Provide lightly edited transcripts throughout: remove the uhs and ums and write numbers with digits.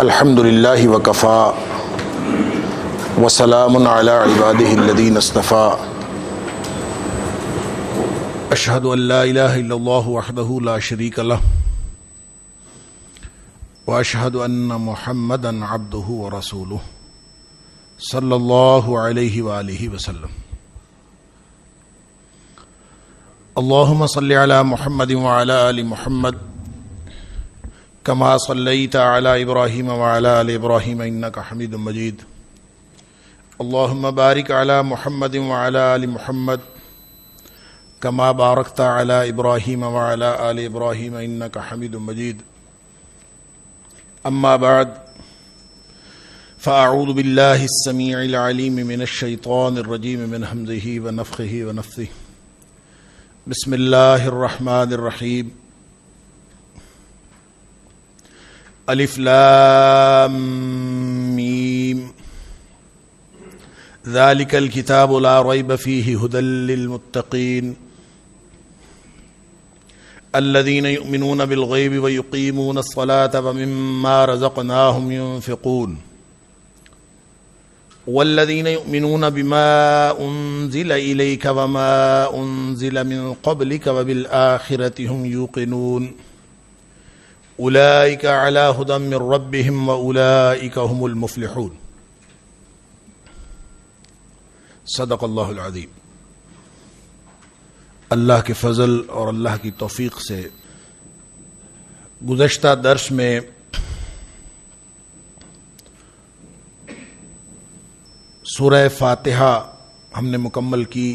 الحمد للہ وکفا وسلام علی عبادہ الذین اصطفیٰ اشہد ان لا الہ الا اللہ وحدہ لا شریک لہ واشہد ان محمدا عبدہ ورسولہ صلی اللہ علیہ وآلہ وسلم۔ اللہم صلی علی محمد وعلی آل محمد کما صلیت علی ابراہیم وعلی آل ابراہیم انک حمید مجید۔ اللہم بارک علی محمد وعلی آل محمد کما بارکت علی ابراہیم وعلی آل ابراہیم انک حمید مجید۔ اما بعد فاعوذ باللہ السمیع العلیم من الشیطان الرجیم من ہمزہ ونفخہ ونفثہ۔ بسم اللہ الرحمن الرحیم۔ الف لام میم ذلك الكتاب لا ريب فيه هدى للمتقين الذين يؤمنون بالغيب ويقيمون الصلاة ومما رزقناهم ينفقون والذين يؤمنون بما أنزل إليك وما أنزل من قبلك وبالآخرة هم يوقنون اولئک علی ھدی من ربہم واولئک ھم المفلحون۔ صدق اللہ العظیم۔ اللہ کے فضل اور اللہ کی توفیق سے گزشتہ درس میں سورہ فاتحہ ہم نے مکمل کی۔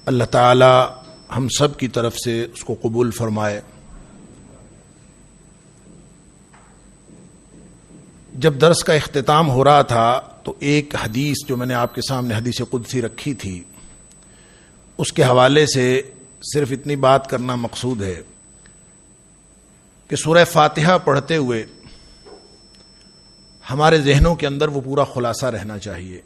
اللہ تعالی ہم سب کی طرف سے اس کو قبول فرمائے۔ جب درس کا اختتام ہو رہا تھا تو ایک حدیث جو میں نے آپ کے سامنے حدیث قدسی رکھی تھی اس کے حوالے سے صرف اتنی بات کرنا مقصود ہے کہ سورہ فاتحہ پڑھتے ہوئے ہمارے ذہنوں کے اندر وہ پورا خلاصہ رہنا چاہیے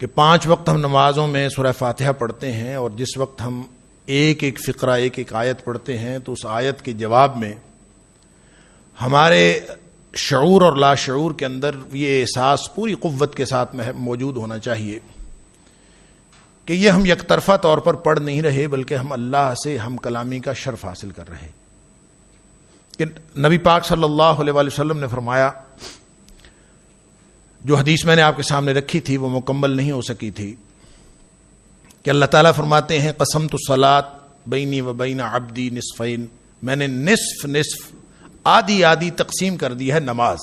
کہ 5 وقت ہم نمازوں میں سورہ فاتحہ پڑھتے ہیں، اور جس وقت ہم ایک ایک فقرہ ایک ایک آیت پڑھتے ہیں تو اس آیت کے جواب میں ہمارے شعور اور لاشعور کے اندر یہ احساس پوری قوت کے ساتھ موجود ہونا چاہیے کہ یہ ہم یک طرفہ طور پر پڑھ نہیں رہے بلکہ ہم اللہ سے ہم کلامی کا شرف حاصل کر رہے ہیں۔ کہ نبی پاک صلی اللہ علیہ وآلہ وسلم نے فرمایا، جو حدیث میں نے آپ کے سامنے رکھی تھی وہ مکمل نہیں ہو سکی تھی، کہ اللہ تعالیٰ فرماتے ہیں قسمت الصلاۃ بینی و بین عبدی نصفین، میں نے نصف آدھی آدھی تقسیم کر دی ہے نماز۔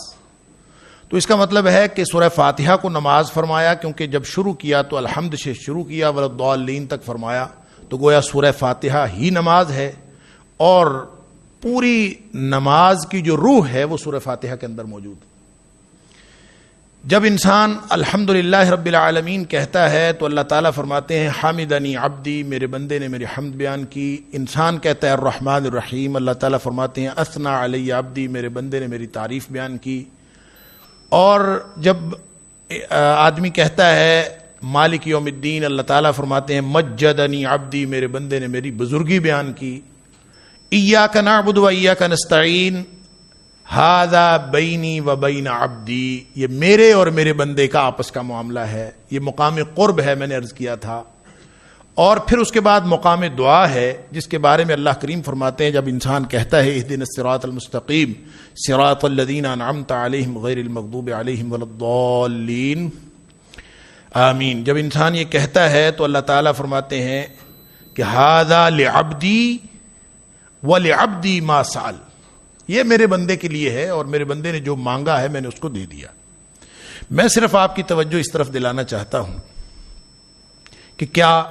تو اس کا مطلب ہے کہ سورہ فاتحہ کو نماز فرمایا، کیونکہ جب شروع کیا تو الحمد سے شروع کیا، ولضالین تک فرمایا، تو گویا سورہ فاتحہ ہی نماز ہے، اور پوری نماز کی جو روح ہے وہ سورہ فاتحہ کے اندر موجود ہے۔ جب انسان الحمدللہ رب العالمین کہتا ہے تو اللہ تعالیٰ فرماتے ہیں حامدنی عبدی، میرے بندے نے میری حمد بیان کی۔ انسان کہتا ہے الرحمن الرحیم، اللہ تعالیٰ فرماتے ہیں اثنا علی عبدی، میرے بندے نے میری تعریف بیان کی۔ اور جب آدمی کہتا ہے مالک یوم الدین، اللہ تعالیٰ فرماتے ہیں مجدنی عبدی، میرے بندے نے میری بزرگی بیان کی۔ ایاک نعبد و ایاک نستعین ھذا بینی و بین عبدی، یہ میرے اور میرے بندے کا آپس کا معاملہ ہے، یہ مقام قرب ہے، میں نے عرض کیا تھا۔ اور پھر اس کے بعد مقام دعا ہے، جس کے بارے میں اللہ کریم فرماتے ہیں جب انسان کہتا ہے اہدنا الصراط المستقیم صراط الذین انعمت علیہم غیر المغضوب علیہم ولا الضالین آمین، جب انسان یہ کہتا ہے تو اللہ تعالیٰ فرماتے ہیں کہ ھذا لعبدی ولعبدی ما سأل، یہ میرے بندے کے لیے ہے اور میرے بندے نے جو مانگا ہے میں نے اس کو دے دیا۔ میں صرف آپ کی توجہ اس طرف دلانا چاہتا ہوں کہ کیا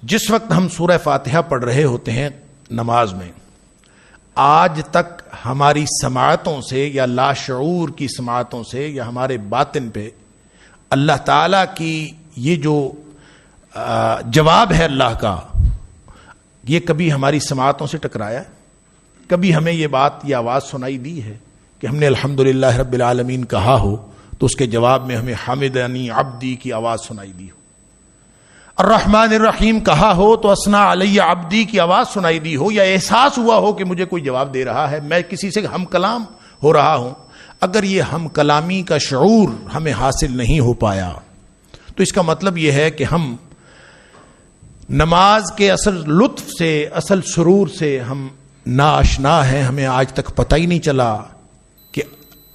جس وقت ہم سورہ فاتحہ پڑھ رہے ہوتے ہیں نماز میں، آج تک ہماری سماعتوں سے یا لاشعور کی سماعتوں سے یا ہمارے باطن پہ اللہ تعالیٰ کی یہ جو جواب ہے اللہ کا، یہ کبھی ہماری سماعتوں سے ٹکرایا؟ کبھی ہمیں یہ بات، یہ آواز سنائی دی ہے کہ ہم نے الحمدللہ رب العالمین کہا ہو تو اس کے جواب میں ہمیں حمدنی عبدی کی آواز سنائی دی ہو؟ الرحمن الرحیم کہا ہو تو اثنا علی عبدی کی آواز سنائی دی ہو، یا احساس ہوا ہو کہ مجھے کوئی جواب دے رہا ہے، میں کسی سے ہم کلام ہو رہا ہوں، اگر یہ ہم کلامی کا شعور ہمیں حاصل نہیں ہو پایا تو اس کا مطلب یہ ہے کہ ہم نماز کے اصل لطف سے، اصل سرور سے ہم ناآشنا ہیں. ہمیں آج تک پتہ ہی نہیں چلا کہ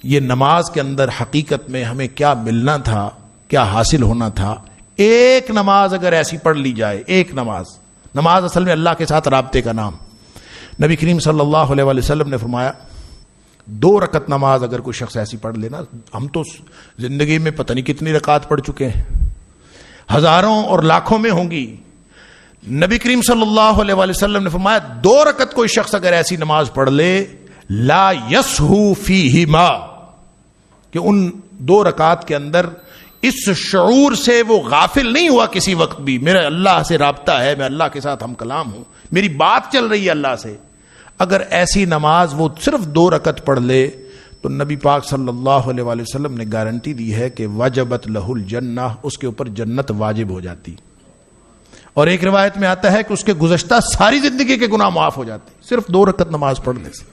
یہ نماز کے اندر حقیقت میں ہمیں کیا ملنا تھا، کیا حاصل ہونا تھا. ایک نماز اگر ایسی پڑھ لی جائے، ایک نماز اصل میں اللہ کے ساتھ رابطے کا نام. نبی کریم صلی اللہ علیہ وسلم نے فرمایا 2 رکعت نماز اگر کوئی شخص ایسی پڑھ لینا، ہم تو زندگی میں پتہ نہیں کتنی رکعت پڑھ چکے ہیں، ہزاروں اور لاکھوں میں ہوں گی. نبی کریم صلی اللہ علیہ وسلم نے فرمایا 2 رکعت کوئی شخص اگر ایسی نماز پڑھ لے، لا یسہو فیہما، کہ ان 2 رکعت کے اندر اس شعور سے وہ غافل نہیں ہوا کسی وقت بھی، میرا اللہ سے رابطہ ہے، میں اللہ کے ساتھ ہم کلام ہوں، میری بات چل رہی ہے اللہ سے. اگر ایسی نماز وہ صرف 2 رکعت پڑھ لے تو نبی پاک صلی اللہ علیہ وسلم نے گارنٹی دی ہے کہ وجبت لہ الجنہ، اس کے اوپر جنت واجب ہو جاتی. اور ایک روایت میں آتا ہے کہ اس کے گزشتہ ساری زندگی کے گناہ معاف ہو جاتے صرف 2 رکعت نماز پڑھنے سے.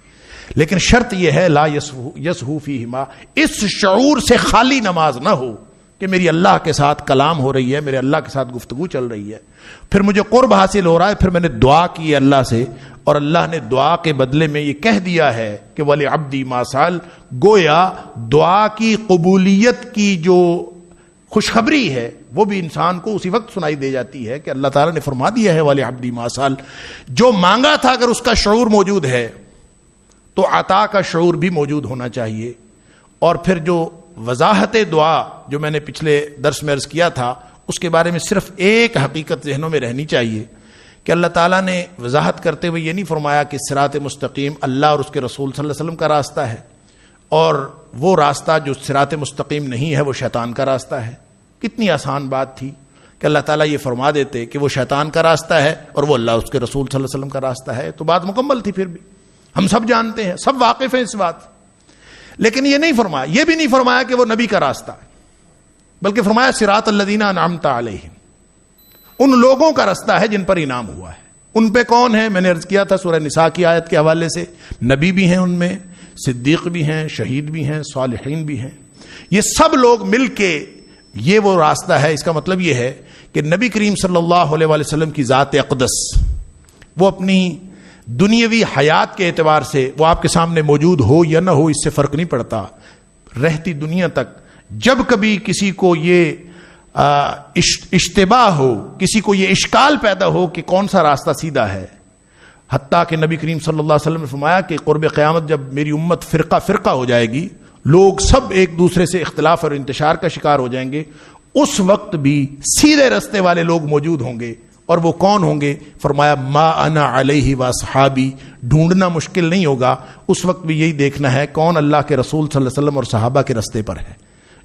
لیکن شرط یہ ہے لا یسہو فیہما، اس شعور سے خالی نماز نہ ہو کہ میری اللہ کے ساتھ کلام ہو رہی ہے، میرے اللہ کے ساتھ گفتگو چل رہی ہے، پھر مجھے قرب حاصل ہو رہا ہے، پھر میں نے دعا کی ہے اللہ سے اور اللہ نے دعا کے بدلے میں یہ کہہ دیا ہے کہ وَلِعَبْدِي مَا سَأَلَ، گویا دعا کی قبولیت کی جو خوشخبری ہے وہ بھی انسان کو اسی وقت سنائی دے جاتی ہے کہ اللہ تعالیٰ نے فرما دیا ہے وَلِعَبْدِي مَا سَأَلَ، جو مانگا تھا اگر اس کا شعور موجود ہے تو عطا کا شعور بھی موجود ہونا چاہیے. اور پھر جو وضاحت دعا جو میں نے پچھلے درس میں عرض کیا تھا، اس کے بارے میں صرف ایک حقیقت ذہنوں میں رہنی چاہیے کہ اللہ تعالیٰ نے وضاحت کرتے ہوئے یہ نہیں فرمایا کہ صراط مستقیم اللہ اور اس کے رسول صلی اللہ علیہ وسلم کا راستہ ہے اور وہ راستہ جو صراط مستقیم نہیں ہے وہ شیطان کا راستہ ہے. کتنی آسان بات تھی کہ اللہ تعالیٰ یہ فرما دیتے کہ وہ شیطان کا راستہ ہے اور وہ اللہ اس کے رسول صلی اللہ علیہ وسلم کا راستہ ہے، تو بات مکمل تھی. پھر بھی ہم سب جانتے ہیں، سب واقف ہیں اس بات. لیکن یہ نہیں فرمایا، یہ بھی نہیں فرمایا کہ وہ نبی کا راستہ ہے، بلکہ فرمایا صراط الذین انعمت علیہم، ان لوگوں کا راستہ ہے جن پر انعام ہوا ہے. ان پہ کون ہے؟ میں نے عرض کیا تھا سورہ نساء کی آیت کے حوالے سے، نبی بھی ہیں ان میں، صدیق بھی ہیں، شہید بھی ہیں، صالحین بھی ہیں. یہ سب لوگ مل کے یہ وہ راستہ ہے. اس کا مطلب یہ ہے کہ نبی کریم صلی اللہ علیہ وسلم کی ذات اقدس، وہ اپنی دنیاوی حیات کے اعتبار سے وہ آپ کے سامنے موجود ہو یا نہ ہو اس سے فرق نہیں پڑتا، رہتی دنیا تک جب کبھی کسی کو یہ اشتباہ ہو، کسی کو یہ اشکال پیدا ہو کہ کون سا راستہ سیدھا ہے، حتیٰ کہ نبی کریم صلی اللہ علیہ وسلم نے فرمایا کہ قرب قیامت جب میری امت فرقہ فرقہ ہو جائے گی، لوگ سب ایک دوسرے سے اختلاف اور انتشار کا شکار ہو جائیں گے، اس وقت بھی سیدھے رستے والے لوگ موجود ہوں گے. اور وہ کون ہوں گے؟ فرمایا ما انا علیہ واصحابی، ڈھونڈنا مشکل نہیں ہوگا. اس وقت بھی یہی دیکھنا ہے کون اللہ کے رسول صلی اللہ علیہ وسلم اور صحابہ کے رستے پر ہے.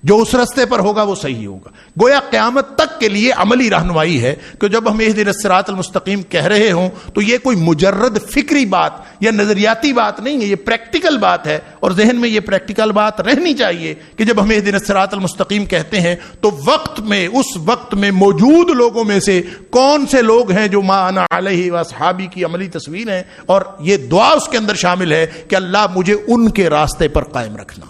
جو اس رستے پر ہوگا وہ صحیح ہوگا. گویا قیامت تک کے لیے عملی رہنمائی ہے کہ جب ہم اہدنا الصراط المستقیم کہہ رہے ہوں تو یہ کوئی مجرد فکری بات یا نظریاتی بات نہیں ہے، یہ پریکٹیکل بات ہے. اور ذہن میں یہ پریکٹیکل بات رہنی چاہیے کہ جب ہم اہدنا الصراط المستقیم کہتے ہیں تو وقت میں، اس وقت میں موجود لوگوں میں سے کون سے لوگ ہیں جو ما انا علیہ واصحابی کی عملی تصویر ہیں، اور یہ دعا اس کے اندر شامل ہے کہ اللہ مجھے ان کے راستے پر قائم رکھنا.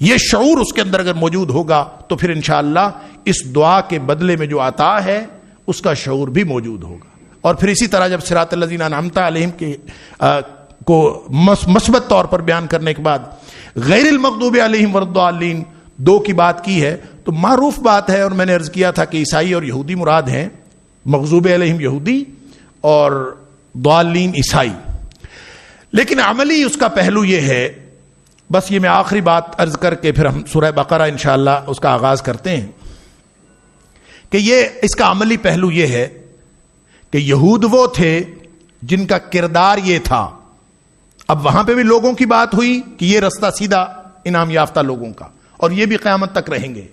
یہ شعور اس کے اندر اگر موجود ہوگا تو پھر انشاءاللہ اس دعا کے بدلے میں جو عطا ہے اس کا شعور بھی موجود ہوگا. اور پھر اسی طرح جب صراط الذین انعمت علیہم کے کو مثبت طور پر بیان کرنے کے بعد غیر المغضوب علیہم والضالین 2 کی بات کی ہے تو معروف بات ہے، اور میں نے عرض کیا تھا کہ عیسائی اور یہودی مراد ہیں، مغضوب علیہم یہودی اور ضالین عیسائی. لیکن عملی اس کا پہلو یہ ہے، بس یہ میں آخری بات عرض کر کے پھر ہم سورہ بقرہ انشاءاللہ اس کا آغاز کرتے ہیں کہ یہ اس کا عملی پہلو یہ ہے کہ یہود وہ تھے جن کا کردار یہ تھا. اب وہاں پہ بھی لوگوں کی بات ہوئی کہ یہ رستہ سیدھا انعام یافتہ لوگوں کا، اور یہ بھی قیامت تک رہیں گے،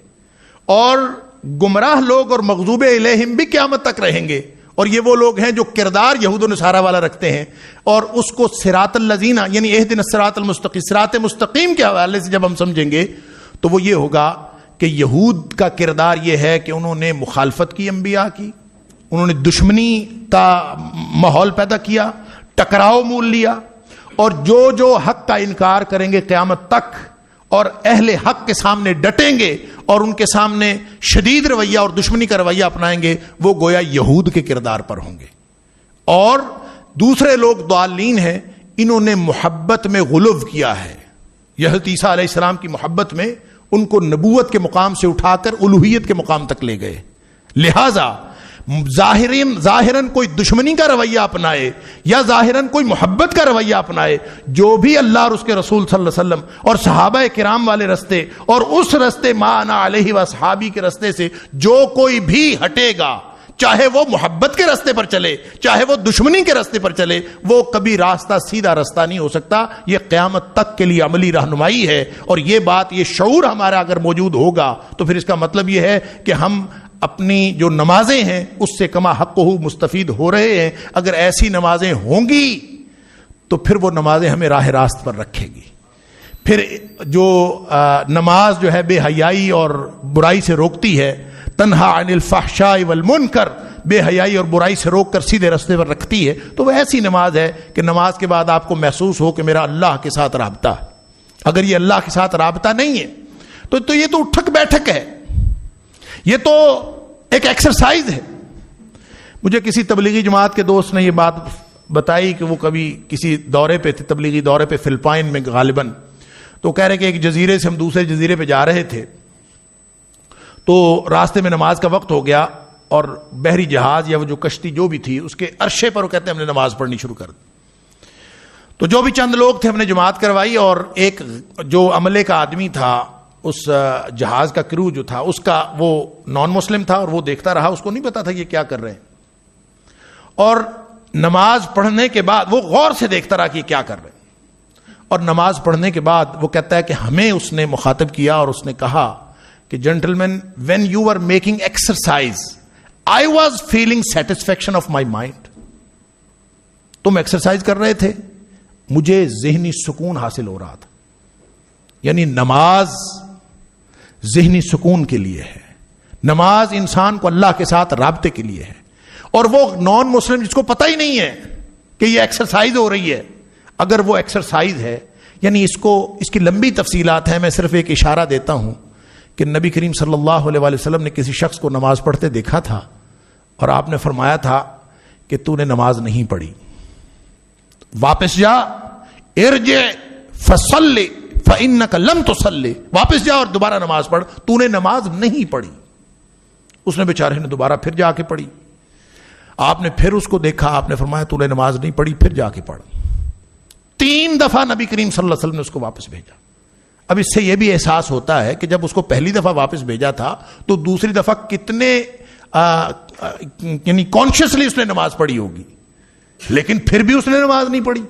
اور گمراہ لوگ اور مغضوب علیہم بھی قیامت تک رہیں گے. اور یہ وہ لوگ ہیں جو کردار یہود و نصارہ والا رکھتے ہیں، اور اس کو صراط الذین یعنی اہدنا الصراط المستقیم، صراط مستقیم کے حوالے سے جب ہم سمجھیں گے تو وہ یہ ہوگا کہ یہود کا کردار یہ ہے کہ انہوں نے مخالفت کی انبیاء کی، انہوں نے دشمنی کا ماحول پیدا کیا، ٹکراؤ مول لیا، اور جو حق کا انکار کریں گے قیامت تک اور اہل حق کے سامنے ڈٹیں گے اور ان کے سامنے شدید رویہ اور دشمنی کا رویہ اپنائیں گے، وہ گویا یہود کے کردار پر ہوں گے۔ اور دوسرے لوگ ضالین ہیں، انہوں نے محبت میں غلو کیا ہے، حضرت عیسیٰ علیہ السلام کی محبت میں ان کو نبوت کے مقام سے اٹھا کر الوہیت کے مقام تک لے گئے۔ لہذا ظاہراً کوئی دشمنی کا رویہ اپنائے یا ظاہراً کوئی محبت کا رویہ اپنائے، جو بھی اللہ اور اس کے رسول صلی اللہ علیہ وسلم اور صحابہ کرام والے رستے اور اس رستے ما انا علیہ واصحابی کے رستے سے جو کوئی بھی ہٹے گا، چاہے وہ محبت کے راستے پر چلے چاہے وہ دشمنی کے راستے پر چلے، وہ کبھی راستہ سیدھا راستہ نہیں ہو سکتا۔ یہ قیامت تک کے لیے عملی رہنمائی ہے، اور یہ بات، یہ شعور ہمارا اگر موجود ہوگا تو پھر اس کا مطلب یہ ہے کہ ہم اپنی جو نمازیں ہیں اس سے کما حق مستفید ہو رہے ہیں۔ اگر ایسی نمازیں ہوں گی تو پھر وہ نمازیں ہمیں راہ راست پر رکھے گی۔ پھر جو نماز جو ہے بے حیائی اور برائی سے روکتی ہے، تنہا عن الفحشاء والمنکر، بے حیائی اور برائی سے روک کر سیدھے راستے پر رکھتی ہے، تو وہ ایسی نماز ہے کہ نماز کے بعد آپ کو محسوس ہو کہ میرا اللہ کے ساتھ رابطہ ہے۔ اگر یہ اللہ کے ساتھ رابطہ نہیں ہے تو یہ تو اٹھک بیٹھک ہے، یہ تو ایک ایکسرسائز ہے۔ مجھے کسی تبلیغی جماعت کے دوست نے یہ بات بتائی کہ وہ کبھی کسی دورے پہ تھے، تبلیغی دورے پہ فلپائن میں غالباً، تو کہہ رہے کہ ایک جزیرے سے ہم دوسرے جزیرے پہ جا رہے تھے، تو راستے میں نماز کا وقت ہو گیا اور بحری جہاز یا وہ جو کشتی جو بھی تھی اس کے عرشے پر وہ کہتے ہیں ہم نے نماز پڑھنی شروع کر دی۔ تو جو بھی چند لوگ تھے ہم نے جماعت کروائی، اور ایک جو عملے کا آدمی تھا اس جہاز کا کرو جو تھا اس کا، وہ نان مسلم تھا اور وہ دیکھتا رہا، اس کو نہیں پتا تھا یہ کیا کر رہے ہیں، اور نماز پڑھنے کے بعد وہ غور سے دیکھتا رہا کہ یہ کیا کر رہے ہیں، اور نماز پڑھنے کے بعد وہ کہتا ہے کہ ہمیں اس نے مخاطب کیا اور اس نے کہا کہ gentleman when you are making exercise I was feeling satisfaction of my mind, تم ایکسرسائز کر رہے تھے، مجھے ذہنی سکون حاصل ہو رہا تھا۔ یعنی نماز ذہنی سکون کے لیے ہے، نماز انسان کو اللہ کے ساتھ رابطے کے لیے ہے، اور وہ نان مسلم جس کو پتہ ہی نہیں ہے کہ یہ ایکسرسائز ہو رہی ہے، اگر وہ ایکسرسائز ہے، یعنی اس کی لمبی تفصیلات ہیں، میں صرف ایک اشارہ دیتا ہوں کہ نبی کریم صلی اللہ علیہ وسلم نے کسی شخص کو نماز پڑھتے دیکھا تھا اور آپ نے فرمایا تھا کہ تو نے نماز نہیں پڑھی، واپس جا، ارجع فصلی فإنک لم تصلی، واپس جا اور دوبارہ نماز پڑھ، تو نے نماز نہیں پڑھی۔ اس نے بیچارے نے دوبارہ پھر جا کے پڑھی، آپ نے پھر اس کو دیکھا، آپ نے فرمایا تو نے نماز نہیں پڑھی، پھر جا کے پڑھ۔ 3 دفعہ نبی کریم صلی اللہ علیہ وسلم نے اس کو واپس بھیجا۔ اب اس سے یہ بھی احساس ہوتا ہے کہ جب اس کو پہلی دفعہ واپس بھیجا تھا تو دوسری دفعہ کتنے یعنی کانشیسلی اس نے نماز پڑھی ہوگی، لیکن پھر بھی اس نے نماز نہیں پڑھی،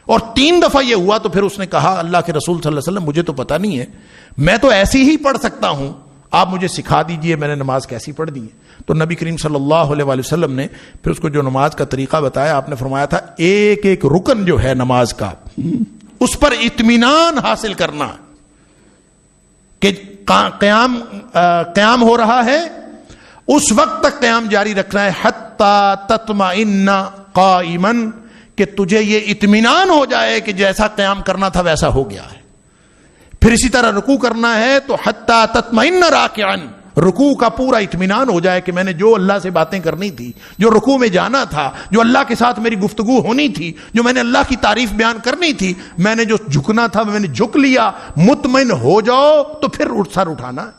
اور 3 دفعہ یہ ہوا تو پھر اس نے کہا اللہ کے رسول صلی اللہ علیہ وسلم مجھے تو پتہ نہیں ہے، میں تو ایسی ہی پڑھ سکتا ہوں، آپ مجھے سکھا دیجئے میں نے نماز کیسی پڑھ دی ہے۔ تو نبی کریم صلی اللہ علیہ وسلم نے پھر اس کو جو نماز کا طریقہ بتایا، آپ نے فرمایا تھا ایک ایک رکن جو ہے نماز کا اس پر اطمینان حاصل کرنا کہ قیام ہو رہا ہے، اس وقت تک قیام جاری رکھنا ہے حتی تطمئن قائما، کہ تجھے یہ اطمینان ہو جائے کہ جیسا قیام کرنا تھا ویسا ہو گیا ہے۔ پھر اسی طرح رکوع کرنا ہے تو حتی تطمئن راکعا، رکوع کا پورا اطمینان ہو جائے کہ میں نے جو اللہ سے باتیں کرنی تھی، جو رکوع میں جانا تھا، جو اللہ کے ساتھ میری گفتگو ہونی تھی، جو میں نے اللہ کی تعریف بیان کرنی تھی، میں نے جو جھکنا تھا میں نے جھک لیا۔ مطمئن ہو جاؤ تو پھر سر اٹھانا۔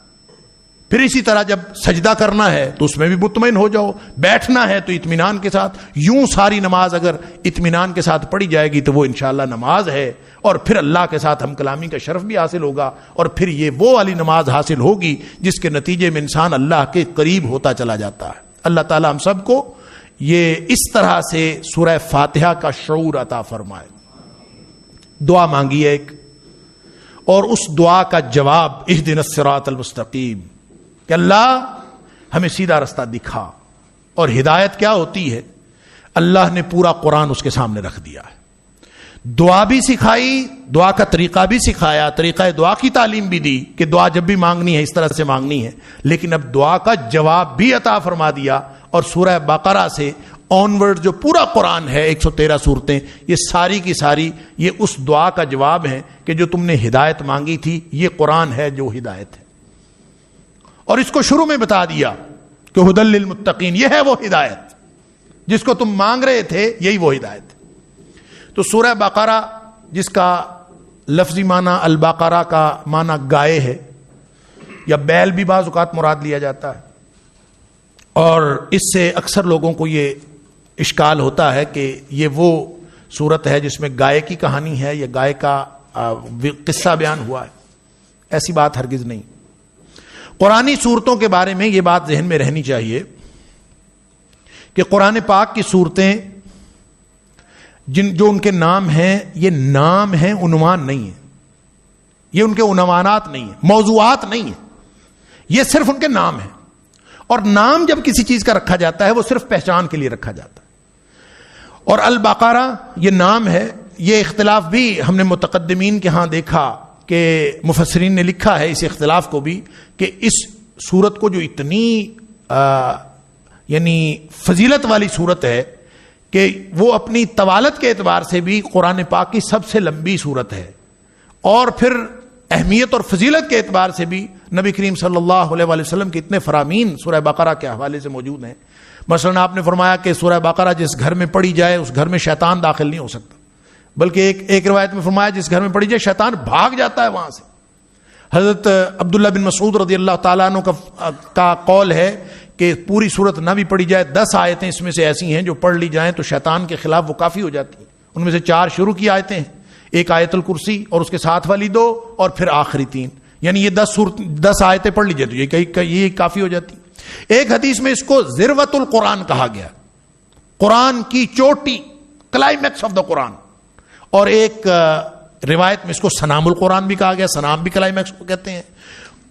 پھر اسی طرح جب سجدہ کرنا ہے تو اس میں بھی مطمئن ہو جاؤ، بیٹھنا ہے تو اطمینان کے ساتھ۔ یوں ساری نماز اگر اطمینان کے ساتھ پڑھی جائے گی تو وہ انشاءاللہ نماز ہے، اور پھر اللہ کے ساتھ ہم کلامی کا شرف بھی حاصل ہوگا، اور پھر یہ وہ والی نماز حاصل ہوگی جس کے نتیجے میں انسان اللہ کے قریب ہوتا چلا جاتا ہے۔ اللہ تعالی ہم سب کو یہ اس طرح سے سورہ فاتحہ کا شعور عطا فرمائے۔ دعا مانگیے ایک، اور اس دعا کا جواب اہدنا الصراط المستقیم، کہ اللہ ہمیں سیدھا رستہ دکھا۔ اور ہدایت کیا ہوتی ہے؟ اللہ نے پورا قرآن اس کے سامنے رکھ دیا ہے، دعا بھی سکھائی، دعا کا طریقہ بھی سکھایا، طریقہ دعا کی تعلیم بھی دی کہ دعا جب بھی مانگنی ہے اس طرح سے مانگنی ہے، لیکن اب دعا کا جواب بھی عطا فرما دیا، اور سورہ بقرہ سے آنورڈ جو پورا قرآن ہے 113 صورتیں، یہ ساری کی ساری یہ اس دعا کا جواب ہے کہ جو تم نے ہدایت مانگی تھی یہ قرآن ہے جو ہدایت ہے. اور اس کو شروع میں بتا دیا کہ ہدی للمتقین، یہ ہے وہ ہدایت جس کو تم مانگ رہے تھے، یہی وہ ہدایت. تو سورہ بقرہ جس کا لفظی معنی البقرہ کا معنی گائے ہے یا بیل بھی بعض اوقات مراد لیا جاتا ہے، اور اس سے اکثر لوگوں کو یہ اشکال ہوتا ہے کہ یہ وہ صورت ہے جس میں گائے کی کہانی ہے یا گائے کا قصہ بیان ہوا ہے. ایسی بات ہرگز نہیں. قرآنی صورتوں کے بارے میں یہ بات ذہن میں رہنی چاہیے کہ قرآن پاک کی صورتیں جو ان کے نام ہیں، یہ نام ہیں، عنوان نہیں ہیں. یہ ان کے عنوانات نہیں ہیں، موضوعات نہیں ہیں، یہ صرف ان کے نام ہیں. اور نام جب کسی چیز کا رکھا جاتا ہے وہ صرف پہچان کے لیے رکھا جاتا ہے. اور البقرہ یہ نام ہے. یہ اختلاف بھی ہم نے متقدمین کے ہاں دیکھا کہ مفسرین نے لکھا ہے اس اختلاف کو بھی کہ اس سورت کو جو اتنی یعنی فضیلت والی سورت ہے کہ وہ اپنی طوالت کے اعتبار سے بھی قرآن پاک کی سب سے لمبی سورت ہے، اور پھر اہمیت اور فضیلت کے اعتبار سے بھی نبی کریم صلی اللہ علیہ وسلم کے اتنے فرامین سورہ بقرہ کے حوالے سے موجود ہیں. مثلا آپ نے فرمایا کہ سورہ بقرہ جس گھر میں پڑھی جائے اس گھر میں شیطان داخل نہیں ہو سکتا، بلکہ ایک روایت میں فرمایا جس گھر میں پڑھی جائے شیطان بھاگ جاتا ہے وہاں سے. حضرت عبداللہ بن مسعود رضی اللہ تعالیٰ عنہ کا قول ہے کہ پوری صورت نہ بھی پڑھی جائے 10 آیتیں اس میں سے ایسی ہیں جو پڑھ لی جائیں تو شیطان کے خلاف وہ کافی ہو جاتی ہیں. ان میں سے 4 شروع کی آیتیں ہیں، ایک آیت الکرسی اور اس کے ساتھ والی 2 اور پھر آخری 3، یعنی یہ 10 آیتیں پڑھ لی جائے تو یہ کافی ہو جاتی. ایک حدیث میں اس کو ذروۃ القرآن کہا گیا، قرآن کی چوٹی، کلائمیکس آف دا قرآن. اور ایک روایت میں اس کو سنام القرآن بھی کہا گیا. سنام بھی کلائمیکس کو کہتے ہیں.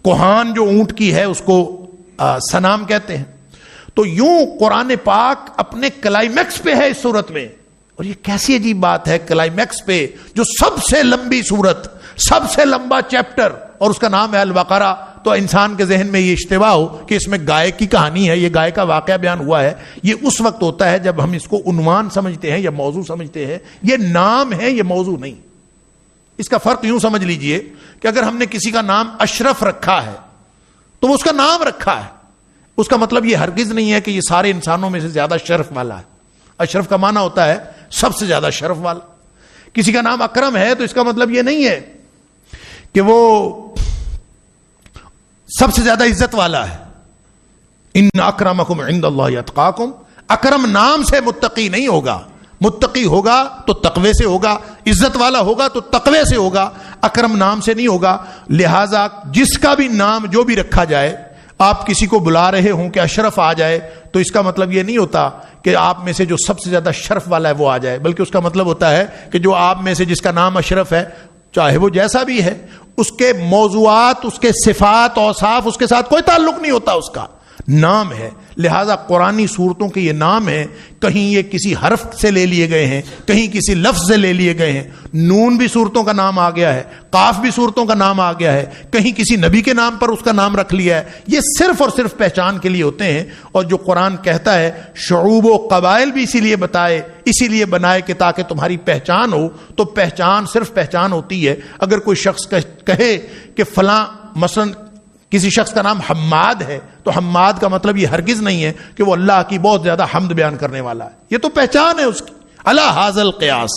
کوہان جو اونٹ کی ہے اس کو سنام کہتے ہیں. تو یوں قرآن پاک اپنے کلائمیکس پہ ہے اس صورت میں. اور یہ کیسی عجیب بات ہے، کلائمیکس پہ جو سب سے لمبی صورت، سب سے لمبا چیپٹر، اور اس کا نام ہے البقرہ. تو انسان کے ذہن میں یہ اشتباہ ہو کہ اس میں گائے کی کہانی ہے، یہ گائے کا واقعہ بیان ہوا ہے. یہ اس وقت ہوتا ہے جب ہم اس کو عنوان سمجھتے ہیں یا موضوع سمجھتے ہیں. یہ نام ہے، یہ موضوع نہیں. اس کا فرق یوں سمجھ لیجئے کہ اگر ہم نے کسی کا نام اشرف رکھا ہے تو وہ اس کا نام رکھا ہے، اس کا مطلب یہ ہرگز نہیں ہے کہ یہ سارے انسانوں میں سے زیادہ شرف والا ہے. اشرف کا معنی ہوتا ہے سب سے زیادہ شرف والا. کسی کا نام اکرم ہے تو اس کا مطلب یہ نہیں ہے کہ وہ سب سے زیادہ عزت والا ہے. ان اکرمکم عند اللہ اتقاکم. اکرم نام سے متقی نہیں ہوگا. متقی ہوگا تو تقوی سے ہوگا، عزت والا ہوگا تو تقوی سے ہوگا، اکرم نام سے نہیں ہوگا. لہذا جس کا بھی نام جو بھی رکھا جائے، آپ کسی کو بلا رہے ہوں کہ اشرف آ جائے تو اس کا مطلب یہ نہیں ہوتا کہ آپ میں سے جو سب سے زیادہ شرف والا ہے وہ آ جائے، بلکہ اس کا مطلب ہوتا ہے کہ جو آپ میں سے جس کا نام اشرف ہے، چاہے وہ جیسا بھی ہے، اس کے موضوعات، اس کے صفات، اوصاف، اس کے ساتھ کوئی تعلق نہیں ہوتا، اس کا نام ہے. لہذا قرآنی صورتوں کے یہ نام ہیں، کہیں یہ کسی حرف سے لے لیے گئے ہیں، کہیں کسی لفظ سے لے لیے گئے ہیں. نون بھی صورتوں کا نام آ گیا ہے، قاف بھی صورتوں کا نام آ گیا ہے، کہیں کسی نبی کے نام پر اس کا نام رکھ لیا ہے. یہ صرف اور صرف پہچان کے لیے ہوتے ہیں. اور جو قرآن کہتا ہے شعوب و قبائل بھی اسی لیے بنائے کہ تاکہ تمہاری پہچان ہو. تو پہچان صرف پہچان ہوتی ہے اگر کوئی شخص کہے کہ فلاں، مثلا کسی شخص کا نام حماد ہے تو حماد کا مطلب یہ ہرگز نہیں ہے کہ وہ اللہ کی بہت زیادہ حمد بیان کرنے والا ہے. یہ تو پہچان ہے اس کی. علی ھذا القیاس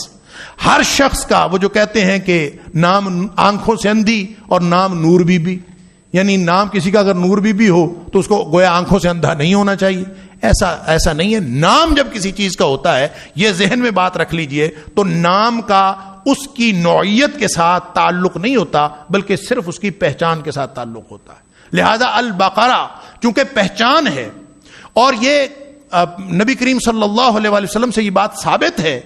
ہر شخص کا، وہ جو کہتے ہیں کہ نام آنکھوں سے اندھی اور نام نور بی بی، یعنی نام کسی کا اگر نور بی بی ہو تو اس کو گویا آنکھوں سے اندھا نہیں ہونا چاہیے. ایسا نہیں ہے. نام جب کسی چیز کا ہوتا ہے، یہ ذہن میں بات رکھ لیجئے، تو نام کا اس کی نوعیت کے ساتھ تعلق نہیں ہوتا بلکہ صرف اس کی پہچان کے ساتھ تعلق ہوتا ہے. لہذا البقرہ چونکہ پہچان ہے، اور یہ نبی کریم صلی اللہ علیہ وسلم سے یہ بات ثابت ہے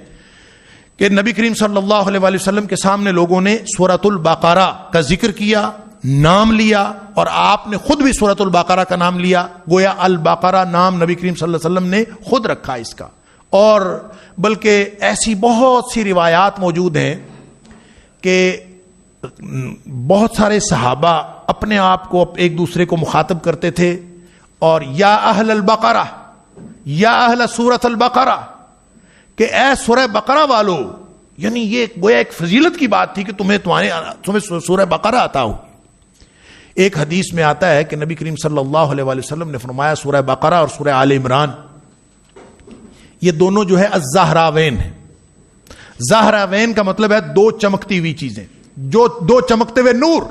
کہ نبی کریم صلی اللہ علیہ وسلم کے سامنے لوگوں نے سورۃ البقرہ کا ذکر کیا، نام لیا، اور آپ نے خود بھی سورۃ البقرہ کا نام لیا. گویا البقرہ نام نبی کریم صلی اللہ علیہ وسلم نے خود رکھا اس کا. اور بلکہ ایسی بہت سی روایات موجود ہیں کہ بہت سارے صحابہ اپنے آپ کو ایک دوسرے کو مخاطب کرتے تھے، اور یا اہل البقرہ، یا اہل سورۃ البقرہ، کہ اے سورہ بقرہ والو، یعنی یہ گویا ایک فضیلت کی بات تھی کہ تمہیں سورہ بقرہ آتا ہو۔ ایک حدیث میں آتا ہے کہ نبی کریم صلی اللہ علیہ وآلہ وسلم نے فرمایا سورہ بقرہ اور سورہ آل عمران یہ دونوں جو ہے الزہراوین ہیں۔ زہراوین کا مطلب ہے دو چمکتی ہوئی چیزیں، جو دو چمکتے ہوئے نور۔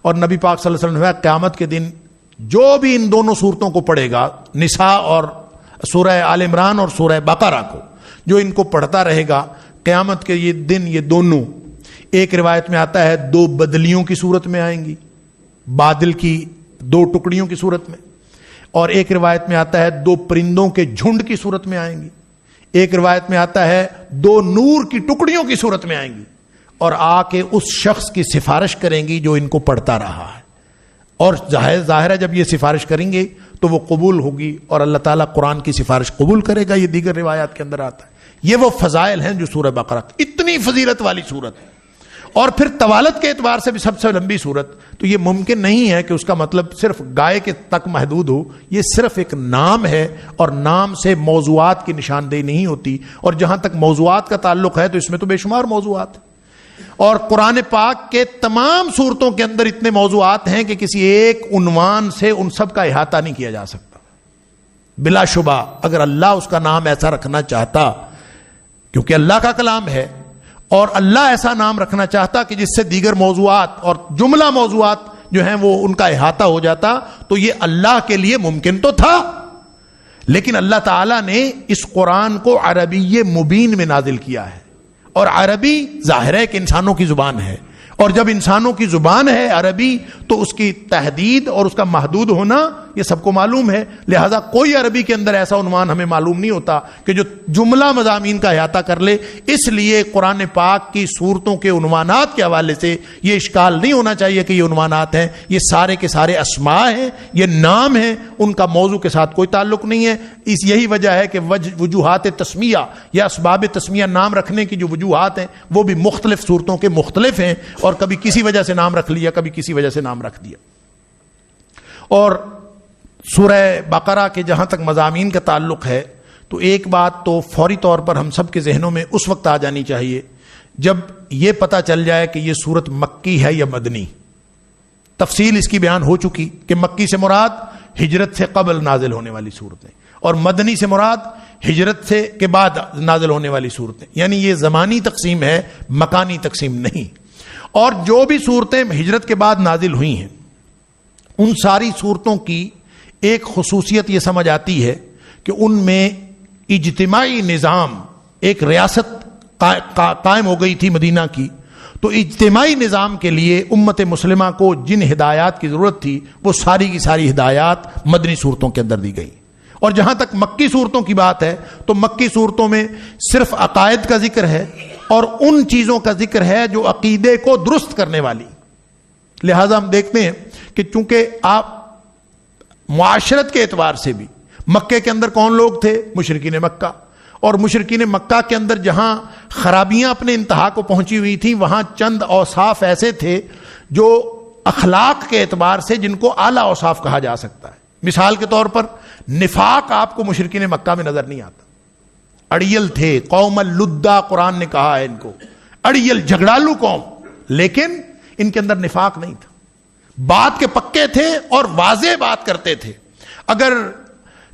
اور نبی پاک صلی اللہ علیہ وسلم نے قیامت کے دن جو بھی ان دونوں صورتوں کو پڑھے گا، نساء اور سورہ آل عمران اور سورہ بقرہ کو، جو ان کو پڑھتا رہے گا قیامت کے یہ دن یہ دونوں، ایک روایت میں آتا ہے دو بدلیوں کی صورت میں آئیں گی، بادل کی دو ٹکڑیوں کی صورت میں، اور ایک روایت میں آتا ہے دو پرندوں کے جھنڈ کی صورت میں آئیں گی، ایک روایت میں آتا ہے دو نور کی ٹکڑیوں کی صورت میں آئیں گی، اور آ کے اس شخص کی سفارش کریں گی جو ان کو پڑھتا رہا ہے، اور ظاہر ہے جب یہ سفارش کریں گے تو وہ قبول ہوگی اور اللہ تعالیٰ قرآن کی سفارش قبول کرے گا۔ یہ دیگر روایات کے اندر آتا ہے۔ یہ وہ فضائل ہیں جو سورہ بقرہ، اتنی فضیلت والی سورت ہے، اور پھر طوالت کے اعتبار سے بھی سب سے لمبی سورت۔ تو یہ ممکن نہیں ہے کہ اس کا مطلب صرف گائے کے تک محدود ہو، یہ صرف ایک نام ہے، اور نام سے موضوعات کی نشاندہی نہیں ہوتی، اور جہاں تک موضوعات کا تعلق ہے تو اس میں تو بے شمار موضوعات ہیں، اور قرآن پاک کے تمام صورتوں کے اندر اتنے موضوعات ہیں کہ کسی ایک عنوان سے ان سب کا احاطہ نہیں کیا جا سکتا۔ بلا شبہ اگر اللہ اس کا نام ایسا رکھنا چاہتا، کیونکہ اللہ کا کلام ہے، اور اللہ ایسا نام رکھنا چاہتا کہ جس سے دیگر موضوعات اور جملہ موضوعات جو ہیں وہ ان کا احاطہ ہو جاتا، تو یہ اللہ کے لیے ممکن تو تھا، لیکن اللہ تعالیٰ نے اس قرآن کو عربی مبین میں نازل کیا ہے، اور عربی ظاہر ہے کہ انسانوں کی زبان ہے، اور جب انسانوں کی زبان ہے عربی تو اس کی تحدید اور اس کا محدود ہونا یہ سب کو معلوم ہے، لہذا کوئی عربی کے اندر ایسا عنوان ہمیں معلوم نہیں ہوتا کہ جو جملہ مضامین کا احاطہ کر لے۔ اس لیے قرآن پاک کی صورتوں کے عنوانات کے حوالے سے یہ اشکال نہیں ہونا چاہیے کہ یہ عنوانات ہیں، یہ سارے کے سارے اسماء ہیں، یہ نام ہیں، ان کا موضوع کے ساتھ کوئی تعلق نہیں ہے۔ اس یہی وجہ ہے کہ وجوہات تسمیہ یا اسباب تسمیہ نام رکھنے کی جو وجوہات ہیں وہ بھی مختلف صورتوں کے مختلف ہیں، اور کبھی کسی وجہ سے نام رکھ لیا، کبھی کسی وجہ سے نام رکھ دیا۔ اور سورہ بقرہ کے جہاں تک مضامین کا تعلق ہے تو ایک بات تو فوری طور پر ہم سب کے ذہنوں میں اس وقت آ جانی چاہیے جب یہ پتہ چل جائے کہ یہ سورت مکی ہے یا مدنی۔ تفصیل اس کی بیان ہو چکی کہ مکی سے مراد ہجرت سے قبل نازل ہونے والی صورتیں، اور مدنی سے مراد ہجرت سے کے بعد نازل ہونے والی صورتیں، یعنی یہ زمانی تقسیم ہے، مکانی تقسیم نہیں۔ اور جو بھی صورتیں ہجرت کے بعد نازل ہوئی ہیں ان ساری صورتوں کی ایک خصوصیت یہ سمجھ آتی ہے کہ ان میں اجتماعی نظام، ایک ریاست قائم ہو گئی تھی مدینہ کی، تو اجتماعی نظام کے لیے امت مسلمہ کو جن ہدایات کی ضرورت تھی وہ ساری کی ساری ہدایات مدنی صورتوں کے اندر دی گئی۔ اور جہاں تک مکی صورتوں کی بات ہے تو مکی صورتوں میں صرف عقائد کا ذکر ہے اور ان چیزوں کا ذکر ہے جو عقیدے کو درست کرنے والی۔ لہذا ہم دیکھتے ہیں کہ چونکہ آپ معاشرت کے اعتبار سے بھی مکے کے اندر کون لوگ تھے؟ مشرکین مکہ، اور مشرکین مکہ کے اندر جہاں خرابیاں اپنے انتہا کو پہنچی ہوئی تھیں وہاں چند اوصاف ایسے تھے جو اخلاق کے اعتبار سے جن کو اعلیٰ اوصاف کہا جا سکتا ہے۔ مثال کے طور پر نفاق آپ کو مشرکین مکہ میں نظر نہیں آتا، اڑیل تھے، قوم اللدہ قرآن نے کہا ہے ان کو، اڑیل جھگڑالو قوم، لیکن ان کے اندر نفاق نہیں تھا، بات کے پکے تھے اور واضح بات کرتے تھے۔ اگر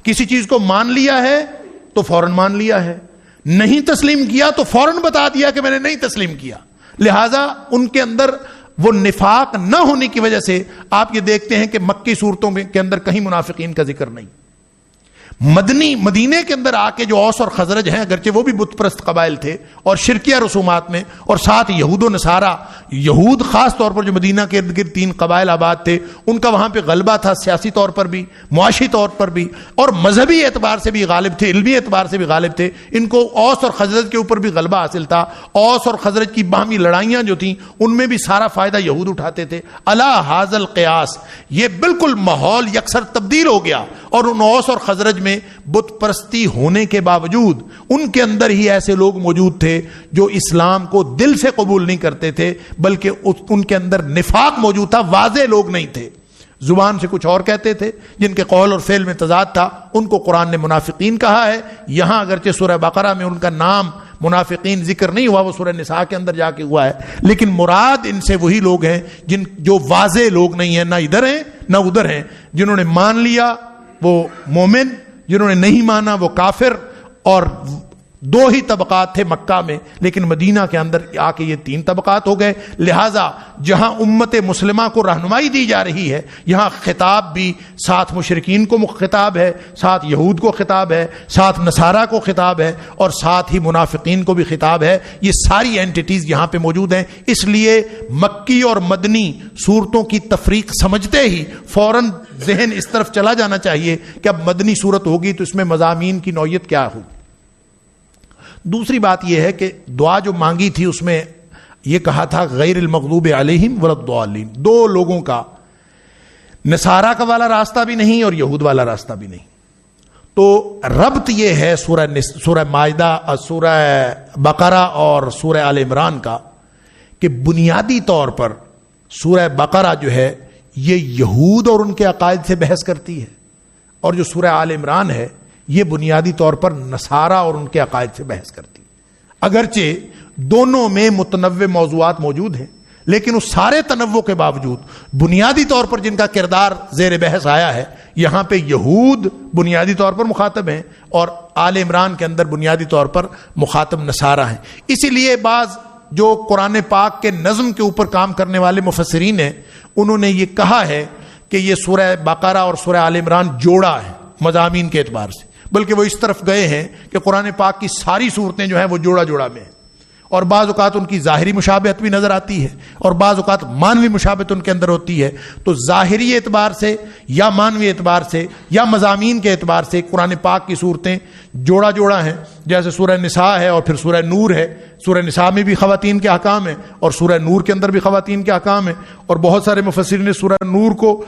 کسی چیز کو مان لیا ہے تو فوراً مان لیا ہے، نہیں تسلیم کیا تو فوراً بتا دیا کہ میں نے نہیں تسلیم کیا۔ لہذا ان کے اندر وہ نفاق نہ ہونے کی وجہ سے آپ یہ دیکھتے ہیں کہ مکی صورتوں کے اندر کہیں منافقین کا ذکر نہیں۔ مدینے کے اندر آ کے جو اوس اور خزرج ہیں اگرچہ وہ بھی بت پرست قبائل تھے اور شرکیہ رسومات میں، اور ساتھ یہود و نصارہ، یہود خاص طور پر جو مدینہ کے ارد گرد 3 قبائل آباد تھے ان کا وہاں پہ غلبہ تھا، سیاسی طور پر بھی، معاشی طور پر بھی، اور مذہبی اعتبار سے بھی غالب تھے، علمی اعتبار سے بھی غالب تھے۔ ان کو اوس اور خزرج کے اوپر بھی غلبہ حاصل تھا۔ اوس اور خزرج کی باہمی لڑائیاں جو تھیں ان میں بھی سارا فائدہ یہود اٹھاتے تھے۔ الا ھذا القیاس، یہ بالکل ماحول یکسر تبدیل ہو گیا، اور ان اوس اور خزرج میں بت پرستی ہونے کے باوجود ان کے اندر ہی ایسے لوگ موجود تھے جو اسلام کو دل سے قبول نہیں کرتے تھے، بلکہ ان کے اندر نفاق موجود تھا، واضح لوگ نہیں تھے۔ زبان سے کچھ اور کہتے تھے، جن کے قول اور فعل میں تضاد تھا، ان کو قرآن نے منافقین کہا ہے۔ یہاں اگرچہ سورہ بقرہ میں ان کا نام منافقین ذکر نہیں ہوا، وہ سورہ نساء کے اندر جا کے ہوا ہے، لیکن مراد ان سے وہی لوگ ہیں جو واضح لوگ نہیں ہیں، نہ ادھر ہیں نہ ادھر ہیں، جنہوں نے مان لیا وہ مومن، جنہوں نے نہیں مانا وہ کافر۔ اور دو ہی طبقات تھے مکہ میں، لیکن مدینہ کے اندر آ کے یہ 3 طبقات ہو گئے۔ لہٰذا جہاں امت مسلمہ کو رہنمائی دی جا رہی ہے، یہاں خطاب بھی ساتھ مشرکین کو خطاب ہے، ساتھ یہود کو خطاب ہے، ساتھ نصارہ کو خطاب ہے، اور ساتھ ہی منافقین کو بھی خطاب ہے۔ یہ ساری اینٹیٹیز یہاں پہ موجود ہیں۔ اس لیے مکی اور مدنی صورتوں کی تفریق سمجھتے ہی فوراً ذہن اس طرف چلا جانا چاہیے کہ اب مدنی صورت ہوگی تو اس میں مضامین کی نوعیت کیا ہوگی۔ دوسری بات یہ ہے کہ دعا جو مانگی تھی اس میں یہ کہا تھا غیر المغضوب علیہم ولا الضالین، 2 لوگوں کا، نصارہ کا والا راستہ بھی نہیں اور یہود والا راستہ بھی نہیں۔ تو ربط یہ ہے سورہ مائدہ، سورہ بقرہ اور سورہ آل عمران کا، کہ بنیادی طور پر سورہ بقرہ جو ہے یہ یہود اور ان کے عقائد سے بحث کرتی ہے، اور جو سورہ آل عمران ہے یہ بنیادی طور پر نصارہ اور ان کے عقائد سے بحث کرتی ہے۔ اگرچہ دونوں میں متنوع موضوعات موجود ہیں، لیکن اس سارے تنوع کے باوجود بنیادی طور پر جن کا کردار زیر بحث آیا ہے، یہاں پہ یہود بنیادی طور پر مخاطب ہیں اور آل عمران کے اندر بنیادی طور پر مخاطب نصارہ ہیں۔ اسی لیے بعض جو قرآن پاک کے نظم کے اوپر کام کرنے والے مفسرین ہیں، انہوں نے یہ کہا ہے کہ یہ سورہ بقرہ اور سورہ آل عمران جوڑا ہے مضامین کے اعتبار سے، بلکہ وہ اس طرف گئے ہیں کہ قرآن پاک کی ساری صورتیں جو ہیں وہ جوڑا جوڑا میں ہیں، اور بعض اوقات ان کی ظاہری مشابہت بھی نظر آتی ہے اور بعض اوقات مانوی مشابہت ان کے اندر ہوتی ہے۔ تو ظاہری اعتبار سے یا مانوی اعتبار سے یا مضامین کے اعتبار سے قرآن پاک کی صورتیں جوڑا جوڑا ہیں، جیسے سورہ نساء ہے اور پھر سورہ نور ہے۔ سورہ نساء میں بھی خواتین کے احکام ہیں اور سورہ نور کے اندر بھی خواتین کے احکام ہیں، اور بہت سارے مفسرین نے سورہ نور کو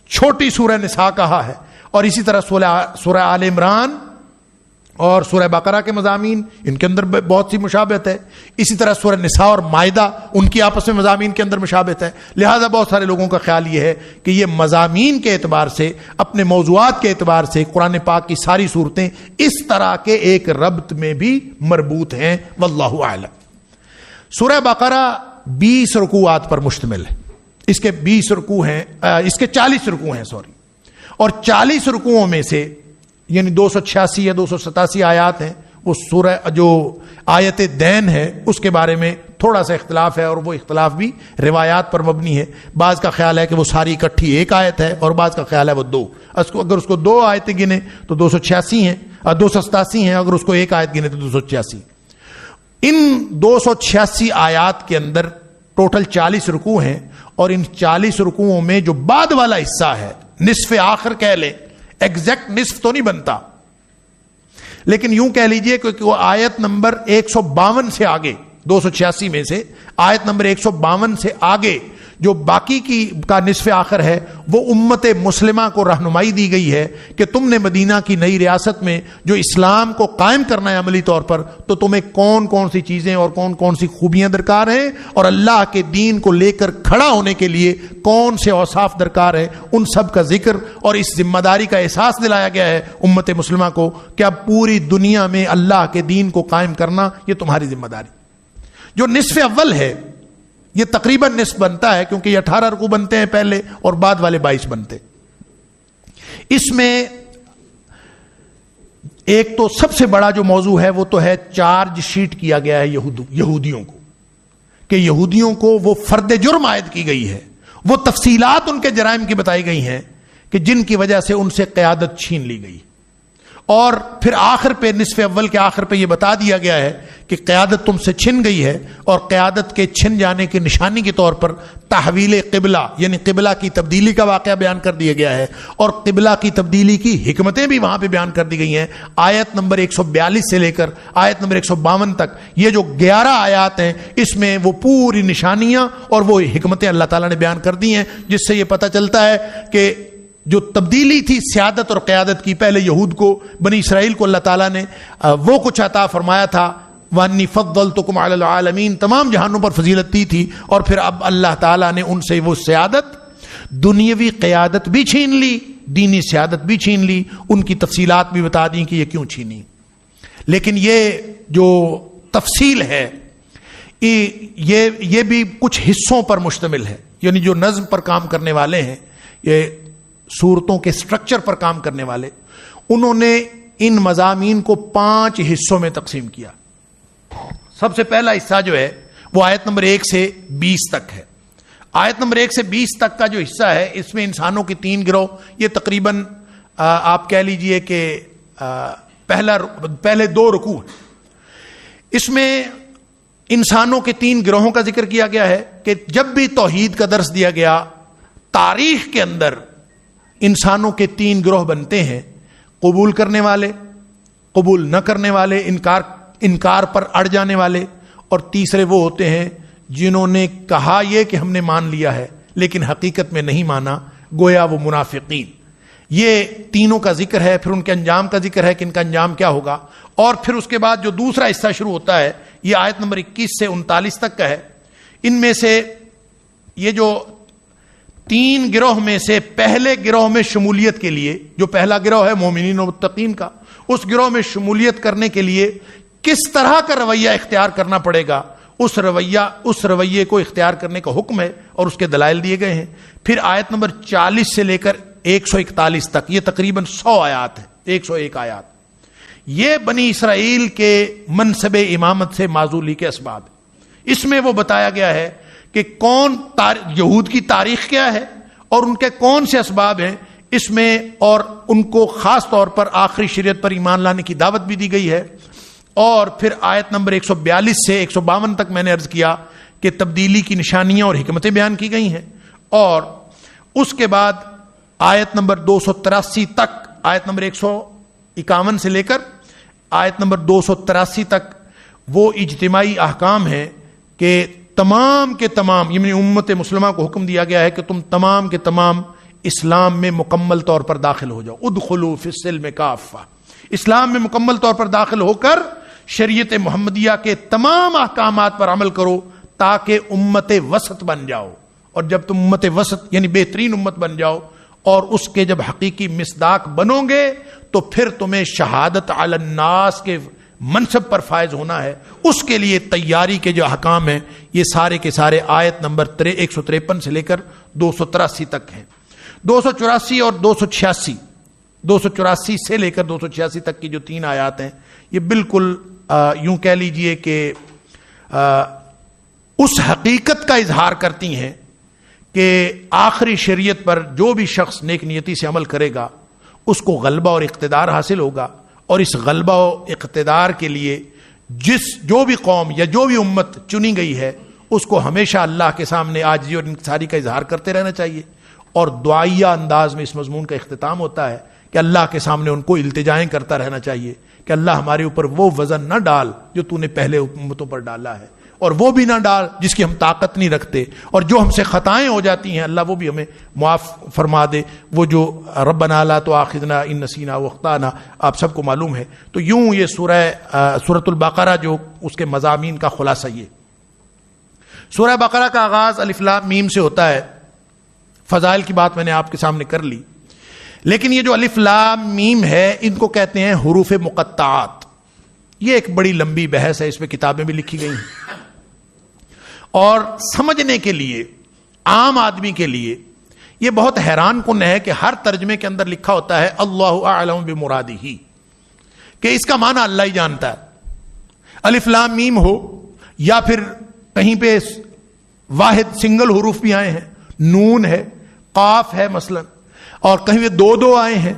چھوٹی سورہ نساء کہا ہے، اور اسی طرح سورہ آل عمران اور سورہ بقرہ کے مضامین ان کے اندر بہت سی مشابہت ہے، اسی طرح سورہ نساء اور مائدہ ان کی آپس میں مضامین کے اندر مشابہت ہے۔ لہذا بہت سارے لوگوں کا خیال یہ ہے کہ یہ مضامین کے اعتبار سے، اپنے موضوعات کے اعتبار سے قرآن پاک کی ساری صورتیں اس طرح کے ایک ربط میں بھی مربوط ہیں، واللہ اعلم۔ سورہ بقرہ 20 رکوعات پر مشتمل ہے، اس کے 20 رکوع ہیں، اس کے 40 رکوع ہیں اور 40 رکوعوں میں سے یعنی 286 یا 287 آیات ہیں، وہ سورہ جو آیت دین ہے اس کے بارے میں تھوڑا سا اختلاف ہے، اور وہ اختلاف بھی روایات پر مبنی ہے۔ بعض کا خیال ہے کہ وہ ساری اکٹھی ایک آیت ہے، اور بعض کا خیال ہے وہ 2۔ اگر اس کو 2 آیتیں گنے تو 286 ہیں، 287 ہیں، اگر اس کو ایک آیت گنے تو 286۔ ان 286 آیات کے اندر ٹوٹل 40 رکوع ہیں، اور ان 40 رکوعوں میں جو بعد والا حصہ ہے، نصف آخر کہہ لیں، ایگزیکٹ نصف تو نہیں بنتا، لیکن یوں کہہ لیجئے کہ وہ آیت نمبر 152 سے آگے، 286 میں سے آیت نمبر 152 سے آگے جو باقی کا نصف آخر ہے، وہ امت مسلمہ کو رہنمائی دی گئی ہے کہ تم نے مدینہ کی نئی ریاست میں جو اسلام کو قائم کرنا ہے عملی طور پر، تو تمہیں کون کون سی چیزیں اور کون کون سی خوبیاں درکار ہیں، اور اللہ کے دین کو لے کر کھڑا ہونے کے لیے کون سے اوصاف درکار ہیں، ان سب کا ذکر اور اس ذمہ داری کا احساس دلایا گیا ہے امت مسلمہ کو کہ اب پوری دنیا میں اللہ کے دین کو قائم کرنا یہ تمہاری ذمہ داری۔ جو نصف اول ہے یہ تقریباً نصف بنتا ہے، کیونکہ یہ 18 رکوع بنتے ہیں پہلے اور بعد والے 22 بنتے۔ اس میں ایک تو سب سے بڑا جو موضوع ہے وہ تو ہے چارج شیٹ کیا گیا ہے یہودیوں کو، کہ یہودیوں کو وہ فرد جرم عائد کی گئی ہے، وہ تفصیلات ان کے جرائم کی بتائی گئی ہیں کہ جن کی وجہ سے ان سے قیادت چھین لی گئی، اور پھر آخر پہ نصف اول کے آخر پہ یہ بتا دیا گیا ہے کہ قیادت تم سے چھن گئی ہے، اور قیادت کے چھن جانے کی نشانی کے طور پر تحویل قبلہ یعنی قبلہ کی تبدیلی کا واقعہ بیان کر دیا گیا ہے، اور قبلہ کی تبدیلی کی حکمتیں بھی وہاں پہ بیان کر دی گئی ہیں۔ آیت نمبر 142 سے لے کر آیت نمبر 152 تک یہ جو 11 آیات ہیں، اس میں وہ پوری نشانیاں اور وہ حکمتیں اللہ تعالیٰ نے بیان کر دی ہیں، جس سے یہ پتہ چلتا ہے کہ جو تبدیلی تھی سیادت اور قیادت کی، پہلے یہود کو، بنی اسرائیل کو اللہ تعالیٰ نے وہ کچھ عطا فرمایا تھا، وَأَنِّي فَضَّلْتُكُمْ عَلَى الْعَالَمِينَ، تمام جہانوں پر فضیلت دی تھی، اور پھر اب اللہ تعالیٰ نے ان سے وہ سیادت دنیاوی قیادت بھی چھین لی، دینی سیادت بھی چھین لی، ان کی تفصیلات بھی بتا دیں کہ یہ کیوں چھینی. لیکن یہ جو تفصیل ہے یہ بھی کچھ حصوں پر مشتمل ہے. یعنی جو نظم پر کام کرنے والے ہیں، یہ صورتوں کے سٹرکچر پر کام کرنے والے، انہوں نے ان مضامین کو 5 حصوں میں تقسیم کیا. سب سے پہلا حصہ جو ہے وہ آیت نمبر 1 سے 20 تک ہے. آیت نمبر 1 سے 20 تک کا جو حصہ ہے، اس میں انسانوں کے 3 گروہ، یہ تقریباً آپ کہہ لیجئے کہ پہلے 2 رکوع ہیں. اس میں انسانوں کے 3 گروہوں کا ذکر کیا گیا ہے کہ جب بھی توحید کا درس دیا گیا، تاریخ کے اندر انسانوں کے 3 گروہ بنتے ہیں: قبول کرنے والے، قبول نہ کرنے والے، انکار پر اڑ جانے والے، اور تیسرے وہ ہوتے ہیں جنہوں نے کہا یہ کہ ہم نے مان لیا ہے لیکن حقیقت میں نہیں مانا، گویا وہ منافقین. یہ تینوں کا ذکر ہے. پھر ان کے انجام کا ذکر ہے کہ ان کا انجام کیا ہوگا. اور پھر اس کے بعد جو دوسرا حصہ شروع ہوتا ہے، یہ آیت نمبر 21 سے 39 تک کا ہے. ان میں سے یہ جو 3 گروہ میں سے پہلے گروہ میں شمولیت کے لیے، جو پہلا گروہ ہے مومنین و متقین کا، اس گروہ میں شمولیت کرنے کے لیے کس طرح کا رویہ اختیار کرنا پڑے گا، اس رویے کو اختیار کرنے کا حکم ہے اور اس کے دلائل دیے گئے ہیں. پھر آیت نمبر 40 سے لے کر 141 تک، یہ تقریباً 100 آیات ہیں، 101 آیات. یہ بنی اسرائیل کے منصب امامت سے معزولی کے اسباب. اس میں وہ بتایا گیا ہے کہ کون یہود کی تاریخ کیا ہے اور ان کے کون سے اسباب ہیں اس میں، اور ان کو خاص طور پر آخری شریعت پر ایمان لانے کی دعوت بھی دی گئی ہے. اور پھر آیت نمبر 142 سے 152 تک میں نے عرض کیا کہ تبدیلی کی نشانیاں اور حکمتیں بیان کی گئی ہیں. اور اس کے بعد آیت نمبر 283 تک، آیت نمبر 151 سے لے کر آیت نمبر 283 تک وہ اجتماعی احکام ہیں کہ تمام کے تمام، یعنی امت مسلمہ کو حکم دیا گیا ہے کہ تم تمام کے تمام اسلام میں مکمل طور پر داخل ہو جاؤ. ادخلوا فی السلم کافہ، اسلام میں مکمل طور پر داخل ہو کر شریعت محمدیہ کے تمام احکامات پر عمل کرو تاکہ امت وسط بن جاؤ. اور جب تم امت وسط یعنی بہترین امت بن جاؤ اور اس کے جب حقیقی مصداق بنو گے تو پھر تمہیں شہادت علی الناس کے منصب پر فائز ہونا ہے. اس کے لیے تیاری کے جو احکام ہیں یہ سارے کے سارے آیت نمبر 153 سے لے کر 283 تک ہیں. 284 اور 286 سے لے کر 286 تک کی جو 3 آیات ہیں، یہ بالکل یوں کہہ لیجئے کہ اس حقیقت کا اظہار کرتی ہیں کہ آخری شریعت پر جو بھی شخص نیک نیتی سے عمل کرے گا اس کو غلبہ اور اقتدار حاصل ہوگا. اور اس غلبہ و اقتدار کے لیے جو بھی قوم یا جو بھی امت چنی گئی ہے اس کو ہمیشہ اللہ کے سامنے عاجزی اور انکساری کا اظہار کرتے رہنا چاہیے. اور دعائیہ انداز میں اس مضمون کا اختتام ہوتا ہے کہ اللہ کے سامنے ان کو التجائیں کرتا رہنا چاہیے کہ اللہ ہمارے اوپر وہ وزن نہ ڈال جو تو نے پہلے امتوں پر ڈالا ہے، اور وہ بھی نہ ڈال جس کی ہم طاقت نہیں رکھتے، اور جو ہم سے خطائیں ہو جاتی ہیں اللہ وہ بھی ہمیں معاف فرما دے. وہ جو ربنا لا تؤاخذنا ان نسینا واخطانا آپ سب کو معلوم ہے. تو یوں یہ سورۃ البقرہ جو اس کے مضامین کا خلاصہ، یہ سورہ بقرہ کا آغاز الف لام میم سے ہوتا ہے. فضائل کی بات میں نے آپ کے سامنے کر لی، لیکن یہ جو الف لام میم ہے ان کو کہتے ہیں حروف مقطعات. یہ ایک بڑی لمبی بحث ہے، اس میں کتابیں بھی لکھی گئی ہیں، اور سمجھنے کے لیے عام آدمی کے لیے یہ بہت حیران کن ہے کہ ہر ترجمے کے اندر لکھا ہوتا ہے اللہ اعلم بمرادہ، کہ اس کا معنی اللہ ہی جانتا ہے. الف لام میم ہو یا پھر کہیں پہ واحد سنگل حروف بھی آئے ہیں، نون ہے، قاف ہے مثلا، اور کہیں پہ 2 آئے ہیں،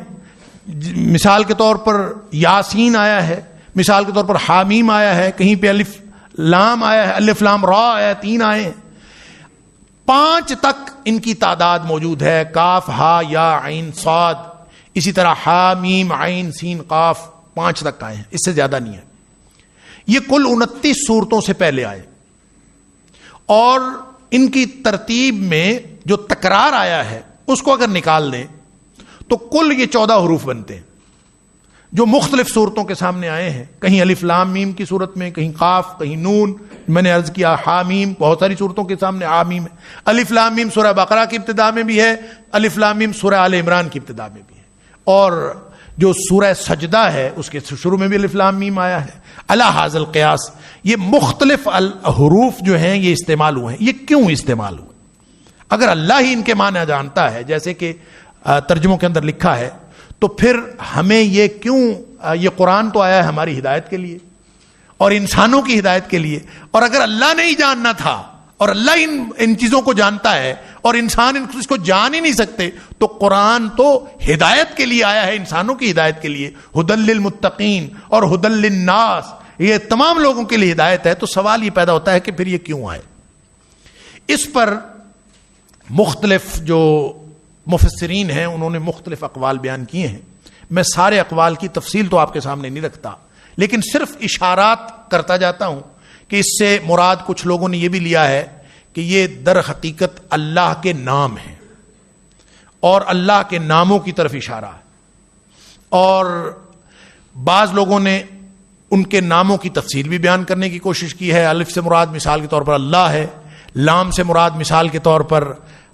مثال کے طور پر یاسین آیا ہے، مثال کے طور پر حامیم آیا ہے، کہیں پہ الف لام آیا ہے، الف لام را آیا ہے، 3 آئے ہیں، 5 تک ان کی تعداد موجود ہے. کاف ہا یا عین صاد، اسی طرح ہا میم عین سین قاف، 5 تک آئے ہیں، اس سے زیادہ نہیں ہے. یہ کل 29 صورتوں سے پہلے آئے، اور ان کی ترتیب میں جو تکرار آیا ہے اس کو اگر نکال دیں تو کل یہ 14 حروف بنتے ہیں. جو مختلف صورتوں کے سامنے آئے ہیں، کہیں الف لام میم کی صورت میں، کہیں قاف، کہیں نون، میں نے عرض کیا حامیم، بہت ساری صورتوں کے سامنے حامیم ہے. الف لام میم سورہ بقرہ کی ابتدا میں بھی ہے، الف لام میم سورہ آل عمران کی ابتدا میں بھی ہے، اور جو سورہ سجدہ ہے اس کے شروع میں بھی الف لام میم آیا ہے. علی ھذا القیاس یہ مختلف حروف جو ہیں یہ استعمال ہوئے ہیں. یہ کیوں استعمال ہوئے؟ اگر اللہ ہی ان کے معنی جانتا ہے، جیسے کہ ترجموں کے اندر لکھا ہے، تو پھر ہمیں یہ کیوں، یہ قرآن تو آیا ہے ہماری ہدایت کے لیے اور انسانوں کی ہدایت کے لیے، اور اگر اللہ نے ہی جاننا تھا اور اللہ ان چیزوں کو جانتا ہے اور انسان اس کو جان ہی نہیں سکتے، تو قرآن تو ہدایت کے لیے آیا ہے، انسانوں کی ہدایت کے لیے، ھدی للمتقین اور ھدی للناس، یہ تمام لوگوں کے لیے ہدایت ہے. تو سوال یہ پیدا ہوتا ہے کہ پھر یہ کیوں آئے؟ اس پر مختلف جو مفسرین ہیں انہوں نے مختلف اقوال بیان کیے ہیں. میں سارے اقوال کی تفصیل تو آپ کے سامنے نہیں رکھتا، لیکن صرف اشارات کرتا جاتا ہوں کہ اس سے مراد کچھ لوگوں نے یہ بھی لیا ہے کہ یہ در حقیقت اللہ کے نام ہیں اور اللہ کے ناموں کی طرف اشارہ ہے، اور بعض لوگوں نے ان کے ناموں کی تفصیل بھی بیان کرنے کی کوشش کی ہے. الف سے مراد مثال کے طور پر اللہ ہے، لام سے مراد مثال کے طور پر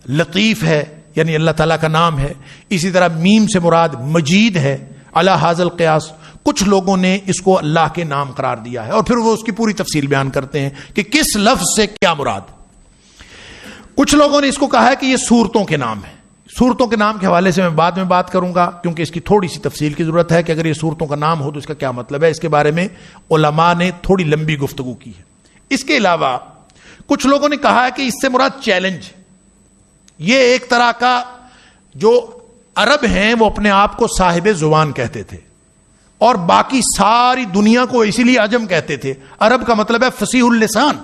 لطیف ہے، یعنی اللہ تعالیٰ کا نام ہے. اسی طرح میم سے مراد مجید ہے. علی ھذا القیاس کچھ لوگوں نے اس کو اللہ کے نام قرار دیا ہے، اور پھر وہ اس کی پوری تفصیل بیان کرتے ہیں کہ کس لفظ سے کیا مراد. کچھ لوگوں نے اس کو کہا ہے کہ یہ سورتوں کے نام ہیں. سورتوں کے نام کے حوالے سے میں بعد میں بات کروں گا، کیونکہ اس کی تھوڑی سی تفصیل کی ضرورت ہے کہ اگر یہ سورتوں کا نام ہو تو اس کا کیا مطلب ہے. اس کے بارے میں علماء نے تھوڑی لمبی گفتگو کی ہے. اس کے علاوہ کچھ لوگوں نے کہا ہے کہ اس سے مراد چیلنج. یہ ایک طرح کا، جو عرب ہیں وہ اپنے آپ کو صاحب زبان کہتے تھے اور باقی ساری دنیا کو اسی لیے عجم کہتے تھے. عرب کا مطلب ہے فصیح اللسان،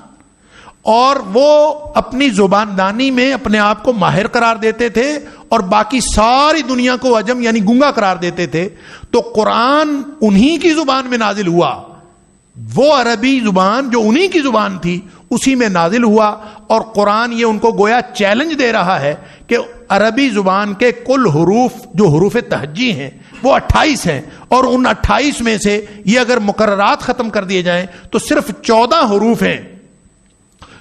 اور وہ اپنی زباندانی میں اپنے آپ کو ماہر قرار دیتے تھے اور باقی ساری دنیا کو عجم یعنی گونگا قرار دیتے تھے. تو قرآن انہی کی زبان میں نازل ہوا، وہ عربی زبان جو انہی کی زبان تھی اسی میں نازل ہوا، اور قرآن یہ ان کو گویا چیلنج دے رہا ہے کہ عربی زبان کے کل حروف جو حروف تہجی ہیں وہ 28 ہیں، اور ان 28 میں سے یہ اگر مقررات ختم کر دیے جائیں تو صرف 14 حروف ہیں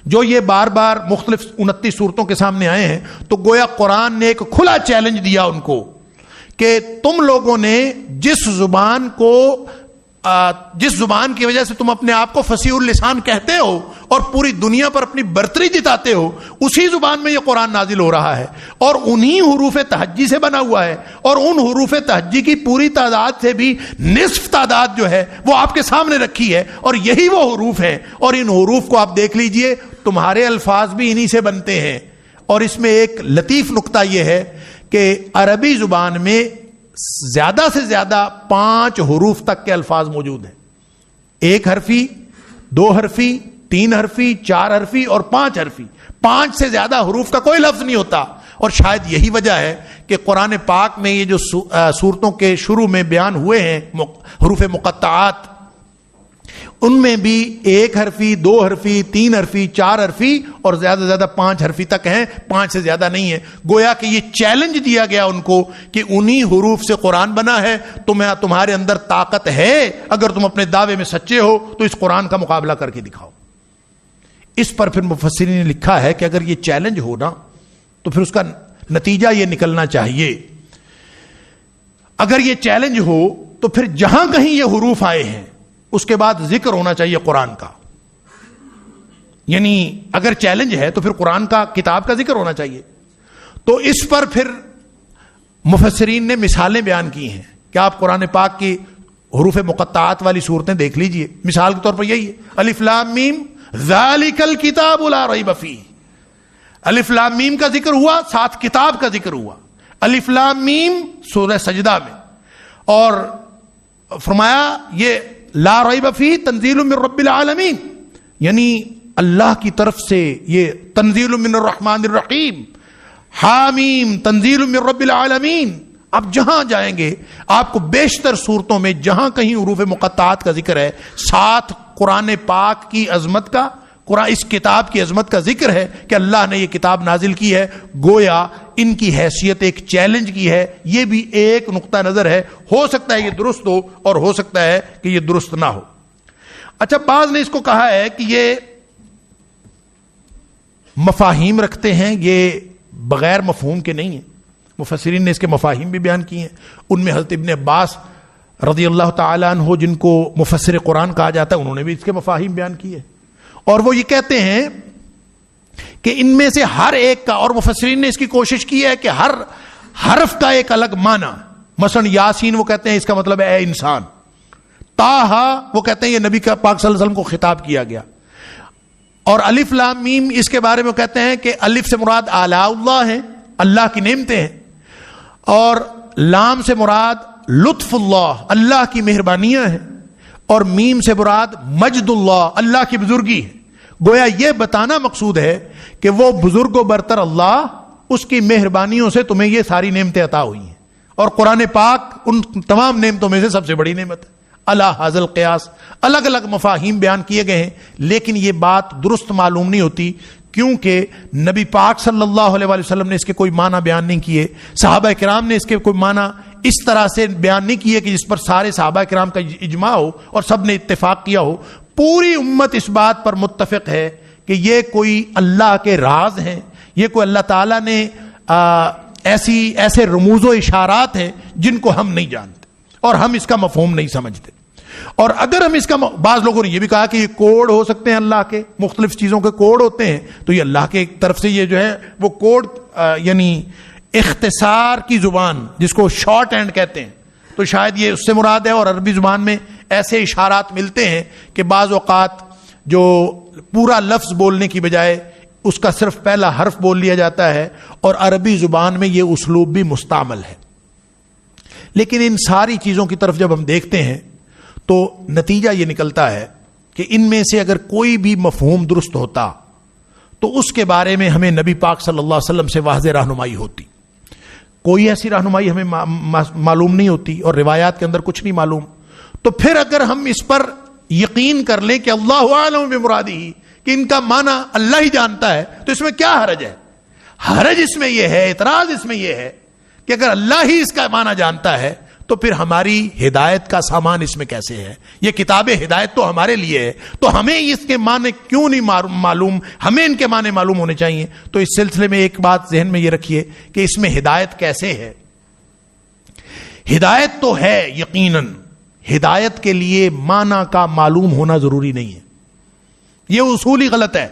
جو یہ بار بار مختلف 29 صورتوں کے سامنے آئے ہیں. تو گویا قرآن نے ایک کھلا چیلنج دیا ان کو کہ تم لوگوں نے جس زبان کی وجہ سے تم اپنے آپ کو فصیح اللسان کہتے ہو اور پوری دنیا پر اپنی برتری جتاتے ہو، اسی زبان میں یہ قرآن نازل ہو رہا ہے، اور انہی حروف تہجی سے بنا ہوا ہے، اور ان حروف تہجی کی پوری تعداد سے بھی نصف تعداد جو ہے وہ آپ کے سامنے رکھی ہے، اور یہی وہ حروف ہیں. اور ان حروف کو آپ دیکھ لیجئے، تمہارے الفاظ بھی انہی سے بنتے ہیں. اور اس میں ایک لطیف نقطہ یہ ہے کہ عربی زبان میں زیادہ سے زیادہ 5 حروف تک کے الفاظ موجود ہیں. 1 حرفی، 2 حرفی، 3 حرفی، 4 حرفی اور 5 حرفی. 5 سے زیادہ حروف کا کوئی لفظ نہیں ہوتا. اور شاید یہی وجہ ہے کہ قرآن پاک میں یہ جو سورتوں کے شروع میں بیان ہوئے ہیں حروف مقطعات، ان میں بھی 1 حرفی، 2 حرفی، 3 حرفی، 4 حرفی اور زیادہ سے زیادہ 5 حرفی تک ہیں. 5 سے زیادہ نہیں ہے. گویا کہ یہ چیلنج دیا گیا ان کو کہ انہی حروف سے قرآن بنا ہے. تمہارے اندر طاقت ہے، اگر تم اپنے دعوے میں سچے ہو تو اس قرآن کا مقابلہ کر کے دکھاؤ. اس پر پھر مفسرین نے لکھا ہے کہ اگر یہ چیلنج ہو نا تو پھر اس کا نتیجہ یہ نکلنا چاہیے، اگر یہ چیلنج ہو تو پھر جہاں کہیں یہ حروف آئے ہیں اس کے بعد ذکر ہونا چاہیے قرآن کا. یعنی اگر چیلنج ہے تو پھر قرآن کا، کتاب کا ذکر ہونا چاہیے. تو اس پر پھر مفسرین نے مثالیں بیان کی ہیں کہ آپ قرآن پاک کی حروف مقطعات والی صورتیں دیکھ لیجئے. مثال کے طور پر یہی ہے، الف لام میم ذالک الکتاب لا ریب فیہ. الف لام میم کا ذکر ہوا، ساتھ کتاب کا ذکر ہوا. الف لام میم سورہ سجدہ میں، اور فرمایا یہ لا ریب فیہ تنزیل من رب العالمین، یعنی اللہ کی طرف سے یہ تنزیل من الرحمن الرحیم. حامیم تنزیل من رب العالمین. آپ جہاں جائیں گے آپ کو بیشتر صورتوں میں جہاں کہیں حروف مقطعات کا ذکر ہے، ساتھ قرآن پاک کی عظمت کا، قرآن اس کتاب کی عظمت کا ذکر ہے کہ اللہ نے یہ کتاب نازل کی ہے، گویا ان کی حیثیت ایک چیلنج کی ہے. یہ بھی ایک نقطہ نظر ہے. ہو سکتا ہے یہ درست ہو اور ہو سکتا ہے کہ یہ درست نہ ہو. اچھا، بعض نے اس کو کہا ہے کہ یہ مفاہیم رکھتے ہیں، یہ بغیر مفہوم کے نہیں ہیں. مفسرین نے اس کے مفاہیم بھی بیان کیے ہیں. ان میں حضرت ابن عباس رضی اللہ تعالیٰ عنہ جن کو مفسر قرآن کہا جاتا ہے، انہوں نے بھی اس کے مفاہیم بیان کیے. اور وہ یہ کہتے ہیں کہ ان میں سے ہر ایک کا، اور مفسرین نے اس کی کوشش کی ہے کہ ہر حرف کا ایک الگ معنی. مثلا یاسین وہ کہتے ہیں اس کا مطلب ہے اے انسان. طٰہٰ وہ کہتے ہیں یہ نبی کا پاک صلی اللہ علیہ وسلم کو خطاب کیا گیا. اور الف لام میم اس کے بارے میں کہتے ہیں کہ الف سے مراد آلاء اللہ ہیں، اللہ کی نعمتیں ہیں، اور لام سے مراد لطف اللہ، اللہ کی مہربانیاں ہیں، اور میم سے مراد مجد اللہ، اللہ کی بزرگی ہے. گویا یہ بتانا مقصود ہے کہ وہ بزرگ و برتر اللہ، اس کی مہربانیوں سے تمہیں یہ ساری نعمتیں عطا ہوئی ہیں. اور قرآن پاک ان تمام نعمتوں میں سے سب سے بڑی نعمت ہے. اللہ حاضل قیاس الگ الگ مفاہیم بیان کیے گئے ہیں، لیکن یہ بات درست معلوم نہیں ہوتی، کیونکہ نبی پاک صلی اللہ علیہ وسلم نے اس کے کوئی معنی بیان نہیں کیے. صحابہ کرام نے اس کے کوئی معنی اس طرح سے بیان نہیں کیے کہ جس پر سارے صحابہ کرام کا اجماع ہو اور سب نے اتفاق کیا ہو. پوری امت اس بات پر متفق ہے کہ یہ کوئی اللہ کے راز ہیں، یہ کوئی اللہ تعالیٰ نے ایسے رموز و اشارات ہیں جن کو ہم نہیں جانتے اور ہم اس کا مفہوم نہیں سمجھتے. اور اگر ہم اس کا بعض لوگوں نے یہ بھی کہا کہ یہ کوڈ ہو سکتے ہیں، اللہ کے مختلف چیزوں کے کوڈ ہوتے ہیں، تو یہ اللہ کے طرف سے یہ جو ہے وہ کوڈ یعنی اختصار کی زبان جس کو شارٹ ہینڈ کہتے ہیں، تو شاید یہ اس سے مراد ہے. اور عربی زبان میں ایسے اشارات ملتے ہیں کہ بعض اوقات جو پورا لفظ بولنے کی بجائے اس کا صرف پہلا حرف بول لیا جاتا ہے، اور عربی زبان میں یہ اسلوب بھی مستعمل ہے. لیکن ان ساری چیزوں کی طرف جب ہم دیکھتے ہیں تو نتیجہ یہ نکلتا ہے کہ ان میں سے اگر کوئی بھی مفہوم درست ہوتا تو اس کے بارے میں ہمیں نبی پاک صلی اللہ علیہ وسلم سے واضح رہنمائی ہوتی. کوئی ایسی رہنمائی ہمیں معلوم نہیں ہوتی اور روایات کے اندر کچھ نہیں معلوم. تو پھر اگر ہم اس پر یقین کر لیں کہ اللہ اعلم بمرادہ، کہ ان کا معنی اللہ ہی جانتا ہے، تو اس میں کیا حرج ہے؟ حرج اس میں یہ ہے، اعتراض اس میں یہ ہے کہ اگر اللہ ہی اس کا معنی جانتا ہے تو پھر ہماری ہدایت کا سامان اس میں کیسے ہے؟ یہ کتاب ہدایت تو ہمارے لیے ہے، تو ہمیں اس کے معنی کیوں نہیں معلوم؟ ہمیں ان کے معنی معلوم ہونے چاہیے. تو اس سلسلے میں ایک بات ذہن میں یہ رکھیے کہ اس میں ہدایت کیسے ہے. ہدایت تو ہے یقیناً، ہدایت کے لیے معنی کا معلوم ہونا ضروری نہیں ہے. یہ اصولی غلط ہے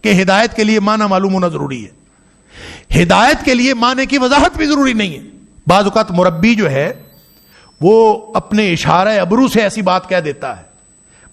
کہ ہدایت کے لیے معنی معلوم ہونا ضروری ہے. ہدایت کے لیے معنی کی وضاحت بھی ضروری نہیں ہے. بعض اوقات مربی جو ہے وہ اپنے اشارہ ابرو سے ایسی بات کہہ دیتا ہے،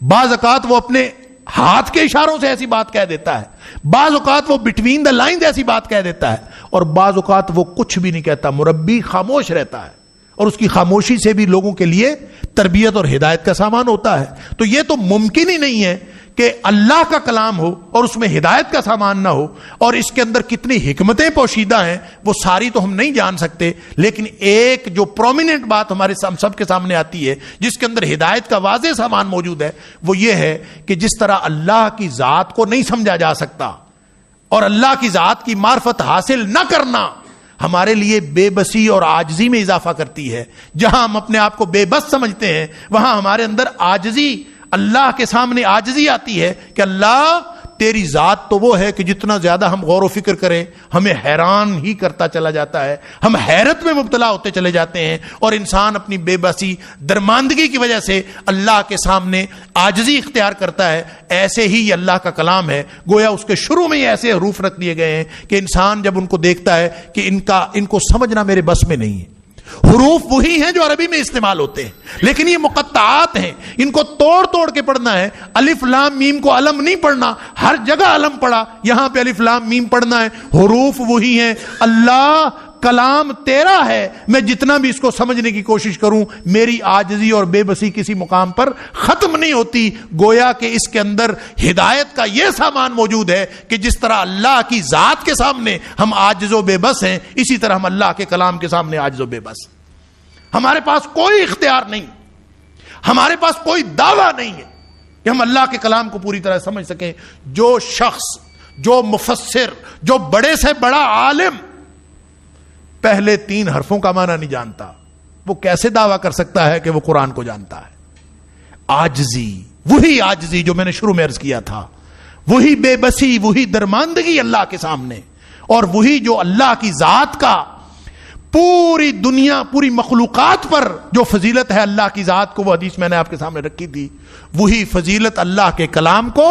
بعض اوقات وہ اپنے ہاتھ کے اشاروں سے ایسی بات کہہ دیتا ہے، بعض اوقات وہ بٹوین دا لائنز ایسی بات کہہ دیتا ہے، اور بعض اوقات وہ کچھ بھی نہیں کہتا. مربی خاموش رہتا ہے اور اس کی خاموشی سے بھی لوگوں کے لیے تربیت اور ہدایت کا سامان ہوتا ہے. تو یہ تو ممکن ہی نہیں ہے کہ اللہ کا کلام ہو اور اس میں ہدایت کا سامان نہ ہو. اور اس کے اندر کتنی حکمتیں پوشیدہ ہیں وہ ساری تو ہم نہیں جان سکتے، لیکن ایک جو پرومیننٹ بات ہمارے سب کے سامنے آتی ہے جس کے اندر ہدایت کا واضح سامان موجود ہے، وہ یہ ہے کہ جس طرح اللہ کی ذات کو نہیں سمجھا جا سکتا اور اللہ کی ذات کی معرفت حاصل نہ کرنا ہمارے لیے بے بسی اور عاجزی میں اضافہ کرتی ہے. جہاں ہم اپنے آپ کو بے بس سمجھتے ہیں وہاں ہمارے اندر عاجزی، اللہ کے سامنے عاجزی آتی ہے کہ اللہ تیری ذات تو وہ ہے کہ جتنا زیادہ ہم غور و فکر کریں ہمیں حیران ہی کرتا چلا جاتا ہے، ہم حیرت میں مبتلا ہوتے چلے جاتے ہیں، اور انسان اپنی بے بسی درماندگی کی وجہ سے اللہ کے سامنے عاجزی اختیار کرتا ہے. ایسے ہی یہ اللہ کا کلام ہے. گویا اس کے شروع میں ایسے حروف رکھ دیے گئے ہیں کہ انسان جب ان کو دیکھتا ہے کہ ان کو سمجھنا میرے بس میں نہیں ہے. حروف وہی ہیں جو عربی میں استعمال ہوتے ہیں، لیکن یہ مقطعات ہیں، ان کو توڑ توڑ کے پڑھنا ہے. الف لام میم کو علم نہیں پڑھنا، ہر جگہ علم پڑھا، یہاں پہ الف لام میم پڑھنا ہے. حروف وہی ہیں. اللہ کلام تیرا ہے، میں جتنا بھی اس کو سمجھنے کی کوشش کروں میری عاجزی اور بے بسی کسی مقام پر ختم نہیں ہوتی. گویا کہ اس کے اندر ہدایت کا یہ سامان موجود ہے کہ جس طرح اللہ کی ذات کے سامنے ہم عاجز و بے بس ہیں، اسی طرح ہم اللہ کے کلام کے سامنے عاجز و بے بس. ہمارے پاس کوئی اختیار نہیں، ہمارے پاس کوئی دعویٰ نہیں ہے کہ ہم اللہ کے کلام کو پوری طرح سمجھ سکیں. جو شخص، جو مفسر، جو بڑے سے بڑا عالم پہلے 3 حرفوں کا معنی نہیں جانتا، وہ کیسے دعویٰ کر سکتا ہے کہ وہ قرآن کو جانتا ہے؟ عاجزی، وہی عاجزی جو میں نے شروع میں عرض کیا تھا، وہی بے بسی، وہی درماندگی اللہ کے سامنے، اور وہی جو اللہ کی ذات کا پوری دنیا، پوری مخلوقات پر جو فضیلت ہے اللہ کی ذات کو، وہ حدیث میں نے آپ کے سامنے رکھی تھی، وہی فضیلت اللہ کے کلام کو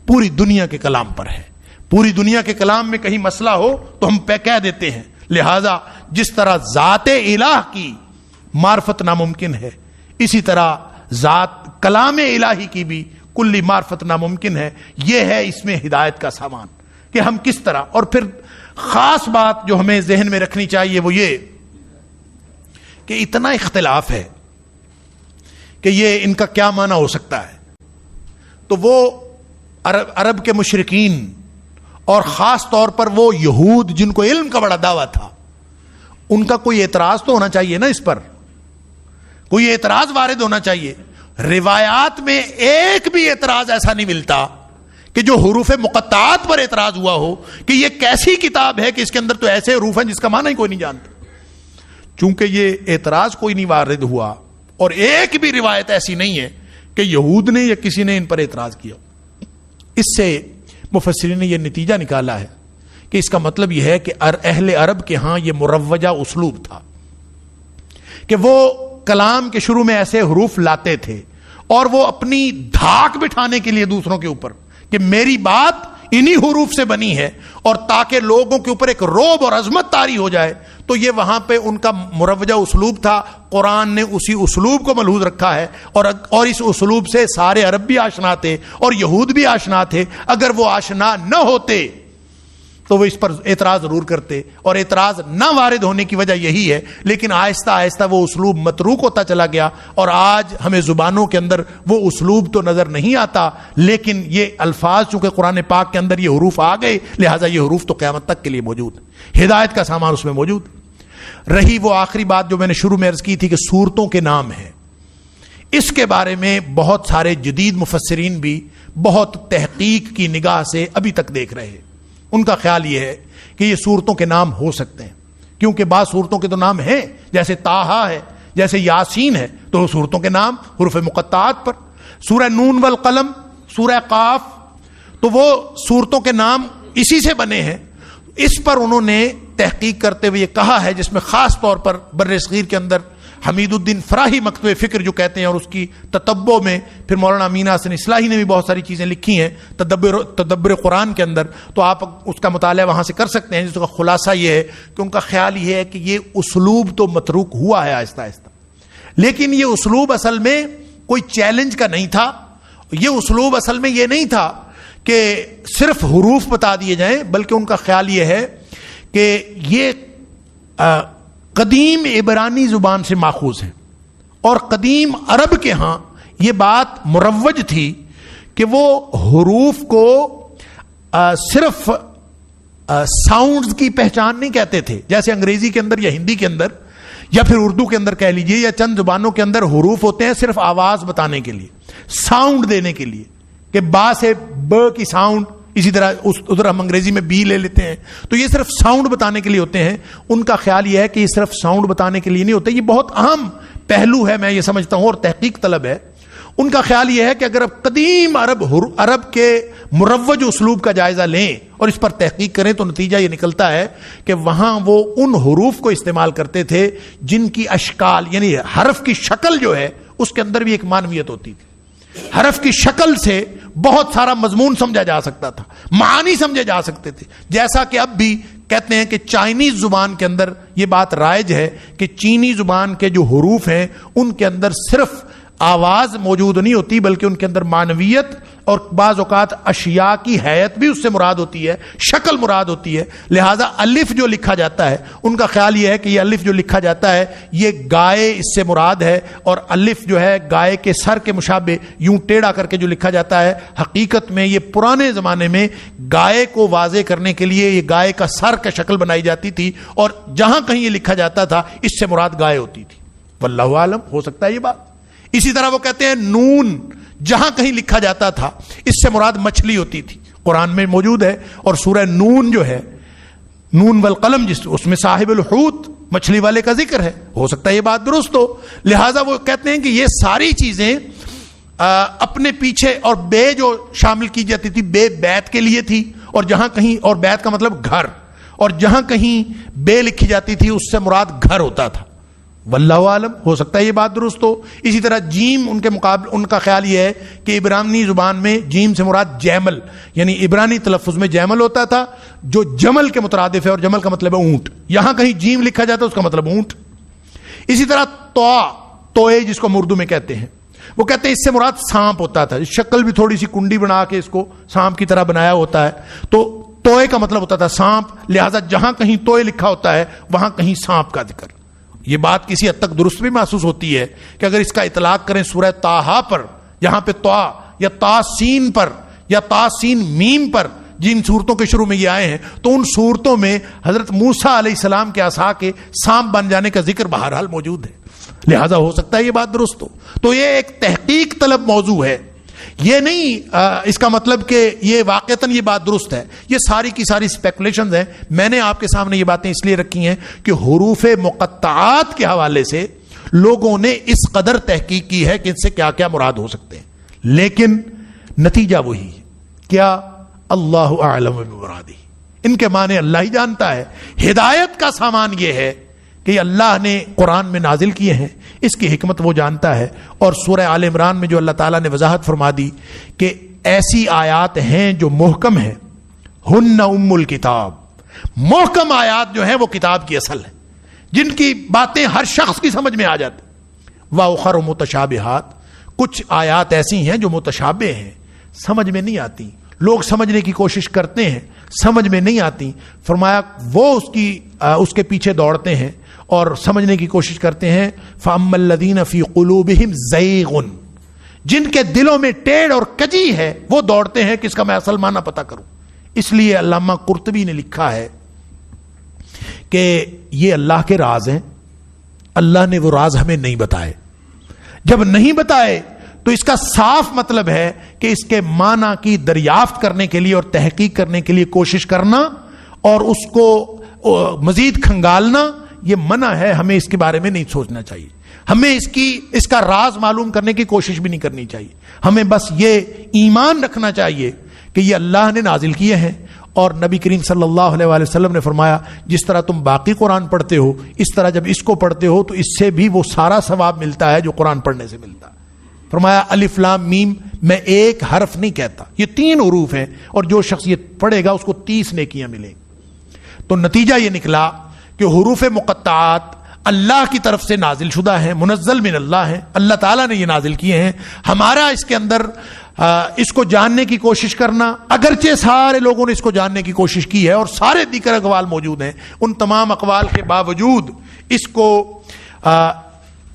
پوری دنیا کے کلام پر ہے. پوری دنیا کے کلام میں کہیں مسئلہ ہو تو ہم کہہ دیتے ہیں. لہذا جس طرح ذات الہ کی معرفت ناممکن ہے، اسی طرح ذات کلام الہی کی بھی کلی معرفت ناممکن ہے. یہ ہے اس میں ہدایت کا سامان کہ ہم کس طرح. اور پھر خاص بات جو ہمیں ذہن میں رکھنی چاہیے وہ یہ کہ اتنا اختلاف ہے کہ یہ ان کا کیا معنی ہو سکتا ہے. تو وہ عرب کے مشرکین اور خاص طور پر وہ یہود جن کو علم کا بڑا دعویٰ تھا، ان کا کوئی اعتراض تو ہونا چاہیے نا، اس پر کوئی اعتراض وارد ہونا چاہیے. روایات میں ایک بھی اعتراض ایسا نہیں ملتا کہ جو حروف مقطعات پر اعتراض ہوا ہو کہ یہ کیسی کتاب ہے کہ اس کے اندر تو ایسے حروف ہیں جس کا معنی ہی کوئی نہیں جانتا. چونکہ یہ اعتراض کوئی نہیں وارد ہوا، اور ایک بھی روایت ایسی نہیں ہے کہ یہود نے یا کسی نے ان پر اعتراض کیا. اس سے مفسرین نے یہ نتیجہ نکالا ہے کہ اس کا مطلب یہ ہے کہ اہل عرب کے ہاں یہ مروجہ اسلوب تھا کہ وہ کلام کے شروع میں ایسے حروف لاتے تھے، اور وہ اپنی دھاک بٹھانے کے لیے دوسروں کے اوپر کہ میری بات انہی حروف سے بنی ہے، اور تاکہ لوگوں کے اوپر ایک رعب اور عظمت طاری ہو جائے، تو یہ وہاں پہ ان کا مروجہ اسلوب تھا. قرآن نے اسی اسلوب کو ملحوظ رکھا ہے، اور اس اسلوب سے سارے عرب بھی آشنا تھے اور یہود بھی آشنا تھے. اگر وہ آشنا نہ ہوتے تو وہ اس پر اعتراض ضرور کرتے، اور اعتراض نہ وارد ہونے کی وجہ یہی ہے. لیکن آہستہ آہستہ وہ اسلوب متروک ہوتا چلا گیا، اور آج ہمیں زبانوں کے اندر وہ اسلوب تو نظر نہیں آتا، لیکن یہ الفاظ چونکہ قرآن پاک کے اندر یہ حروف آ گئے، لہٰذا یہ حروف تو قیامت تک کے لیے موجود ہے، ہدایت کا سامان اس میں موجود. رہی وہ آخری بات جو میں نے شروع میں عرض کی تھی کہ سورتوں کے نام ہیں، اس کے بارے میں بہت سارے جدید مفسرین بھی بہت تحقیق کی نگاہ سے ابھی تک دیکھ رہے ہیں. ان کا خیال یہ ہے کہ یہ سورتوں کے نام ہو سکتے ہیں، کیونکہ بعض سورتوں کے تو نام ہیں، جیسے طٰہٰ ہے، جیسے یاسین ہے، تو سورتوں کے نام حروف مقطعات پر. سورہ نون والقلم، سورہ قاف، تو وہ سورتوں کے نام اسی سے بنے ہیں. اس پر انہوں نے تحقیق کرتے ہوئے یہ کہا ہے، جس میں خاص طور پر بر صغیر کے اندر حمید الدین فراہی مکتوب فکر جو کہتے ہیں، اور اس کی تتبع میں پھر مولانا امین حسن اصلاحی نے بھی بہت ساری چیزیں لکھی ہیں تدبر قرآن کے اندر، تو آپ اس کا مطالعہ وہاں سے کر سکتے ہیں. جس کا خلاصہ یہ ہے کہ ان کا خیال یہ ہے کہ یہ اسلوب تو متروک ہوا ہے آہستہ آہستہ، لیکن یہ اسلوب اصل میں کوئی چیلنج کا نہیں تھا. یہ اسلوب اصل میں یہ نہیں تھا کہ صرف حروف بتا دیے جائیں، بلکہ ان کا خیال یہ ہے کہ یہ قدیم عبرانی زبان سے ماخوذ ہے، اور قدیم عرب کے ہاں یہ بات مروج تھی کہ وہ حروف کو صرف ساؤنڈز کی پہچان نہیں کہتے تھے، جیسے انگریزی کے اندر یا ہندی کے اندر یا پھر اردو کے اندر کہہ لیجئے، یا چند زبانوں کے اندر حروف ہوتے ہیں صرف آواز بتانے کے لیے، ساؤنڈ دینے کے لیے، کہ با سے ب کی ساؤنڈ، اسی طرح ادھر ہم انگریزی میں بی لے لیتے ہیں، تو یہ صرف ساؤنڈ بتانے کے لیے ہوتے ہیں. ان کا خیال یہ ہے کہ یہ صرف ساؤنڈ بتانے کے لیے نہیں ہوتے، یہ بہت اہم پہلو ہے، میں یہ سمجھتا ہوں، اور تحقیق طلب ہے. ان کا خیال یہ ہے کہ اگر اب قدیم عرب کے مروج اسلوب کا جائزہ لیں اور اس پر تحقیق کریں تو نتیجہ یہ نکلتا ہے کہ وہاں وہ ان حروف کو استعمال کرتے تھے جن کی اشکال، یعنی حرف کی شکل جو ہے اس کے اندر بھی ایک معنویت ہوتی تھی. حرف کی شکل سے بہت سارا مضمون سمجھا جا سکتا تھا، معانی سمجھے جا سکتے تھے. جیسا کہ اب بھی کہتے ہیں کہ چائنیز زبان کے اندر یہ بات رائج ہے کہ چینی زبان کے جو حروف ہیں ان کے اندر صرف آواز موجود نہیں ہوتی، بلکہ ان کے اندر معنویت اور بعض اوقات اشیاء کی حیت بھی اس سے مراد ہوتی ہے، شکل مراد ہوتی ہے. لہذا الف جو لکھا جاتا ہے، ان کا خیال یہ ہے کہ یہ الف جو لکھا جاتا ہے یہ گائے اس سے مراد ہے، اور الف جو ہے گائے کے سر کے مشابہ یوں ٹیڑھا کر کے جو لکھا جاتا ہے، حقیقت میں یہ پرانے زمانے میں گائے کو واضح کرنے کے لیے یہ گائے کا سر کا شکل بنائی جاتی تھی، اور جہاں کہیں یہ لکھا جاتا تھا اس سے مراد گائے ہوتی تھی. واللہ عالم، ہو سکتا ہے یہ بات. اسی طرح وہ کہتے ہیں نون جہاں کہیں لکھا جاتا تھا اس سے مراد مچھلی ہوتی تھی، قرآن میں موجود ہے، اور سورہ نون جو ہے نون والقلم جس اس میں صاحب الحوت مچھلی والے کا ذکر ہے، ہو سکتا ہے یہ بات درست ہو. لہٰذا وہ کہتے ہیں کہ یہ ساری چیزیں اپنے پیچھے، اور بے جو شامل کی جاتی تھی بے بیت کے لیے تھی، اور جہاں کہیں، اور بیت کا مطلب گھر، اور جہاں کہیں بے لکھی جاتی تھی اس سے مراد گھر ہوتا تھا. واللہ عالم، ہو سکتا ہے یہ بات درست ہو. اسی طرح جیم ان کے مقابل ان کا خیال یہ ہے کہ عبرانی زبان میں جیم سے مراد جیمل، یعنی عبرانی تلفظ میں جیمل ہوتا تھا جو جمل کے مترادف ہے، اور جمل کا مطلب ہے اونٹ، یہاں کہیں جیم لکھا جاتا ہے اس کا مطلب اونٹ. اسی طرح توئے جس کو ہم اردو میں کہتے ہیں، وہ کہتے ہیں اس سے مراد سانپ ہوتا تھا، شکل بھی تھوڑی سی کنڈی بنا کے اس کو سانپ کی طرح بنایا ہوتا ہے، تو توئے کا مطلب ہوتا تھا سانپ، لہٰذا جہاں کہیں توئے لکھا ہوتا ہے وہاں کہیں سانپ کا ذکر. یہ بات کسی حد تک درست بھی محسوس ہوتی ہے کہ اگر اس کا اطلاق کریں سورہ طٰہٰ پر، یہاں پہ طٰ یا طاسین پر یا طاسین میم پر جن صورتوں کے شروع میں یہ آئے ہیں، تو ان صورتوں میں حضرت موسیٰ علیہ السلام کے عصا کے سانپ بن جانے کا ذکر بہرحال موجود ہے، لہذا ہو سکتا ہے یہ بات درست ہو. تو یہ ایک تحقیق طلب موضوع ہے، یہ نہیں اس کا مطلب کہ یہ واقعتاً یہ بات درست ہے. یہ ساری کی ساری اسپیکولیشنز ہیں. میں نے آپ کے سامنے یہ باتیں اس لیے رکھی ہیں کہ حروف مقطعات کے حوالے سے لوگوں نے اس قدر تحقیق کی ہے کہ ان سے کیا کیا مراد ہو سکتے ہیں، لیکن نتیجہ وہی ہے. کیا؟ اللہ اعلم بمرادہ، ان کے معنی اللہ ہی جانتا ہے. ہدایت کا سامان یہ ہے کہ یہ اللہ نے قرآن میں نازل کیے ہیں، اس کی حکمت وہ جانتا ہے. اور سورہ آل عمران میں جو اللہ تعالیٰ نے وضاحت فرما دی کہ ایسی آیات ہیں جو محکم ہیں، ہن ام الکتاب، محکم آیات جو ہیں وہ کتاب کی اصل ہے، جن کی باتیں ہر شخص کی سمجھ میں آ جاتی. وَأُخَرُ مُتَشَابِهَاتٌ، کچھ آیات ایسی ہیں جو متشابہ ہیں، سمجھ میں نہیں آتی، لوگ سمجھنے کی کوشش کرتے ہیں، سمجھ میں نہیں آتی. فرمایا وہ اس کے پیچھے دوڑتے ہیں اور سمجھنے کی کوشش کرتے ہیں. فَأَمَّا الَّذِينَ فِي قُلُوبِهِمْ زَيْغٌ، جن کے دلوں میں ٹیڑھ اور کجی ہے وہ دوڑتے ہیں کہ اس کا میں اصل معنی پتہ کروں. اس لیے علامہ قرطبی نے لکھا ہے کہ یہ اللہ کے راز ہیں، اللہ نے وہ راز ہمیں نہیں بتائے. جب نہیں بتائے تو اس کا صاف مطلب ہے کہ اس کے معنی کی دریافت کرنے کے لیے اور تحقیق کرنے کے لیے کوشش کرنا اور اس کو مزید کھنگالنا یہ منع ہے. ہمیں اس کے بارے میں نہیں سوچنا چاہیے، ہمیں اس کا راز معلوم کرنے کی کوشش بھی نہیں کرنی چاہیے. ہمیں بس یہ ایمان رکھنا چاہیے کہ یہ اللہ نے نازل کیے ہیں. اور نبی کریم صلی اللہ علیہ وآلہ وسلم نے فرمایا جس طرح تم باقی قرآن پڑھتے ہو اس طرح جب اس کو پڑھتے ہو تو اس سے بھی وہ سارا ثواب ملتا ہے جو قرآن پڑھنے سے ملتا ہے. فرمایا الف لام میم، میں ایک حرف نہیں کہتا، یہ 3 حروف ہیں، اور جو شخص یہ پڑھے گا اس کو 30 نیکیاں ملیں. تو نتیجہ یہ نکلا کہ حروف مقطعات اللہ کی طرف سے نازل شدہ ہیں، منزل من اللہ ہیں، اللہ تعالیٰ نے یہ نازل کیے ہیں. ہمارا اس کے اندر اس کو جاننے کی کوشش کرنا، اگرچہ سارے لوگوں نے اس کو جاننے کی کوشش کی ہے اور سارے دیگر اقوال موجود ہیں، ان تمام اقوال کے باوجود اس کو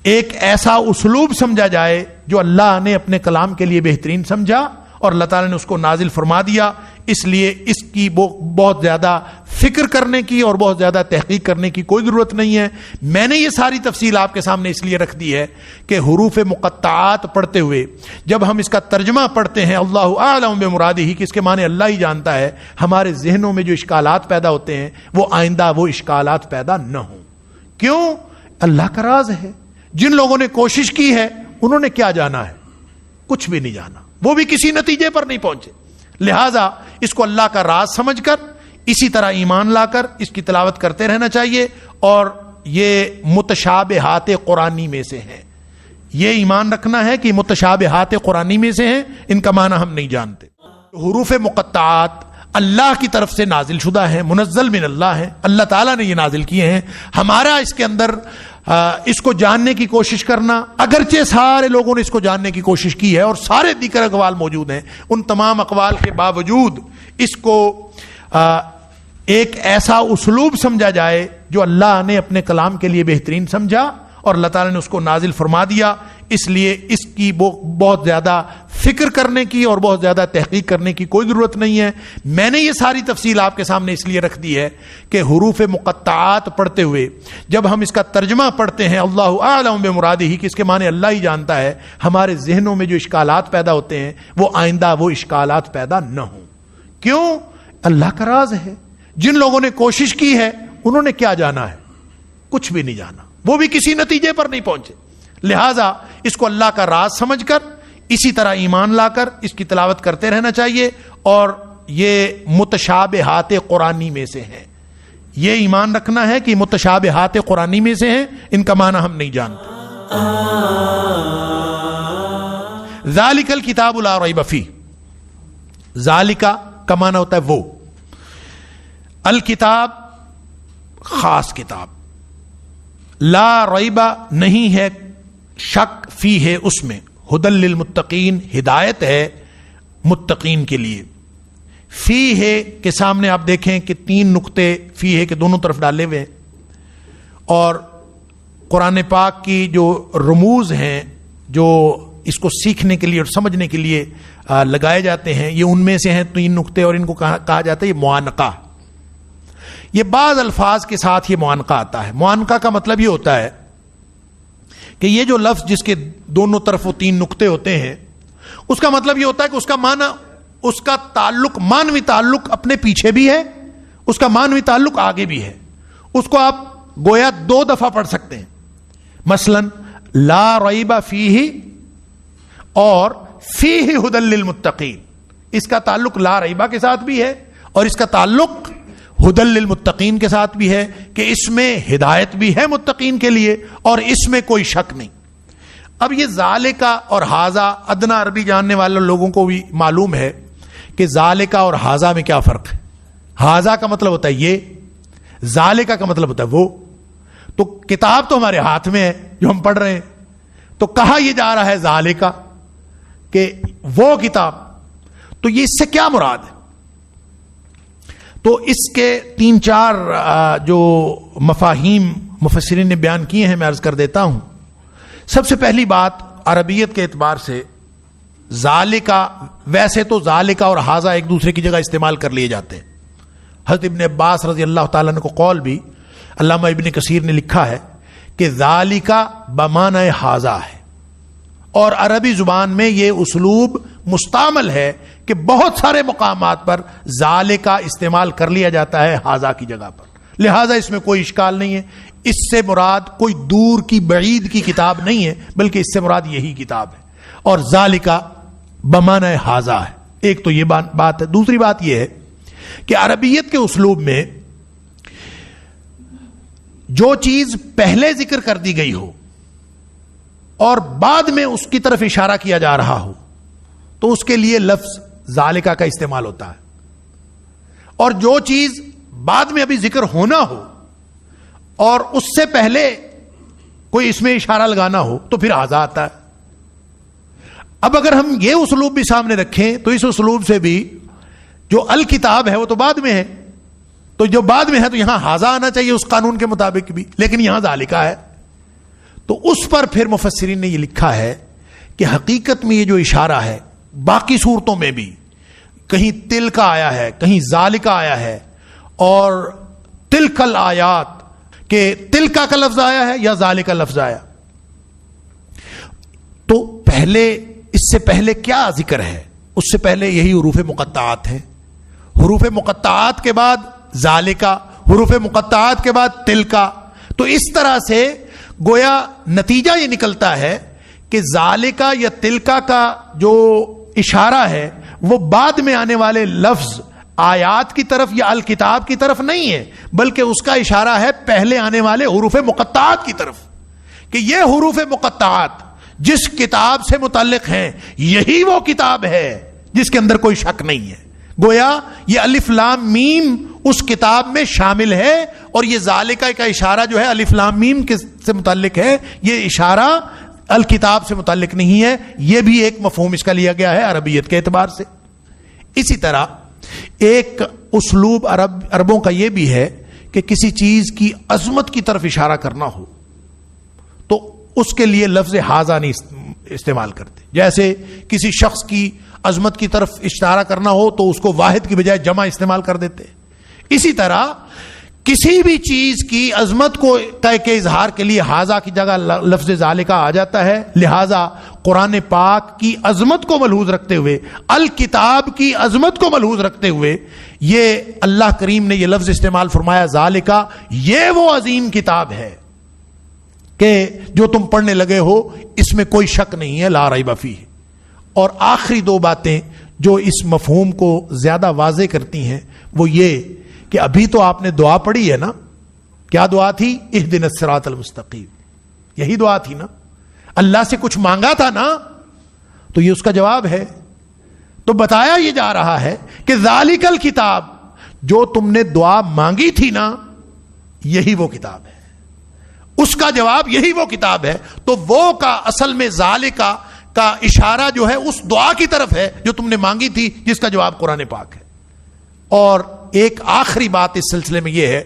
ایک ایسا اسلوب سمجھا جائے جو اللہ نے اپنے کلام کے لیے بہترین سمجھا اور اللہ تعالیٰ نے اس کو نازل فرما دیا. اس لیے اس کی بہت زیادہ فکر کرنے کی اور بہت زیادہ تحقیق کرنے کی کوئی ضرورت نہیں ہے. میں نے یہ ساری تفصیل آپ کے سامنے اس لیے رکھ دی ہے کہ حروف مقطعات پڑھتے ہوئے جب ہم اس کا ترجمہ پڑھتے ہیں اللہ اعلم بمرادہ کہ اس کے معنی اللہ ہی جانتا ہے، ہمارے ذہنوں میں جو اشکالات پیدا ہوتے ہیں وہ آئندہ وہ اشکالات پیدا نہ ہوں. کیوں؟ اللہ کا راز ہے. جن لوگوں نے کوشش کی ہے انہوں نے کیا جانا ہے؟ کچھ بھی نہیں جانا، وہ بھی کسی نتیجے پر نہیں پہنچے. لہذا اس کو اللہ کا راز سمجھ کر اسی طرح ایمان لا کر اس کی تلاوت کرتے رہنا چاہیے. اور یہ متشابہات قرآنی میں سے ہیں، یہ ایمان رکھنا ہے کہ متشابہات قرآنی میں سے ہیں، ان کا معنی ہم نہیں جانتے. حروف مقطعات اللہ کی طرف سے نازل شدہ ہیں، منزل من اللہ ہیں، اللہ تعالیٰ نے یہ نازل کیے ہیں. ہمارا اس کے اندر اس کو جاننے کی کوشش کرنا، اگرچہ سارے لوگوں نے اس کو جاننے کی کوشش کی ہے اور سارے دیگر اقوال موجود ہیں، ان تمام اقوال کے باوجود اس کو ایک ایسا اسلوب سمجھا جائے جو اللہ نے اپنے کلام کے لیے بہترین سمجھا اور اللہ تعالیٰ نے اس کو نازل فرما دیا. اس لیے اس کی بہت زیادہ فکر کرنے کی اور بہت زیادہ تحقیق کرنے کی کوئی ضرورت نہیں ہے. میں نے یہ ساری تفصیل آپ کے سامنے اس لیے رکھ دی ہے کہ حروف مقطعات پڑھتے ہوئے جب ہم اس کا ترجمہ پڑھتے ہیں اللہ اعلم بمرادہ کہ اس کے معنی اللہ ہی جانتا ہے، ہمارے ذہنوں میں جو اشکالات پیدا ہوتے ہیں وہ آئندہ وہ اشکالات پیدا نہ ہوں. کیوں؟ اللہ کا راز ہے. جن لوگوں نے کوشش کی ہے انہوں نے کیا جانا ہے؟ کچھ بھی نہیں جانا، وہ بھی کسی نتیجے پر نہیں پہنچے. لہذا اس کو اللہ کا راز سمجھ کر اسی طرح ایمان لا کر اس کی تلاوت کرتے رہنا چاہیے. اور یہ متشابہات قرآنی میں سے ہیں، یہ ایمان رکھنا ہے کہ متشابہات قرآنی میں سے ہیں، ان کا معنی ہم نہیں جانتے. ذالک الکتاب لا ریب فیہ، ذالک کا معنی ہوتا ہے وہ، الکتاب خاص کتاب، لا ریب نہیں ہے شک، فی ہے اس میں، ہدی للمتقین ہدایت ہے متقین کے لیے. فی ہے کے سامنے آپ دیکھیں کہ 3 نقطے فی ہے کے دونوں طرف ڈالے ہوئے ہیں، اور قرآن پاک کی جو رموز ہیں جو اس کو سیکھنے کے لیے اور سمجھنے کے لیے لگائے جاتے ہیں، یہ ان میں سے ہیں 3 نقطے، اور ان کو کہا جاتا ہے یہ معانقہ. یہ بعض الفاظ کے ساتھ یہ معانقہ آتا ہے. معانقہ کا مطلب یہ ہوتا ہے کہ یہ جو لفظ جس کے دونوں طرف وہ 3 نقطے ہوتے ہیں، اس کا مطلب یہ ہوتا ہے کہ اس کا معنی، اس کا تعلق، معنوی تعلق اپنے پیچھے بھی ہے، اس کا معنوی تعلق آگے بھی ہے. اس کو آپ گویا 2 دفعہ پڑھ سکتے ہیں. مثلا لا ریب فیہ اور فیہ ہدی للمتقین، اس کا تعلق لا ریبہ کے ساتھ بھی ہے اور اس کا تعلق ہدی للمتقین کے ساتھ بھی ہے کہ اس میں ہدایت بھی ہے متقین کے لیے اور اس میں کوئی شک نہیں. اب یہ ذالکا اور ہاذا ادنا عربی جاننے والے لوگوں کو بھی معلوم ہے کہ ذالکا اور ہاذا میں کیا فرق ہے. ہاذا کا مطلب ہوتا ہے یہ، ذالکا کا مطلب ہوتا ہے وہ. تو کتاب تو ہمارے ہاتھ میں ہے جو ہم پڑھ رہے ہیں، تو کہا یہ جا رہا ہے ذالکا کہ وہ کتاب، تو یہ اس سے کیا مراد ہے؟ تو اس کے 3-4 جو مفاہیم مفسرین نے بیان کیے ہیں میں عرض کر دیتا ہوں. سب سے پہلی بات عربیت کے اعتبار سے ذالکا، ویسے تو ذالکا اور ہاذا ایک دوسرے کی جگہ استعمال کر لیے جاتے ہیں. حضرت ابن عباس رضی اللہ تعالیٰ عنہ کو قول بھی علامہ ابن کثیر نے لکھا ہے کہ ذالکا بمعنی ہاذا ہے، اور عربی زبان میں یہ اسلوب مستعمل ہے کہ بہت سارے مقامات پر ذالکا استعمال کر لیا جاتا ہے ہاذا کی جگہ پر. لہذا اس میں کوئی اشکال نہیں ہے. اس سے مراد کوئی دور کی بعید کی کتاب نہیں ہے، بلکہ اس سے مراد یہی کتاب ہے. اور ذالکا بمعنی ہاذا ہے. ایک تو یہ بات ہے. دوسری بات یہ ہے کہ عربیت کے اسلوب میں جو چیز پہلے ذکر کر دی گئی ہو اور بعد میں اس کی طرف اشارہ کیا جا رہا ہو تو اس کے لیے لفظ ذالکا کا استعمال ہوتا ہے، اور جو چیز بعد میں ابھی ذکر ہونا ہو اور اس سے پہلے کوئی اس میں اشارہ لگانا ہو تو پھر ہاذا آتا ہے. اب اگر ہم یہ اسلوب بھی سامنے رکھیں تو اس اسلوب سے بھی جو الکتاب ہے وہ تو بعد میں ہے، تو جو بعد میں ہے تو یہاں ہاذا آنا چاہیے اس قانون کے مطابق بھی، لیکن یہاں ذالکا ہے. تو اس پر پھر مفسرین نے یہ لکھا ہے کہ حقیقت میں یہ جو اشارہ ہے باقی صورتوں میں بھی کہیں تل کا آیا ہے، کہیں ذالکا آیا ہے، اور تلکل آیات کہ تلکا کا لفظ آیا ہے یا ذالکا لفظ آیا. تو پہلے اس سے پہلے کیا ذکر ہے؟ اس سے پہلے یہی حروف مقطعات ہیں. حروف مقطعات کے بعد ذالکا، حروف مقطعات کے بعد تلکا. تو اس طرح سے گویا نتیجہ یہ نکلتا ہے کہ ذالکا یا تلکا کا جو اشارہ ہے وہ بعد میں آنے والے لفظ آیات کی طرف یا الکتاب کی طرف نہیں ہے، بلکہ اس کا اشارہ ہے پہلے آنے والے حروف مقطعات کی طرف، کہ یہ حروف مقطعات جس کتاب سے متعلق ہیں یہی وہ کتاب ہے جس کے اندر کوئی شک نہیں ہے. گویا یہ الف لام میم اس کتاب میں شامل ہے، اور یہ ذالکا کا اشارہ جو ہے الف لام میم سے متعلق ہے، یہ اشارہ الکتاب سے متعلق نہیں ہے. یہ بھی ایک مفہوم اس کا لیا گیا ہے عربیت کے اعتبار سے. اسی طرح ایک اسلوب عربوں کا یہ بھی ہے کہ کسی چیز کی عظمت کی طرف اشارہ کرنا ہو تو اس کے لیے لفظ حاذا نہیں استعمال کرتے. جیسے کسی شخص کی عظمت کی طرف اشارہ کرنا ہو تو اس کو واحد کی بجائے جمع استعمال کر دیتے. اسی طرح کسی بھی چیز کی عظمت کو کے اظہار کے لیے حاذا کی جگہ لفظ ذالکا آ جاتا ہے. لہذا قرآن پاک کی عظمت کو ملحوظ رکھتے ہوئے، الکتاب کی عظمت کو ملحوظ رکھتے ہوئے یہ اللہ کریم نے یہ لفظ استعمال فرمایا ذالکا، یہ وہ عظیم کتاب ہے کہ جو تم پڑھنے لگے ہو اس میں کوئی شک نہیں ہے، لا ریب فیہ. اور آخری دو باتیں جو اس مفہوم کو زیادہ واضح کرتی ہیں وہ یہ کہ ابھی تو آپ نے دعا پڑھی ہے نا، کیا دعا تھی؟ اہدنا الصراط المستقیم، یہی دعا تھی نا. اللہ سے کچھ مانگا تھا نا، تو یہ اس کا جواب ہے. تو بتایا یہ جا رہا ہے کہ ذالک الکتاب، جو تم نے دعا مانگی تھی نا، یہی وہ کتاب ہے، اس کا جواب یہی وہ کتاب ہے. تو وہ کا اصل میں ذالکا کا اشارہ جو ہے اس دعا کی طرف ہے جو تم نے مانگی تھی، جس کا جواب قرآن پاک ہے. اور ایک آخری بات اس سلسلے میں یہ ہے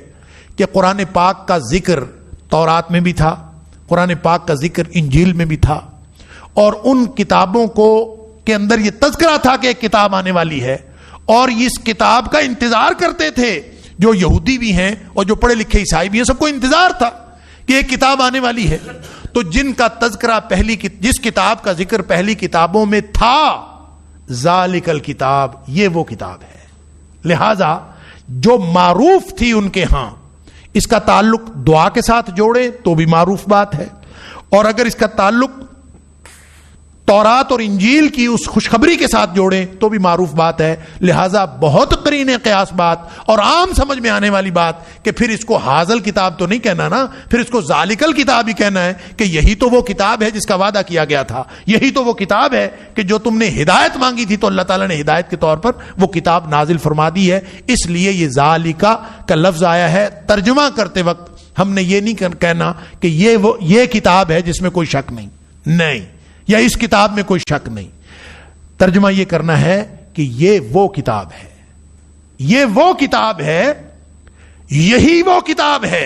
کہ قرآن پاک کا ذکر تورات میں بھی تھا، قرآن پاک کا ذکر انجیل میں بھی تھا، اور ان کتابوں کو کے اندر یہ تذکرہ تھا کہ ایک کتاب آنے والی ہے، اور اس کتاب کا انتظار کرتے تھے. جو یہودی بھی ہیں اور جو پڑھے لکھے عیسائی بھی ہیں، سب کو انتظار تھا کہ ایک کتاب آنے والی ہے. تو جن کا تذکرہ جس کتاب کا ذکر پہلی کتابوں میں تھا، ذالک الکتاب، یہ وہ کتاب ہے. لہذا جو معروف تھی ان کے ہاں، اس کا تعلق دعا کے ساتھ جوڑے تو بھی معروف بات ہے، اور اگر اس کا تعلق تورات اور انجیل کی اس خوشخبری کے ساتھ جوڑیں تو بھی معروف بات ہے. لہذا بہت قرین قیاس بات اور عام سمجھ میں آنے والی بات کہ پھر اس کو حاذل کتاب تو نہیں کہنا نا، پھر اس کو ذالکل کتاب ہی کہنا ہے کہ یہی تو وہ کتاب ہے جس کا وعدہ کیا گیا تھا، یہی تو وہ کتاب ہے کہ جو تم نے ہدایت مانگی تھی تو اللہ تعالیٰ نے ہدایت کے طور پر وہ کتاب نازل فرما دی ہے. اس لیے یہ ذالکا کا لفظ آیا ہے. ترجمہ کرتے وقت ہم نے یہ نہیں کہنا کہ یہ کتاب ہے جس میں کوئی شک نہیں، یا اس کتاب میں کوئی شک نہیں. ترجمہ یہ کرنا ہے کہ یہ وہ کتاب ہے، یہ وہ کتاب ہے، یہی وہ کتاب ہے،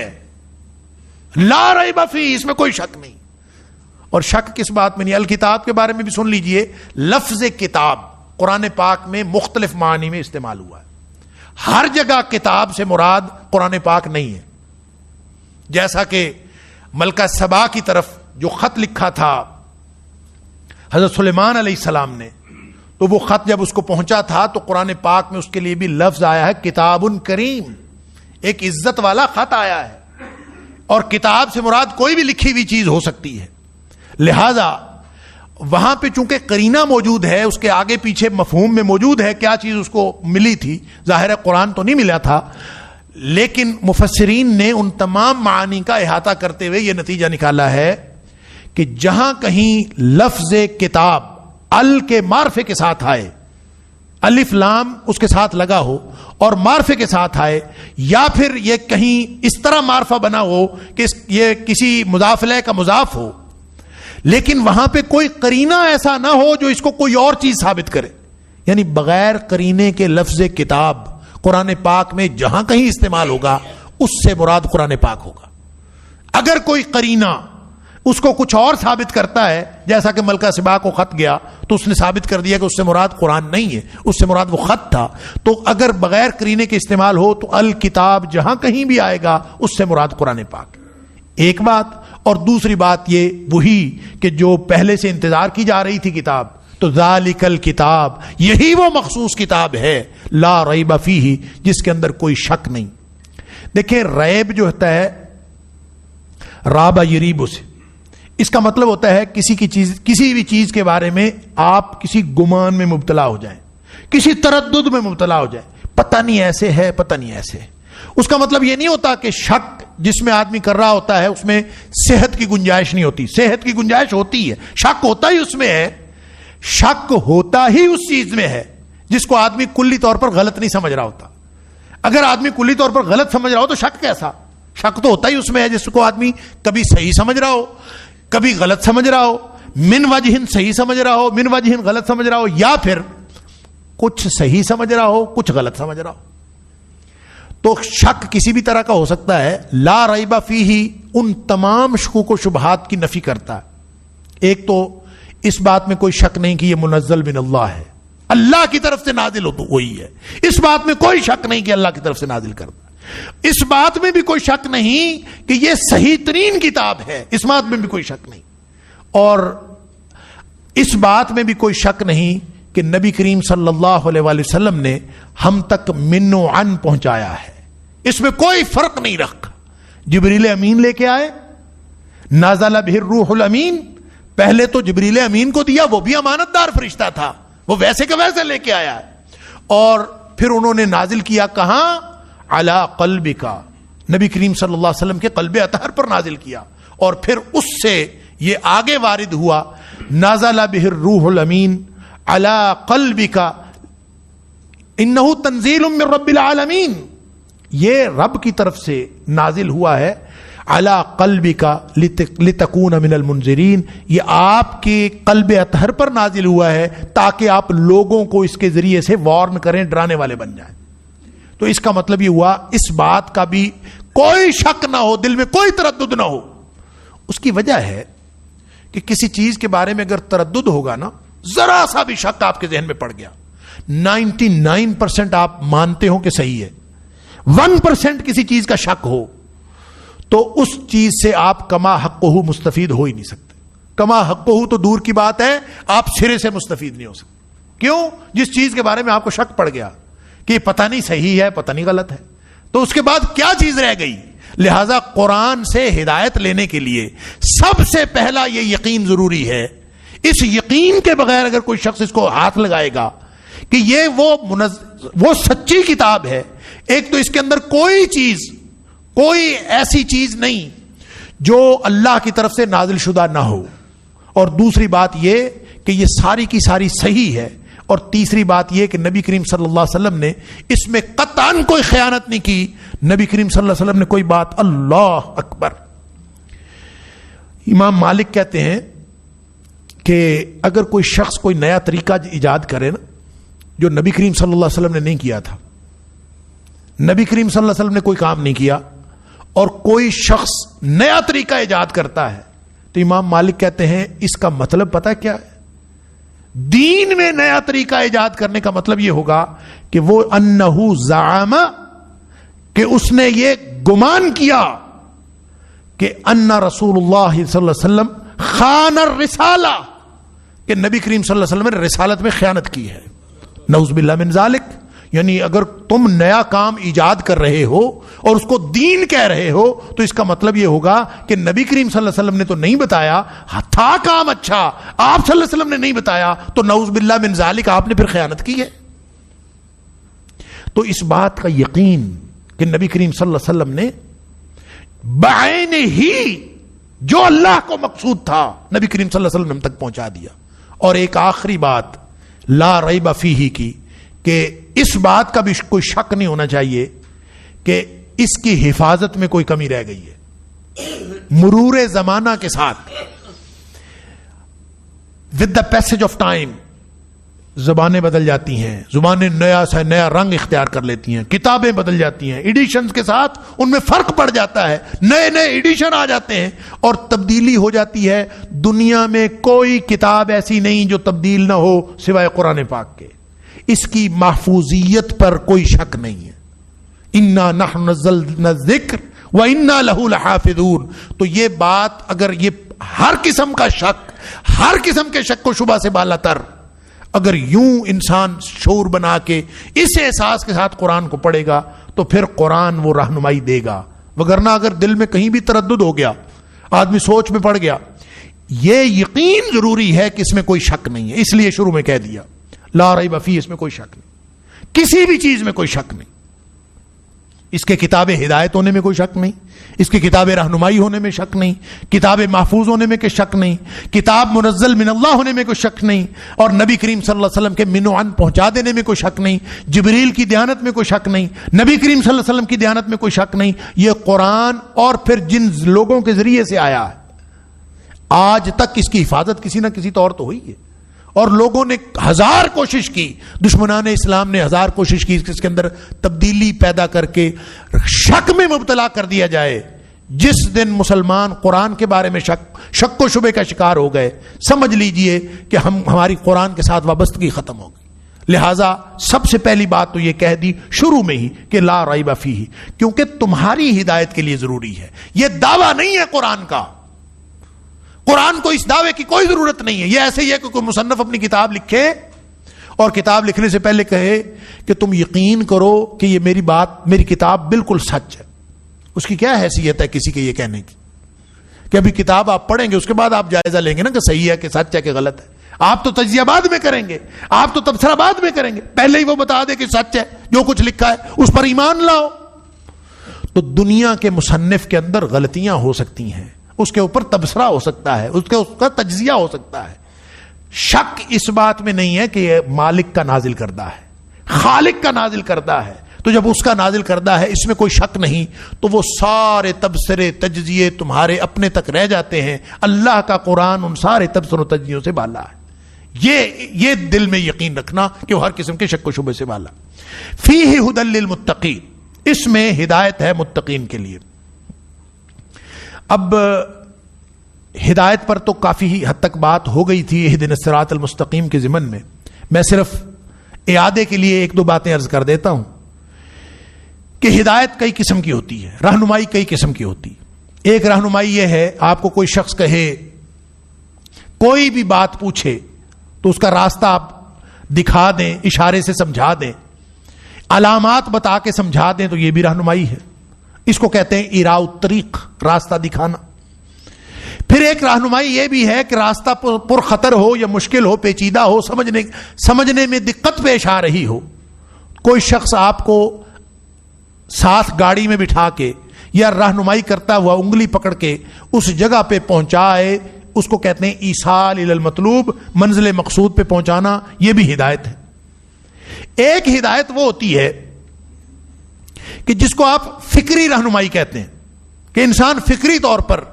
لا ریب فیہ، اس میں کوئی شک نہیں. اور شک کس بات میں نہیں؟ الکتاب کے بارے میں بھی سن لیجئے. لفظ کتاب قرآن پاک میں مختلف معنی میں استعمال ہوا ہے. ہر جگہ کتاب سے مراد قرآن پاک نہیں ہے. جیسا کہ ملکہ سبا کی طرف جو خط لکھا تھا حضرت سلیمان علیہ السلام نے، تو وہ خط جب اس کو پہنچا تھا تو قرآن پاک میں اس کے لیے بھی لفظ آیا ہے کتاب کریم، ایک عزت والا خط آیا ہے. اور کتاب سے مراد کوئی بھی لکھی ہوئی چیز ہو سکتی ہے. لہذا وہاں پہ چونکہ قرینہ موجود ہے، اس کے آگے پیچھے مفہوم میں موجود ہے کیا چیز اس کو ملی تھی. ظاہر ہے قرآن تو نہیں ملا تھا، لیکن مفسرین نے ان تمام معانی کا احاطہ کرتے ہوئے یہ نتیجہ نکالا ہے کہ جہاں کہیں لفظ کتاب ال کے معرفے کے ساتھ آئے، الف لام اس کے ساتھ لگا ہو اور معرفے کے ساتھ آئے، یا پھر یہ کہیں اس طرح معرفہ بنا ہو کہ یہ کسی مضاف الیہ کا مضاف ہو، لیکن وہاں پہ کوئی قرینہ ایسا نہ ہو جو اس کو کوئی اور چیز ثابت کرے. یعنی بغیر قرینے کے لفظ کتاب قرآن پاک میں جہاں کہیں استعمال ہوگا اس سے مراد قرآن پاک ہوگا. اگر کوئی قرینہ اس کو کچھ اور ثابت کرتا ہے، جیسا کہ ملکہ سبا کو خط گیا تو اس نے ثابت کر دیا کہ اس سے مراد قرآن نہیں ہے، اس سے مراد وہ خط تھا. تو اگر بغیر قرینے کے استعمال ہو تو الکتاب جہاں کہیں بھی آئے گا اس سے مراد قرآن پاک. ایک بات. اور دوسری بات یہ وہی کہ جو پہلے سے انتظار کی جا رہی تھی کتاب، تو ذالک الکتاب، یہی وہ مخصوص کتاب ہے، لا ریب فیہ، جس کے اندر کوئی شک نہیں. دیکھیں ریب جو ہوتا ہے رابع یریب سے، اس کا مطلب ہوتا ہے کسی بھی چیز کے بارے میں آپ کسی گمان میں مبتلا ہو جائیں، کسی تردد میں مبتلا ہو جائیں، پتہ نہیں ایسے ہے، پتہ نہیں ایسے ہے. اس کا مطلب یہ نہیں ہوتا کہ شک جس میں آدمی کر رہا ہوتا ہے اس میں صحت کی گنجائش نہیں ہوتی. صحت کی گنجائش ہوتی ہے، شک ہوتا ہی اس میں ہے. شک ہوتا ہی اس چیز میں ہے جس کو آدمی کلی طور پر غلط نہیں سمجھ رہا ہوتا. اگر آدمی کلی طور پر غلط سمجھ رہا ہو تو شک کیسا؟ شک تو ہوتا ہی اس میں ہے جس کو آدمی کبھی صحیح سمجھ رہا ہو، کبھی غلط سمجھ رہا ہو، من وجہن صحیح سمجھ رہا ہو، من وجہن غلط سمجھ رہا ہو، یا پھر کچھ صحیح سمجھ رہا ہو کچھ غلط سمجھ رہا ہو. تو شک کسی بھی طرح کا ہو سکتا ہے. لا ریب فیہ ان تمام شکوک و شبہات کی نفی کرتا ہے. ایک تو اس بات میں کوئی شک نہیں کہ یہ منزل من اللہ ہے, اللہ کی طرف سے نازل ہو تو وہی ہے. اس بات میں کوئی شک نہیں کہ اللہ کی طرف سے نازل کرتا. اس بات میں بھی کوئی شک نہیں کہ یہ صحیح ترین کتاب ہے, اس بات میں بھی کوئی شک نہیں. اور اس بات میں بھی کوئی شک نہیں کہ نبی کریم صلی اللہ علیہ وآلہ وسلم نے ہم تک من و عن پہنچایا ہے. اس میں کوئی فرق نہیں رکھا. جبریل امین لے کے آئے, نازل بہ الروح الامین. پہلے تو جبریل امین کو دیا, وہ بھی امانت دار فرشتہ تھا, وہ ویسے کا ویسے لے کے آیا ہے. اور پھر انہوں نے نازل کیا کہاں؟ علی قلبک, نبی کریم صلی اللہ علیہ وسلم کے قلب اطہر پر نازل کیا. اور پھر اس سے یہ آگے وارد ہوا, نازل بہ الروح الامین علی قلبک انہ تنزیل من رب العالمین. یہ رب کی طرف سے نازل ہوا ہے. علی قلبک لتکون من المنذرین, یہ آپ کے قلب اطہر پر نازل ہوا ہے تاکہ آپ لوگوں کو اس کے ذریعے سے وارن کریں, ڈرانے والے بن جائیں. تو اس کا مطلب یہ ہوا اس بات کا بھی کوئی شک نہ ہو, دل میں کوئی تردد نہ ہو. اس کی وجہ ہے کہ کسی چیز کے بارے میں اگر تردد ہوگا نا, ذرا سا بھی شک آپ کے ذہن میں پڑ گیا, 99% آپ مانتے ہو کہ صحیح ہے, 1% کسی چیز کا شک ہو تو اس چیز سے آپ کما حقہ مستفید ہو ہی نہیں سکتے. کما حقہ تو دور کی بات ہے, آپ سرے سے مستفید نہیں ہو سکتے. کیوں؟ جس چیز کے بارے میں آپ کو شک پڑ گیا کہ پتہ نہیں صحیح ہے, پتہ نہیں غلط ہے, تو اس کے بعد کیا چیز رہ گئی؟ لہذا قرآن سے ہدایت لینے کے لیے سب سے پہلا یہ یقین ضروری ہے. اس یقین کے بغیر اگر کوئی شخص اس کو ہاتھ لگائے گا کہ یہ وہ سچی کتاب ہے, ایک تو اس کے اندر کوئی ایسی چیز نہیں جو اللہ کی طرف سے نازل شدہ نہ ہو, اور دوسری بات یہ کہ یہ ساری کی ساری صحیح ہے, اور تیسری بات یہ کہ نبی کریم صلی اللہ علیہ وسلم نے اس میں قطعاً کوئی خیانت نہیں کی. نبی کریم صلی اللہ علیہ وسلم نے کوئی بات, اللہ اکبر. امام مالک کہتے ہیں کہ اگر کوئی شخص کوئی نیا طریقہ ایجاد کرے نا, جو نبی کریم صلی اللہ علیہ وسلم نے نہیں کیا تھا, نبی کریم صلی اللہ علیہ وسلم نے کوئی کام نہیں کیا, اور کوئی شخص نیا طریقہ ایجاد کرتا ہے, تو امام مالک کہتے ہیں اس کا مطلب پتہ کیا ہے؟ دین میں نیا طریقہ ایجاد کرنے کا مطلب یہ ہوگا کہ وہ انہو زعم, کہ اس نے یہ گمان کیا کہ ان رسول اللہ صلی اللہ علیہ وسلم خان الرسالہ, کہ نبی کریم صلی اللہ علیہ وسلم نے رسالت میں خیانت کی ہے. نعوذ باللہ من ذالک. یعنی اگر تم نیا کام ایجاد کر رہے ہو اور اس کو دین کہہ رہے ہو تو اس کا مطلب یہ ہوگا کہ نبی کریم صلی اللہ علیہ وسلم نے تو نہیں بتایا, تھا کام اچھا, آپ صلی اللہ علیہ وسلم نے نہیں بتایا, تو نعوذ باللہ من ذالک آپ نے پھر خیانت کی ہے. تو اس بات کا یقین کہ نبی کریم صلی اللہ علیہ وسلم نے بعین ہی جو اللہ کو مقصود تھا نبی کریم صلی اللہ علیہ وسلم تک پہنچا دیا. اور ایک آخری بات لا ریب فیہ کی, کہ اس بات کا بھی کوئی شک نہیں ہونا چاہیے کہ اس کی حفاظت میں کوئی کمی رہ گئی ہے. مرور زمانہ کے ساتھ, with the passage of time, زبانیں بدل جاتی ہیں, زبانیں نیا سے نیا رنگ اختیار کر لیتی ہیں, کتابیں بدل جاتی ہیں, ایڈیشنز کے ساتھ ان میں فرق پڑ جاتا ہے, نئے نئے ایڈیشن آ جاتے ہیں اور تبدیلی ہو جاتی ہے. دنیا میں کوئی کتاب ایسی نہیں جو تبدیل نہ ہو سوائے قرآن پاک کے. اس کی محفوظیت پر کوئی شک نہیں ہے. انا نحن نزلنا الذکر وانا لہ لحافظون. تو یہ بات اگر یہ ہر قسم کا شک, ہر قسم کے شک و شبہ سے بالا تر, اگر یوں انسان شعور بنا کے اس احساس کے ساتھ قرآن کو پڑھے گا تو پھر قرآن وہ رہنمائی دے گا. وگرنہ اگر دل میں کہیں بھی تردد ہو گیا, آدمی سوچ میں پڑ گیا, یہ یقین ضروری ہے کہ اس میں کوئی شک نہیں ہے. اس لیے شروع میں کہہ دیا لا ریب فیہ, اس میں کوئی شک نہیں, کسی بھی چیز میں کوئی شک نہیں. اس کے کتاب ہدایت ہونے میں کوئی شک نہیں, اس کی کتاب رہنمائی ہونے میں شک نہیں, کتاب محفوظ ہونے میں کوئی شک نہیں, کتاب منزل من اللہ ہونے میں کوئی شک نہیں, اور نبی کریم صلی اللہ علیہ وسلم کے من و عن پہنچا دینے میں کوئی شک نہیں, جبریل کی دیانت میں کوئی شک نہیں, نبی کریم صلی اللہ علیہ وسلم کی دیانت میں کوئی شک نہیں. یہ قرآن اور پھر جن لوگوں کے ذریعے سے آیا ہے, آج تک اس کی حفاظت کسی نہ کسی طور تو ہوئی ہے, اور لوگوں نے 1000 کوشش کی، دشمنان اسلام نے 1000 کوشش کی اس کے اندر تبدیلی پیدا کر کے شک میں مبتلا کر دیا جائے۔ جس دن مسلمان قرآن کے بارے میں شک و شبے کا شکار ہو گئے، سمجھ لیجئے کہ ہماری قرآن کے ساتھ وابستگی ختم ہو گئی۔ لہٰذا سب سے پہلی بات تو یہ کہہ دی شروع میں ہی کہ لا ریب فیہ، کیونکہ تمہاری ہدایت کے لیے ضروری ہے، یہ دعویٰ نہیں ہے قرآن کا۔ قرآن کو اس دعوے کی کوئی ضرورت نہیں ہے۔ یہ ایسے ہی ہے کہ کوئی مصنف اپنی کتاب لکھے اور کتاب لکھنے سے پہلے کہے کہ تم یقین کرو کہ یہ میری کتاب بالکل سچ ہے۔ اس کی کیا حیثیت ہے کسی کے یہ کہنے کی کہ ابھی کتاب آپ پڑھیں گے، اس کے بعد آپ جائزہ لیں گے نا کہ صحیح ہے کہ سچ ہے کہ غلط ہے۔ آپ تو تجزیہ بعد میں کریں گے، آپ تو تبصرہ بعد میں کریں گے، پہلے ہی وہ بتا دے کہ سچ ہے، جو کچھ لکھا ہے اس پر ایمان لاؤ۔ تو دنیا کے مصنف کے اندر غلطیاں ہو سکتی ہیں، اس کے اوپر تبصرہ ہو سکتا ہے، اس کا تجزیہ ہو سکتا ہے۔ شک اس بات میں نہیں ہے کہ یہ مالک کا نازل کردہ ہے، خالق کا نازل کردہ ہے۔ تو جب اس کا نازل کردہ ہے اس میں کوئی شک نہیں، تو وہ سارے تبصرے تجزیے تمہارے اپنے تک رہ جاتے ہیں۔ اللہ کا قرآن ان سارے تبصروں تجزیوں سے بالا ہے۔ یہ دل میں یقین رکھنا کہ وہ ہر قسم کے شک و شبے سے بالا۔ فیہ ھدی للمتقین، اس میں ہدایت ہے متقین کے لیے۔ اب ہدایت پر تو کافی حد تک بات ہو گئی تھی اہدنا الصراط المستقیم کے ضمن میں، میں صرف اعادے کے لیے 1-2 باتیں عرض کر دیتا ہوں کہ ہدایت کئی قسم کی ہوتی ہے، رہنمائی کئی قسم کی ہوتی ہے۔ ایک رہنمائی یہ ہے آپ کو کوئی شخص کہے، کوئی بھی بات پوچھے تو اس کا راستہ آپ دکھا دیں، اشارے سے سمجھا دیں، علامات بتا کے سمجھا دیں، تو یہ بھی رہنمائی ہے۔ اس کو کہتے ہیں ایراء الطریق، راستہ دکھانا۔ پھر ایک رہنمائی یہ بھی ہے کہ راستہ پرخطر ہو یا مشکل ہو، پیچیدہ ہو، سمجھنے میں دقت پیش آ رہی ہو، کوئی شخص آپ کو ساتھ گاڑی میں بٹھا کے یا رہنمائی کرتا ہوا انگلی پکڑ کے اس جگہ پہ پہنچائے، اس کو کہتے ہیں ایصال الی المطلوب، منزل مقصود پہ پہنچانا، یہ بھی ہدایت ہے۔ ایک ہدایت وہ ہوتی ہے کہ جس کو آپ فکری رہنمائی کہتے ہیں، کہ انسان فکری طور پر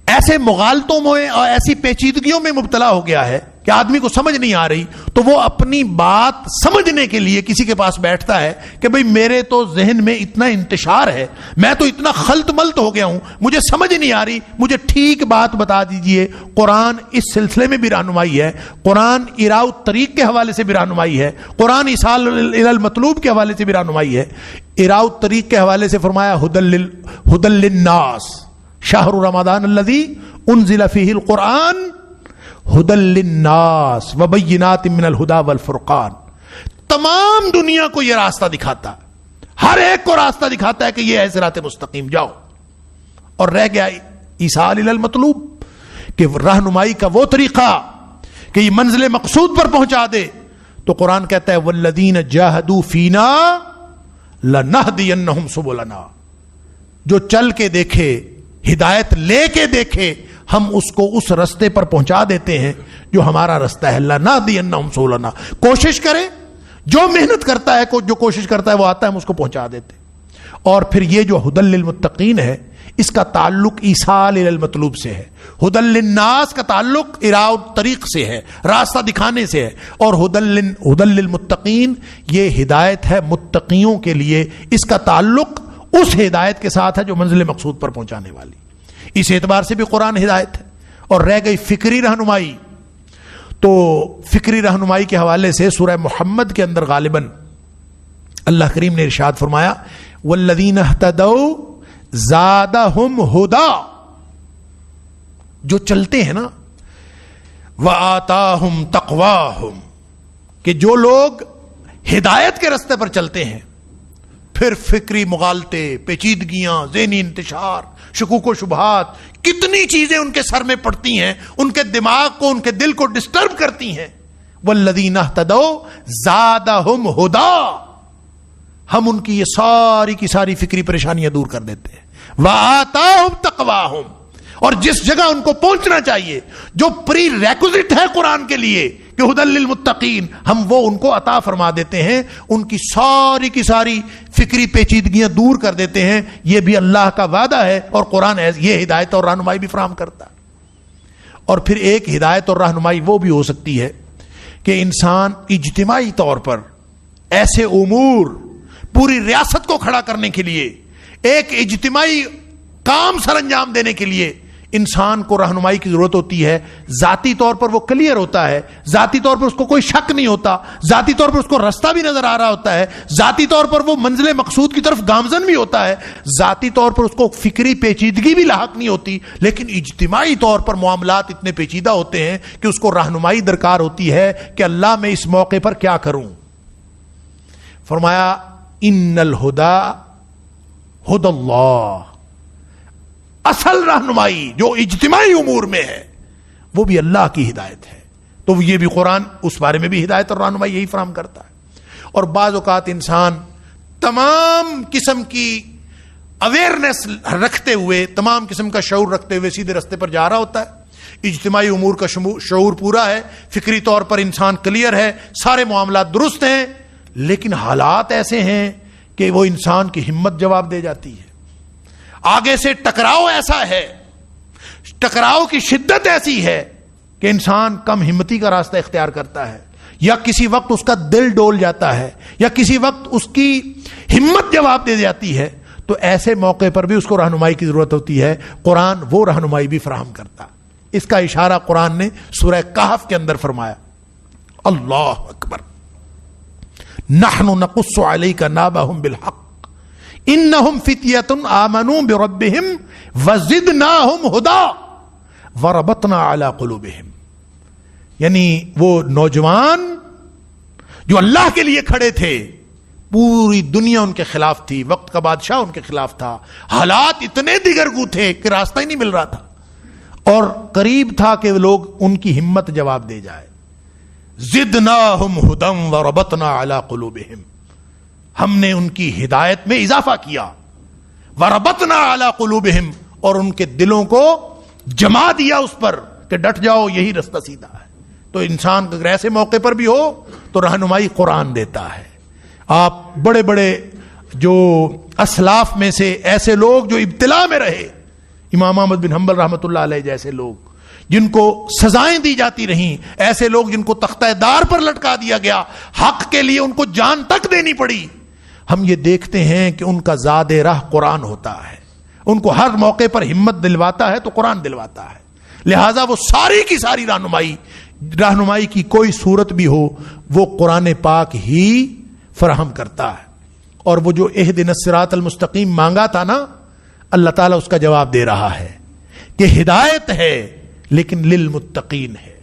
ایسے مغالطوں میں اور ایسی پیچیدگیوں میں مبتلا ہو گیا ہے کہ آدمی کو سمجھ نہیں آ رہی، تو وہ اپنی بات سمجھنے کے لیے کسی کے پاس بیٹھتا ہے کہ بھئی میرے تو ذہن میں اتنا انتشار ہے، میں تو اتنا خلط ملط ہو گیا ہوں، مجھے سمجھ نہیں آ رہی، مجھے ٹھیک بات بتا دیجئے۔ قرآن اس سلسلے میں بھی رہنمائی ہے، قرآن ایراء الطریق کے حوالے سے بھی رہنمائی ہے، قرآن ایصال الی المطلوب کے حوالے سے بھی رہنمائی ہے۔ ایراء الطریق کے حوالے سے فرمایا ھدی للناس شہر رمضان الذی انزل فیہ القرآن ھدی للناس وبینات من الھدی والفرقان۔ تمام دنیا کو یہ راستہ دکھاتا ہے، ہر ایک کو راستہ دکھاتا ہے کہ یہ ہے صراط مستقیم، جاؤ۔ اور رہ گیا ایصال الی المطلوب، کہ رہنمائی کا وہ طریقہ کہ یہ منزل مقصود پر پہنچا دے، تو قرآن کہتا ہے والذین جاہدوا فینا لنہدینہم سبلنا، جو چل کے دیکھے، ہدایت لے کے دیکھے، ہم اس کو اس رستے پر پہنچا دیتے ہیں جو ہمارا رستہ ہے۔ لنہدینہم سبلنا، کوشش کرے، جو محنت کرتا ہے، جو کوشش کرتا ہے وہ آتا ہے، ہم اس کو پہنچا دیتے۔ اور پھر یہ جو ھدی للمتقین ہے، اس کا تعلق ایصال الی المطلوب سے ہے، ھدی للناس کا تعلق ایراء الطریق سے ہے، راستہ دکھانے سے ہے، اور ھدی للمتقین یہ ہدایت ہے متقیوں کے لیے، اس کا تعلق اس ہدایت کے ساتھ ہے جو منزل مقصود پر پہنچانے والی۔ اس اعتبار سے بھی قرآن ہدایت ہے۔ اور رہ گئی فکری رہنمائی، تو فکری رہنمائی کے حوالے سے سورہ محمد کے اندر غالباً اللہ کریم نے ارشاد فرمایا والذین اہتدوا زادہم ھدی، جو چلتے ہیں نا، وآتاہم تقواہم، کہ جو لوگ ہدایت کے راستے پر چلتے ہیں، پھر فکری مغالطے، پیچیدگیاں، ذہنی انتشار، شکوک و شبہات، کتنی چیزیں ان کے سر میں پڑتی ہیں، ان کے دماغ کو، ان کے دل کو ڈسٹرب کرتی ہیں۔ والذین اہتدوا زادہم ھدی، ہم ان کی یہ ساری کی ساری فکری پریشانیاں دور کر دیتے ہیں۔ وآتاہم تقواہم، اور جس جگہ ان کو پہنچنا چاہیے، جو پری ریکوزٹ ہے قرآن کے لیے کہ ھدی للمتقین، ہم وہ ان کو عطا فرما دیتے ہیں، ان کی ساری فکری پیچیدگیاں دور کر دیتے ہیں۔ یہ بھی اللہ کا وعدہ ہے، اور قرآن یہ ہدایت اور رہنمائی بھی فراہم کرتا ہے۔ اور پھر ایک ہدایت اور رہنمائی وہ بھی ہو سکتی ہے کہ انسان اجتماعی طور پر ایسے امور پوری ریاست کو کھڑا کرنے کے لیے، ایک اجتماعی کام سر انجام دینے کے لیے انسان کو رہنمائی کی ضرورت ہوتی ہے. ذاتی طور پر وہ کلیئر ہوتا ہے، ذاتی طور پر اس کو کوئی شک نہیں ہوتا، ذاتی طور پر اس کو راستہ بھی نظر آ رہا ہوتا ہے، ذاتی طور پر وہ منزل مقصود کی طرف گامزن بھی ہوتا ہے، ذاتی طور پر اس کو فکری پیچیدگی بھی لاحق نہیں ہوتی، لیکن اجتماعی طور پر معاملات اتنے پیچیدہ ہوتے ہیں کہ اس کو رہنمائی درکار ہوتی ہے کہ اللہ میں اس موقع پر کیا کروں. فرمایا ان الہدا ہدی اللہ، اصل رہنمائی جو اجتماعی امور میں ہے وہ بھی اللہ کی ہدایت ہے. تو یہ بھی قرآن اس بارے میں بھی ہدایت اور رہنمائی یہی فراہم کرتا ہے. اور بعض اوقات انسان تمام قسم کی اویئرنیس رکھتے ہوئے، تمام قسم کا شعور رکھتے ہوئے سیدھے رستے پر جا رہا ہوتا ہے، اجتماعی امور کا شعور پورا ہے، فکری طور پر انسان کلیئر ہے، سارے معاملات درست ہیں، لیکن حالات ایسے ہیں کہ وہ انسان کی ہمت جواب دے جاتی ہے. آگے سے ٹکراؤ ایسا ہے، ٹکراؤ کی شدت ایسی ہے کہ انسان کم ہمتی کا راستہ اختیار کرتا ہے، یا کسی وقت اس کا دل ڈول جاتا ہے، یا کسی وقت اس کی ہمت جواب دے جاتی ہے. تو ایسے موقع پر بھی اس کو رہنمائی کی ضرورت ہوتی ہے. قرآن وہ رہنمائی بھی فراہم کرتا. اس کا اشارہ قرآن نے سورہ کہف کے اندر فرمایا. اللہ اکبر. نحن نقص علیک نبأہم بالحق انہم فتیۃ آمنوا بربہم وزدناہم ہدی وربطنا علی قلوبہم. یعنی وہ نوجوان جو اللہ کے لیے کھڑے تھے، پوری دنیا ان کے خلاف تھی، وقت کا بادشاہ ان کے خلاف تھا، حالات اتنے دیگرگو تھے کہ راستہ ہی نہیں مل رہا تھا، اور قریب تھا کہ لوگ ان کی ہمت جواب دے جائے. زدناہم ہدی وربطنا علی قلوبہم، ہم نے ان کی ہدایت میں اضافہ کیا. وربطنا علی قلوبہم، اور ان کے دلوں کو جما دیا اس پر کہ ڈٹ جاؤ، یہی رستہ سیدھا ہے. تو انسان اگر ایسے موقع پر بھی ہو تو رہنمائی قرآن دیتا ہے. آپ بڑے بڑے جو اسلاف میں سے ایسے لوگ جو ابتلا میں رہے، امام احمد بن حنبل رحمۃ اللہ علیہ جیسے لوگ جن کو سزائیں دی جاتی رہیں، ایسے لوگ جن کو تختہ دار پر لٹکا دیا گیا، حق کے لیے ان کو جان تک دینی پڑی، ہم یہ دیکھتے ہیں کہ ان کا زاد راہ قرآن ہوتا ہے. ان کو ہر موقع پر ہمت دلواتا ہے تو قرآن دلواتا ہے. لہٰذا وہ ساری کی ساری رہنمائی کی کوئی صورت بھی ہو وہ قرآن پاک ہی فراہم کرتا ہے. اور وہ جو اہدنا الصراط المستقیم مانگا تھا نا، اللہ تعالیٰ اس کا جواب دے رہا ہے کہ ہدایت ہے لیکن للمتقین ہے،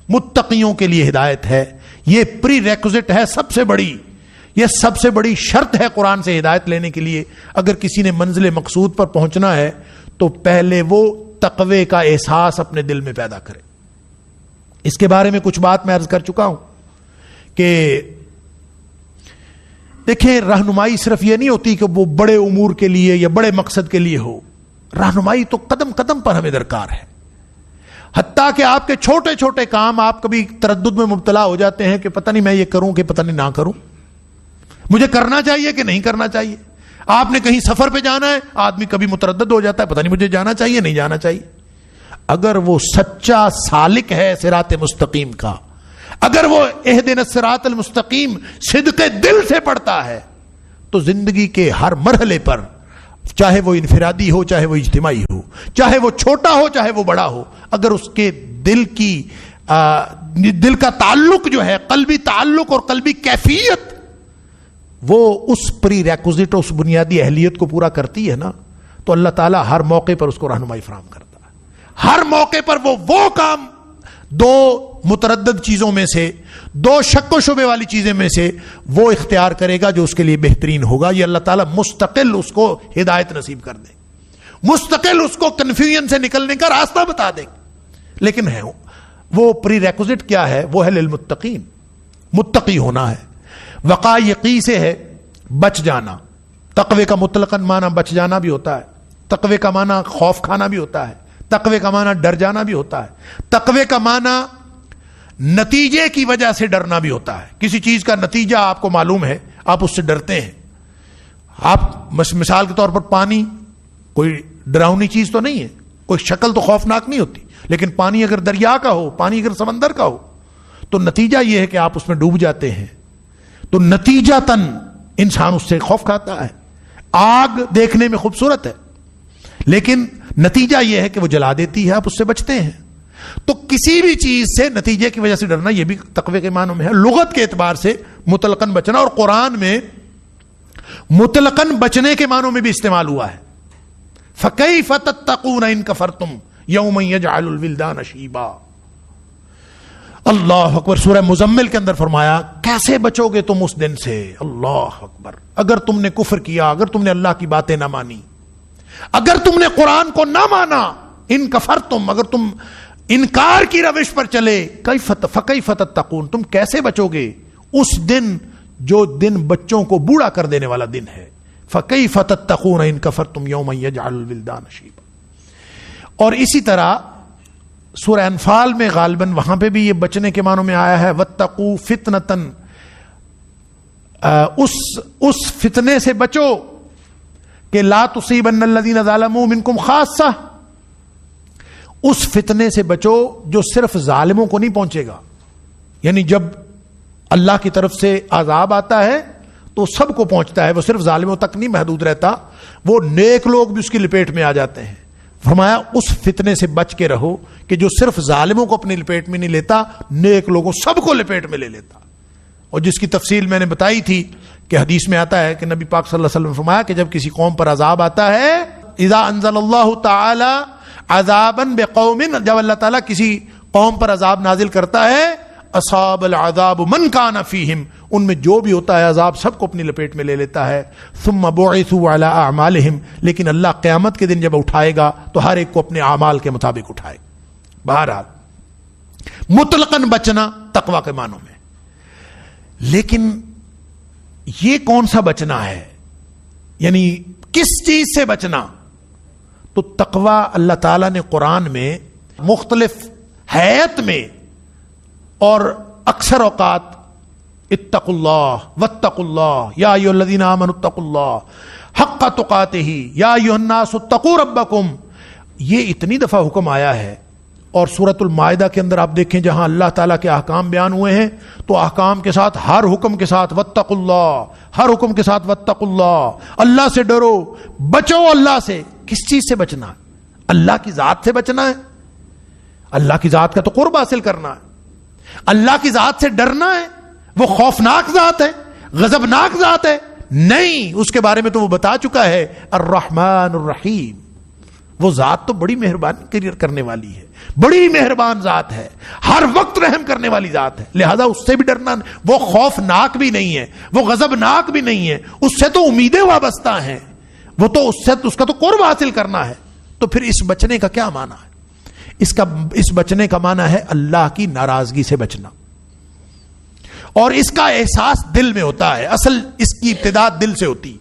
متقیوں کے لیے ہدایت ہے. یہ پری ریکوزٹ ہے، سب سے بڑی شرط ہے قرآن سے ہدایت لینے کے لیے. اگر کسی نے منزل مقصود پر پہنچنا ہے تو پہلے وہ تقوی کا احساس اپنے دل میں پیدا کرے. اس کے بارے میں کچھ بات میں عرض کر چکا ہوں کہ دیکھیں، رہنمائی صرف یہ نہیں ہوتی کہ وہ بڑے امور کے لیے یا بڑے مقصد کے لیے ہو. رہنمائی تو قدم قدم پر ہمیں درکار ہے. حتیٰ کہ آپ کے چھوٹے چھوٹے کام، آپ کبھی تردد میں مبتلا ہو جاتے ہیں کہ پتہ نہیں میں یہ کروں کہ پتہ نہیں نہ کروں، مجھے کرنا چاہیے کہ نہیں کرنا چاہیے. آپ نے کہیں سفر پہ جانا ہے، آدمی کبھی متردد ہو جاتا ہے، پتہ نہیں مجھے جانا چاہیے نہیں جانا چاہیے. اگر وہ سچا سالک ہے صراط مستقیم کا، اگر وہ اہدنا الصراط المستقیم صدق دل سے پڑھتا ہے، تو زندگی کے ہر مرحلے پر، چاہے وہ انفرادی ہو چاہے وہ اجتماعی ہو، چاہے وہ چھوٹا ہو چاہے وہ بڑا ہو، اگر اس کے دل کا تعلق جو ہے، قلبی تعلق اور قلبی کیفیت، وہ اس پری ریکوزٹ، اس بنیادی اہلیت کو پورا کرتی ہے نا، تو اللہ تعالیٰ ہر موقع پر اس کو رہنمائی فراہم کرتا ہے. ہر موقع پر وہ کام، دو متردد چیزوں میں سے، دو شک و شبے والی چیزیں میں سے وہ اختیار کرے گا جو اس کے لیے بہترین ہوگا. یہ اللہ تعالیٰ مستقل اس کو ہدایت نصیب کر دے، مستقل اس کو کنفیوژن سے نکلنے کا راستہ بتا دے. لیکن ہے وہ پری ریکوزٹ کیا ہے؟ وہ ہے للمتقین، متقی ہونا ہے. وقایقی سے ہے بچ جانا. تقوی کا مطلقاً معنی بچ جانا بھی ہوتا ہے، تقوی کا معنی خوف کھانا بھی ہوتا ہے، تقوی کا معنی ڈر جانا بھی ہوتا ہے، تقوی کا معنی نتیجے کی وجہ سے ڈرنا بھی ہوتا ہے. کسی چیز کا نتیجہ آپ کو معلوم ہے، آپ اس سے ڈرتے ہیں. آپ مثال کے طور پر پانی کوئی ڈراؤنی چیز تو نہیں ہے، کوئی شکل تو خوفناک نہیں ہوتی، لیکن پانی اگر دریا کا ہو، پانی اگر سمندر کا ہو تو نتیجہ یہ ہے کہ آپ اس میں ڈوب جاتے ہیں. تو نتیجتاً انسان اس سے خوف کھاتا ہے. آگ دیکھنے میں خوبصورت ہے لیکن نتیجہ یہ ہے کہ وہ جلا دیتی ہے، آپ اس سے بچتے ہیں. تو کسی بھی چیز سے نتیجے کی وجہ سے ڈرنا یہ بھی تقوی کے معنوں میں ہے. لغت کے اعتبار سے مطلقاً بچنا، اور قرآن میں مطلقاً بچنے کے معنوں میں بھی استعمال ہوا ہے. فَكَيْفَ تَتَّقُونَ إِن كَفَرْتُمْ يَوْمًا يَجْعَلُ الْوِلْدَانَ شِيبًا. اللہ اکبر. سورہ مزمل کے اندر فرمایا کیسے بچو گے تم اس دن سے. اللہ اکبر. اگر تم نے کفر کیا، اگر تم نے اللہ کی باتیں نہ مانی، اگر تم نے قرآن کو نہ مانا، ان کفرتم، اگر تم انکار کی روش پر چلے، فکیف تتقون، تم کیسے بچو گے اس دن جو دن بچوں کو بوڑھا کر دینے والا دن ہے. فکیف تتقون ان کفرتم یوما یجعل الولدان شیبا. اور اسی طرح سورہ انفال میں غالباً وہاں پہ بھی یہ بچنے کے معنوں میں آیا ہے واتقوا فتنۃ، اس فتنے سے بچو کہ لا تصیبن الذین ظلموا منکم خاصہ، اس فتنے سے بچو جو صرف ظالموں کو نہیں پہنچے گا. یعنی جب اللہ کی طرف سے عذاب آتا ہے تو سب کو پہنچتا ہے، وہ صرف ظالموں تک نہیں محدود رہتا، وہ نیک لوگ بھی اس کی لپیٹ میں آ جاتے ہیں. فرمایا اس فتنے سے بچ کے رہو کہ جو صرف ظالموں کو اپنی لپیٹ میں نہیں لیتا، نیک لوگوں سب کو لپیٹ میں لے لیتا. اور جس کی تفصیل میں نے بتائی تھی کہ حدیث میں آتا ہے کہ نبی پاک صلی اللہ علیہ وسلم نے فرمایا کہ جب کسی قوم پر عذاب آتا ہے، اذا انزل اللہ تعالی عذابا بقوم، جب اللہ تعالیٰ کسی قوم پر عذاب نازل کرتا ہے، اصاب العذاب من کان فیہم، ان میں جو بھی ہوتا ہے عذاب سب کو اپنی لپیٹ میں لے لیتا ہے. ثم بعثوا علی اعمالہم، لیکن اللہ قیامت کے دن جب اٹھائے گا تو ہر ایک کو اپنے اعمال کے مطابق اٹھائے. بہرحال مطلقاً بچنا تقوی کے معنوں میں. لیکن یہ کون سا بچنا ہے، یعنی کس چیز سے بچنا؟ تو تقوی اللہ تعالیٰ نے قرآن میں مختلف حیت میں اور اکثر اوقات اتقوا اللہ واتقوا اللہ یا ایھا الذین آمنوا اتقوا اللہ حق تقاتہ یا ایھا الناس اتقوا ربکم، یہ اتنی دفعہ حکم آیا ہے. اور سورۃ المائدہ کے اندر آپ دیکھیں جہاں اللہ تعالیٰ کے احکام بیان ہوئے ہیں تو احکام کے ساتھ ہر حکم کے ساتھ واتقوا اللہ، ہر حکم کے ساتھ واتقوا اللہ، اللہ سے ڈرو، بچو اللہ سے. کس چیز سے بچنا ہے؟ اللہ کی ذات سے بچنا ہے. اللہ کی ذات کا تو قرب حاصل کرنا ہے. اللہ کی ذات سے ڈرنا ہے. وہ خوفناک ذات ہے، غضبناک ذات ہے؟ نہیں، اس کے بارے میں تو وہ بتا چکا ہے الرحمن الرحیم. وہ ذات تو بڑی مہربانی کرنے والی ہے، بڑی مہربان ذات ہے، ہر وقت رحم کرنے والی ذات ہے. لہذا اس سے بھی ڈرنا. وہ خوفناک بھی نہیں ہے، وہ غضبناک بھی نہیں ہے، اس سے تو امیدیں وابستہ ہیں، وہ تو اس کا تو قرب حاصل کرنا ہے. تو پھر اس بچنے کا کیا معنی ہے؟ اس بچنے کا معنی ہے اللہ کی ناراضگی سے بچنا. اور اس کا احساس دل میں ہوتا ہے. اصل اس کی ابتدا دل سے ہوتی.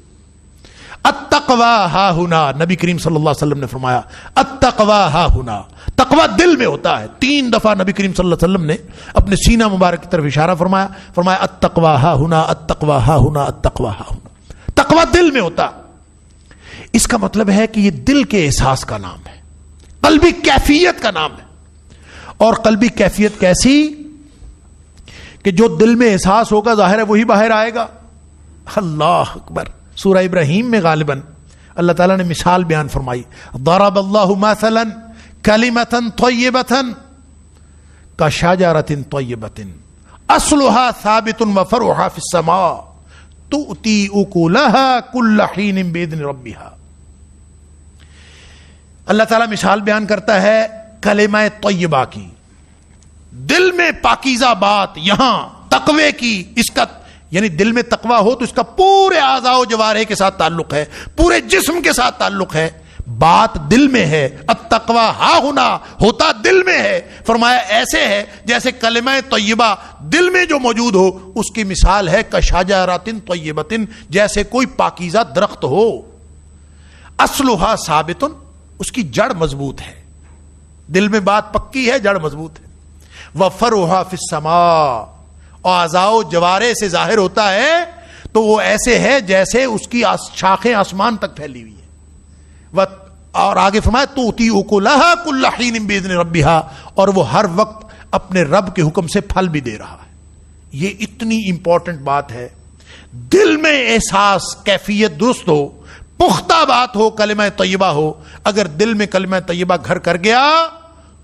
التقوی ہا ہنا، نبی کریم صلی اللہ علیہ وسلم نے فرمایا التقوی ہا ہنا، تقوی دل میں ہوتا ہے. 3 دفعہ نبی کریم صلی اللہ علیہ وسلم نے اپنے سینہ مبارک کی طرف اشارہ فرمایا التقوی ہا ہنا، التقوی ہا ہنا، التقوی ہا ہنا. تقوی دل میں ہوتا. اس کا مطلب ہے کہ یہ دل کے احساس کا نام ہے، قلبی کیفیت کا نام ہے. اور قلبی کیفیت کیسی کہ جو دل میں احساس ہوگا ظاہر ہے وہی باہر آئے گا. اللہ اکبر. سورہ ابراہیم میں غالباً اللہ تعالیٰ نے مثال بیان فرمائی، ضرب اللہ مثلا کلمۃ طیبۃ کشجرۃ طیبۃ اصلها ثابت وفرعها فی السماء تؤتی اکلها کل حین باذن ربها. اللہ تعالیٰ مثال بیان کرتا ہے کلمہ طیبہ کی، دل میں پاکیزہ بات، یہاں تقوی کی، اس کا یعنی دل میں تقوی ہو تو اس کا پورے اعضاء و جوارح کے ساتھ تعلق ہے، پورے جسم کے ساتھ تعلق ہے. بات دل میں ہے. التقوی ہا ہونا ہوتا دل میں ہے. فرمایا ایسے ہے جیسے کلمہ طیبہ دل میں جو موجود ہو، اس کی مثال ہے کشجرۃ طیبۃ، جیسے کوئی پاکیزہ درخت ہو. اصلها ثابت، اس کی جڑ مضبوط ہے. دل میں بات پکی ہے، جڑ مضبوط ہے. وفرعها فی السماء، اور اعضاء و جوارح سے ظاہر ہوتا ہے تو وہ ایسے ہے جیسے اس کی شاخیں آسمان تک پھیلی ہوئی ہیں. اور آگے فرمایا توتی اکلھا کل حین باذن ربھا، اور وہ ہر وقت اپنے رب کے حکم سے پھل بھی دے رہا ہے. یہ اتنی امپورٹنٹ بات ہے. دل میں احساس، کیفیت درست ہو، پختہ بات ہو، کلمہ طیبہ ہو. اگر دل میں کلمہ طیبہ گھر کر گیا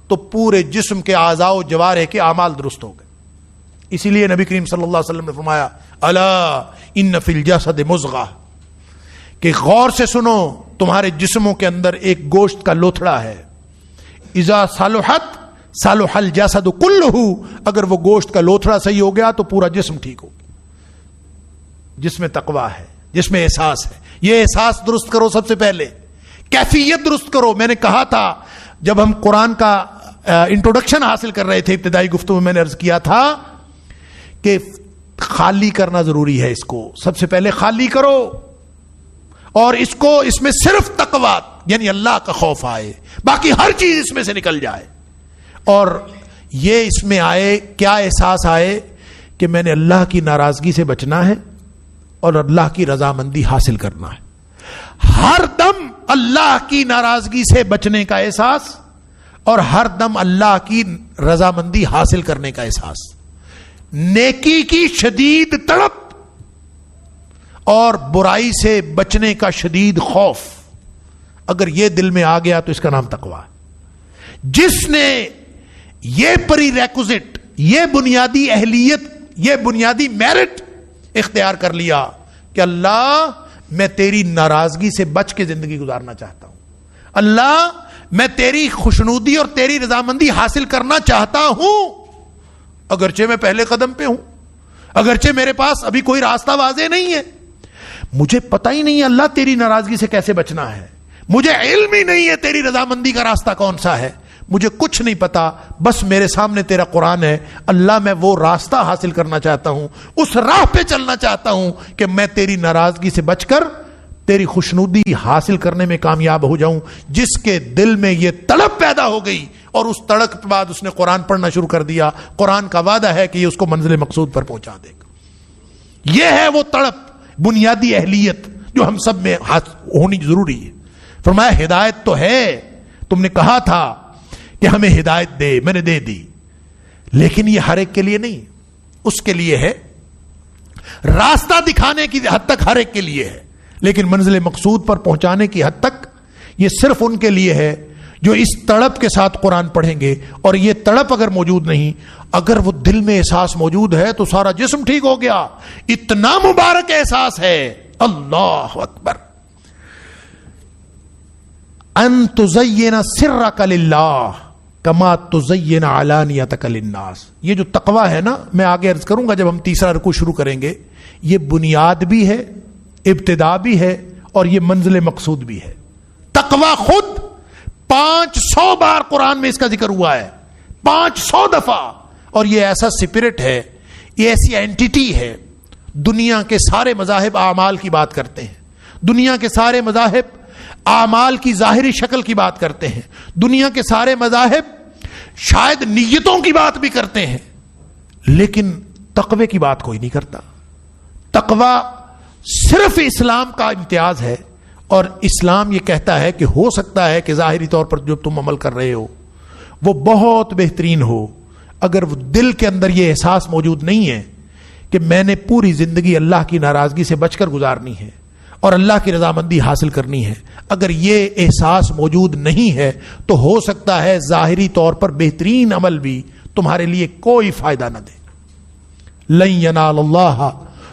تو پورے جسم کے اعضاء و جوارح کے اعمال درست ہو گئے. اسی لیے نبی کریم صلی اللہ علیہ وسلم نے فرمایا الا ان فی الجسد مضغہ، کہ غور سے سنو تمہارے جسموں کے اندر ایک گوشت کا لوتھڑا ہے. اذا صلحت صلح الجسد کلہ، اگر وہ گوشت کا لوتھڑا صحیح ہو گیا تو پورا جسم ٹھیک ہو گیا. جس میں تقویٰ ہے، جس میں احساس ہے. یہ احساس درست کرو، سب سے پہلے کیفیت درست کرو. میں نے کہا تھا جب ہم قرآن کا انٹروڈکشن حاصل کر رہے تھے، ابتدائی گفتگو میں نے عرض کیا تھا کہ خالی کرنا ضروری ہے. اس کو سب سے پہلے خالی کرو، اور اس میں صرف تقویٰ یعنی اللہ کا خوف آئے، باقی ہر چیز اس میں سے نکل جائے. اور یہ اس میں آئے، کیا احساس آئے کہ میں نے اللہ کی ناراضگی سے بچنا ہے اور اللہ کی رضامندی حاصل کرنا ہے. ہر دم اللہ کی ناراضگی سے بچنے کا احساس اور ہر دم اللہ کی رضامندی حاصل کرنے کا احساس. نیکی کی شدید تڑپ اور برائی سے بچنے کا شدید خوف، اگر یہ دل میں آ گیا تو اس کا نام تقویٰ ہے. جس نے یہ پری ریکوزٹ، یہ بنیادی اہلیت، یہ بنیادی میرٹ اختیار کر لیا کہ اللہ میں تیری ناراضگی سے بچ کے زندگی گزارنا چاہتا ہوں، اللہ میں تیری خوشنودی اور تیری رضامندی حاصل کرنا چاہتا ہوں، اگرچہ میں پہلے قدم پہ ہوں، اگرچہ میرے پاس ابھی کوئی راستہ واضح نہیں ہے، مجھے پتہ ہی نہیں ہے اللہ تیری ناراضگی سے کیسے بچنا ہے، مجھے علم ہی نہیں ہے تیری رضامندی کا راستہ کون سا ہے، مجھے کچھ نہیں پتا، بس میرے سامنے تیرا قرآن ہے. اللہ میں وہ راستہ حاصل کرنا چاہتا ہوں، اس راہ پہ چلنا چاہتا ہوں کہ میں تیری ناراضگی سے بچ کر تیری خوشنودی حاصل کرنے میں کامیاب ہو جاؤں. جس کے دل میں یہ تڑپ پیدا ہو گئی اور اس تڑپ کے بعد اس نے قرآن پڑھنا شروع کر دیا، قرآن کا وعدہ ہے کہ یہ اس کو منزل مقصود پر پہنچا دے گا. یہ ہے وہ تڑپ، بنیادی اہلیت جو ہم سب میں ہونی ضروری ہے. فرمایا ہدایت تو ہے، تم نے کہا تھا کہ ہمیں ہدایت دے، میں نے دے دی، لیکن یہ ہر ایک کے لیے نہیں. اس کے لیے ہے، راستہ دکھانے کی حد تک ہر ایک کے لیے ہے، لیکن منزل مقصود پر پہنچانے کی حد تک یہ صرف ان کے لیے ہے جو اس تڑپ کے ساتھ قرآن پڑھیں گے. اور یہ تڑپ اگر موجود نہیں، اگر وہ دل میں احساس موجود ہے تو سارا جسم ٹھیک ہو گیا. اتنا مبارک احساس ہے. اللہ اکبر. ان تزین سرک للہ کما تزین علانیتک للناس. یہ جو تقویٰ ہے نا، میں آگے عرض کروں گا جب ہم تیسرا رکوع شروع کریں گے، یہ بنیاد بھی ہے، ابتدا بھی ہے، اور یہ منزل مقصود بھی ہے. تقویٰ خود 500 بار قرآن میں اس کا ذکر ہوا ہے، 500 دفعہ. اور یہ ایسا سپرٹ ہے، یہ ایسی اینٹیٹی ہے. دنیا کے سارے مذاہب اعمال کی بات کرتے ہیں، دنیا کے سارے مذاہب اعمال کی ظاہری شکل کی بات کرتے ہیں، دنیا کے سارے مذاہب شاید نیتوں کی بات بھی کرتے ہیں، لیکن تقوی کی بات کوئی نہیں کرتا. تقوی صرف اسلام کا امتیاز ہے. اور اسلام یہ کہتا ہے کہ ہو سکتا ہے کہ ظاہری طور پر جو تم عمل کر رہے ہو وہ بہت بہترین ہو، اگر وہ دل کے اندر یہ احساس موجود نہیں ہے کہ میں نے پوری زندگی اللہ کی ناراضگی سے بچ کر گزارنی ہے اور اللہ کی رضامندی حاصل کرنی ہے، اگر یہ احساس موجود نہیں ہے تو ہو سکتا ہے ظاہری طور پر بہترین عمل بھی تمہارے لیے کوئی فائدہ نہ دے. لن ینال اللہ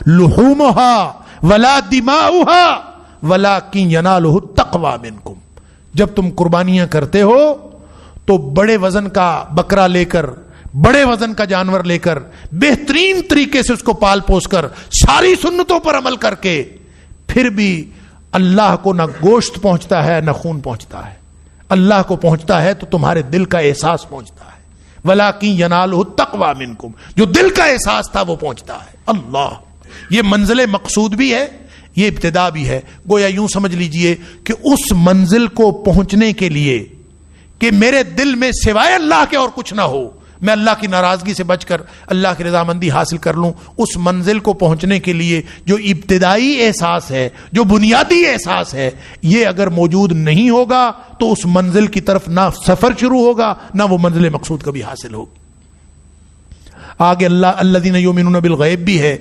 لحومها ولا دماؤها ولکن ینالہ التقوی منکم. جب تم قربانیاں کرتے ہو تو بڑے وزن کا بکرا لے کر، بڑے وزن کا جانور لے کر، بہترین طریقے سے اس کو پال پوس کر، ساری سنتوں پر عمل کر کے، پھر بھی اللہ کو نہ گوشت پہنچتا ہے نہ خون پہنچتا ہے. اللہ کو پہنچتا ہے تو تمہارے دل کا احساس پہنچتا ہے. وَلَٰكِن يَنَالُهُ التَّقْوَىٰ مِنْكُمْ. جو دل کا احساس تھا وہ پہنچتا ہے. اللہ، یہ منزل مقصود بھی ہے، یہ ابتدا بھی ہے. گویا یوں سمجھ لیجئے کہ اس منزل کو پہنچنے کے لیے کہ میرے دل میں سوائے اللہ کے اور کچھ نہ ہو، میں اللہ کی ناراضگی سے بچ کر اللہ کی رضامندی حاصل کر لوں. اس منزل کو پہنچنے کے لیے جو ابتدائی احساس ہے، جو بنیادی احساس ہے، یہ اگر موجود نہیں ہوگا تو اس منزل کی طرف نہ سفر شروع ہوگا، نہ وہ منزل مقصود کبھی حاصل ہوگی. آگے الذین یؤمنون بالغیب بھی ہے،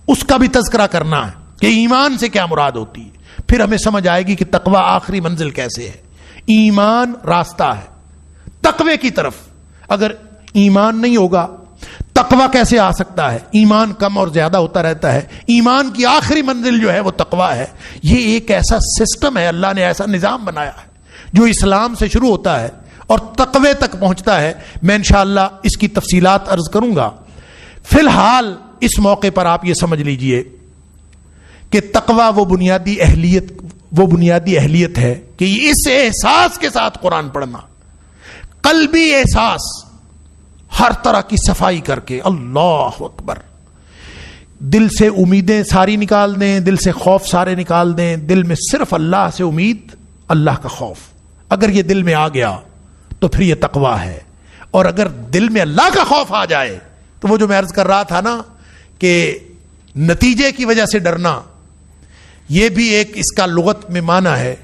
اس کا بھی تذکرہ کرنا ہے کہ ایمان سے کیا مراد ہوتی ہے. پھر ہمیں سمجھ آئے گی کہ تقوی آخری منزل کیسے ہے. ایمان راستہ ہے تقوی کی طرف. اگر ایمان نہیں ہوگا تقوی کیسے آ سکتا ہے؟ ایمان کم اور زیادہ ہوتا رہتا ہے. ایمان کی آخری منزل جو ہے وہ تقوی ہے. یہ ایک ایسا سسٹم ہے، اللہ نے ایسا نظام بنایا ہے جو اسلام سے شروع ہوتا ہے اور تقوی تک پہنچتا ہے. میں انشاءاللہ اس کی تفصیلات عرض کروں گا. فی الحال اس موقع پر آپ یہ سمجھ لیجئے کہ تقوی وہ بنیادی اہلیت ہے کہ اس احساس کے ساتھ قرآن پڑھنا، قلبی احساس، ہر طرح کی صفائی کر کے، اللہ اکبر، دل سے امیدیں ساری نکال دیں، دل سے خوف سارے نکال دیں، دل میں صرف اللہ سے امید، اللہ کا خوف. اگر یہ دل میں آ گیا تو پھر یہ تقوی ہے. اور اگر دل میں اللہ کا خوف آ جائے تو وہ جو میں عرض کر رہا تھا نا کہ نتیجے کی وجہ سے ڈرنا، یہ بھی ایک اس کا لغت میں معنی ہے.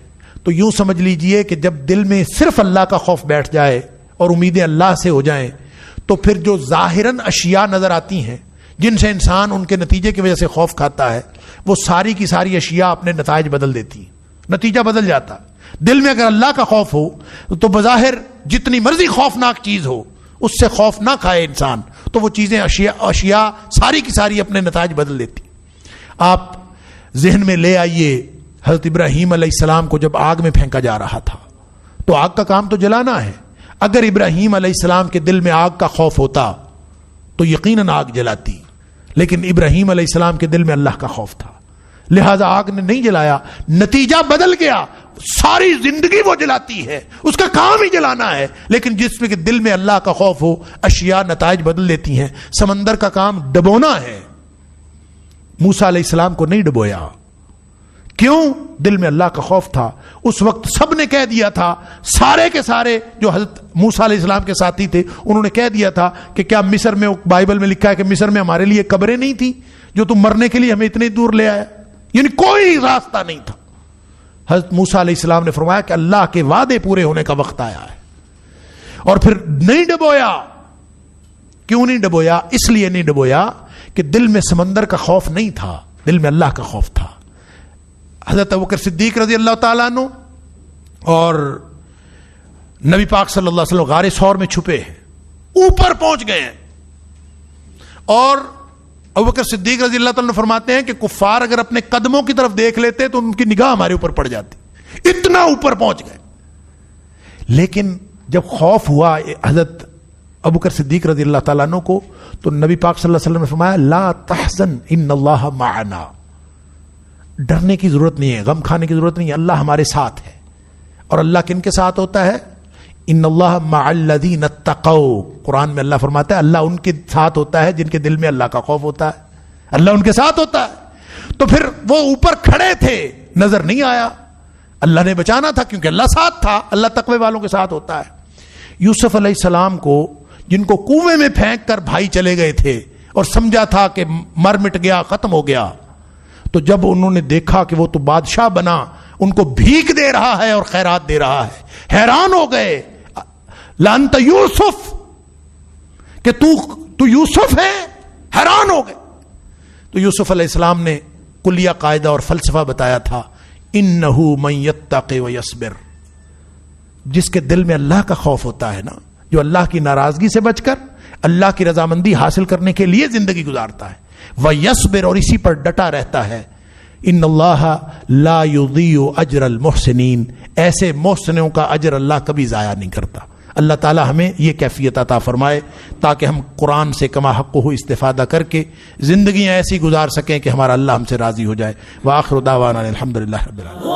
تو یوں سمجھ لیجئے کہ جب دل میں صرف اللہ کا خوف بیٹھ جائے اور امیدیں اللہ سے ہو جائیں تو پھر جو ظاہراً اشیاء نظر آتی ہیں جن سے انسان ان کے نتیجے کی وجہ سے خوف کھاتا ہے، وہ ساری کی ساری اشیاء اپنے نتائج بدل دیتی ہیں، نتیجہ بدل جاتا. دل میں اگر اللہ کا خوف ہو تو بظاہر جتنی مرضی خوفناک چیز ہو اس سے خوف نہ کھائے انسان تو وہ چیزیں اشیاء ساری کی ساری اپنے نتائج بدل دیتی. آپ ذہن میں لے آئیے حضرت ابراہیم علیہ السلام کو جب آگ میں پھینکا جا رہا تھا تو آگ کا کام تو جلانا ہے. اگر ابراہیم علیہ السلام کے دل میں آگ کا خوف ہوتا تو یقیناً آگ جلاتی، لیکن ابراہیم علیہ السلام کے دل میں اللہ کا خوف تھا، لہذا آگ نے نہیں جلایا. نتیجہ بدل گیا. ساری زندگی وہ جلاتی ہے، اس کا کام ہی جلانا ہے، لیکن جس میں کہ دل میں اللہ کا خوف ہو اشیاء نتائج بدل دیتی ہیں. سمندر کا کام ڈبونا ہے، موسیٰ علیہ السلام کو نہیں ڈبویا. کیوں؟ دل میں اللہ کا خوف تھا. اس وقت سب نے کہہ دیا تھا، سارے کے سارے جو حضرت موسیٰ علیہ السلام کے ساتھی تھے انہوں نے کہہ دیا تھا کہ کیا مصر میں، بائبل میں لکھا ہے کہ مصر میں ہمارے لیے قبریں نہیں تھی جو تم مرنے کے لیے ہمیں اتنی دور لے آیا؟ یعنی کوئی راستہ نہیں تھا. حضرت موسیٰ علیہ السلام نے فرمایا کہ اللہ کے وعدے پورے ہونے کا وقت آیا ہے، اور پھر نہیں ڈبویا. کیوں نہیں ڈبویا؟ اس لیے نہیں ڈبویا کہ دل میں سمندر کا خوف نہیں تھا، دل میں اللہ کا خوف تھا. حضرت ابوبکر صدیق رضی اللہ تعالیٰ عنہ اور نبی پاک صلی اللہ علیہ وسلم غار ثور میں چھپے ہیں، اوپر پہنچ گئے ہیں، اور ابوبکر صدیق رضی اللہ تعالیٰ عنہ فرماتے ہیں کہ کفار اگر اپنے قدموں کی طرف دیکھ لیتے تو ان کی نگاہ ہمارے اوپر پڑ جاتی، اتنا اوپر پہنچ گئے. لیکن جب خوف ہوا حضرت ابوبکر صدیق رضی اللہ تعالیٰ عنہ کو تو نبی پاک صلی اللہ علیہ وسلم نے فرمایا لا تحزن ان اللہ معنا. ڈرنے کی ضرورت نہیں ہے، غم کھانے کی ضرورت نہیں ہے، اللہ ہمارے ساتھ ہے. اور اللہ کن کے ساتھ ہوتا ہے؟ ان اللہ مع الذین اتقوا. قرآن میں اللہ فرماتا ہے اللہ ان کے ساتھ ہوتا ہے جن کے دل میں اللہ کا خوف ہوتا ہے، اللہ ان کے ساتھ ہوتا ہے. تو پھر وہ اوپر کھڑے تھے، نظر نہیں آیا، اللہ نے بچانا تھا کیونکہ اللہ ساتھ تھا. اللہ تقوی والوں کے ساتھ ہوتا ہے. یوسف علیہ السلام کو جن کو کنویں میں پھینک کر بھائی چلے گئے تھے اور سمجھا تھا کہ مر مٹ گیا، ختم ہو گیا، تو جب انہوں نے دیکھا کہ وہ تو بادشاہ بنا، ان کو بھیک دے رہا ہے اور خیرات دے رہا ہے، حیران ہو گئے. لانت یوسف، کہ تو یوسف ہے، حیران ہو گئے. تو یوسف علیہ السلام نے کلیہ قاعدہ اور فلسفہ بتایا تھا، انہ من یتق ویصبر. جس کے دل میں اللہ کا خوف ہوتا ہے نا، جو اللہ کی ناراضگی سے بچ کر اللہ کی رضامندی حاصل کرنے کے لیے زندگی گزارتا ہے، ویصبر، اور اسی پر ڈٹا رہتا ہے. ان اللہ لا یضیع اجر المحسنین. ایسے محسنوں کا اجر اللہ کبھی ضائع نہیں کرتا. اللہ تعالی ہمیں یہ کیفیت عطا فرمائے تاکہ ہم قرآن سے کما حق ہو استفادہ کر کے زندگیاں ایسی گزار سکیں کہ ہمارا اللہ ہم سے راضی ہو جائے. وآخر دعوانا الحمدللہ رب العالمین.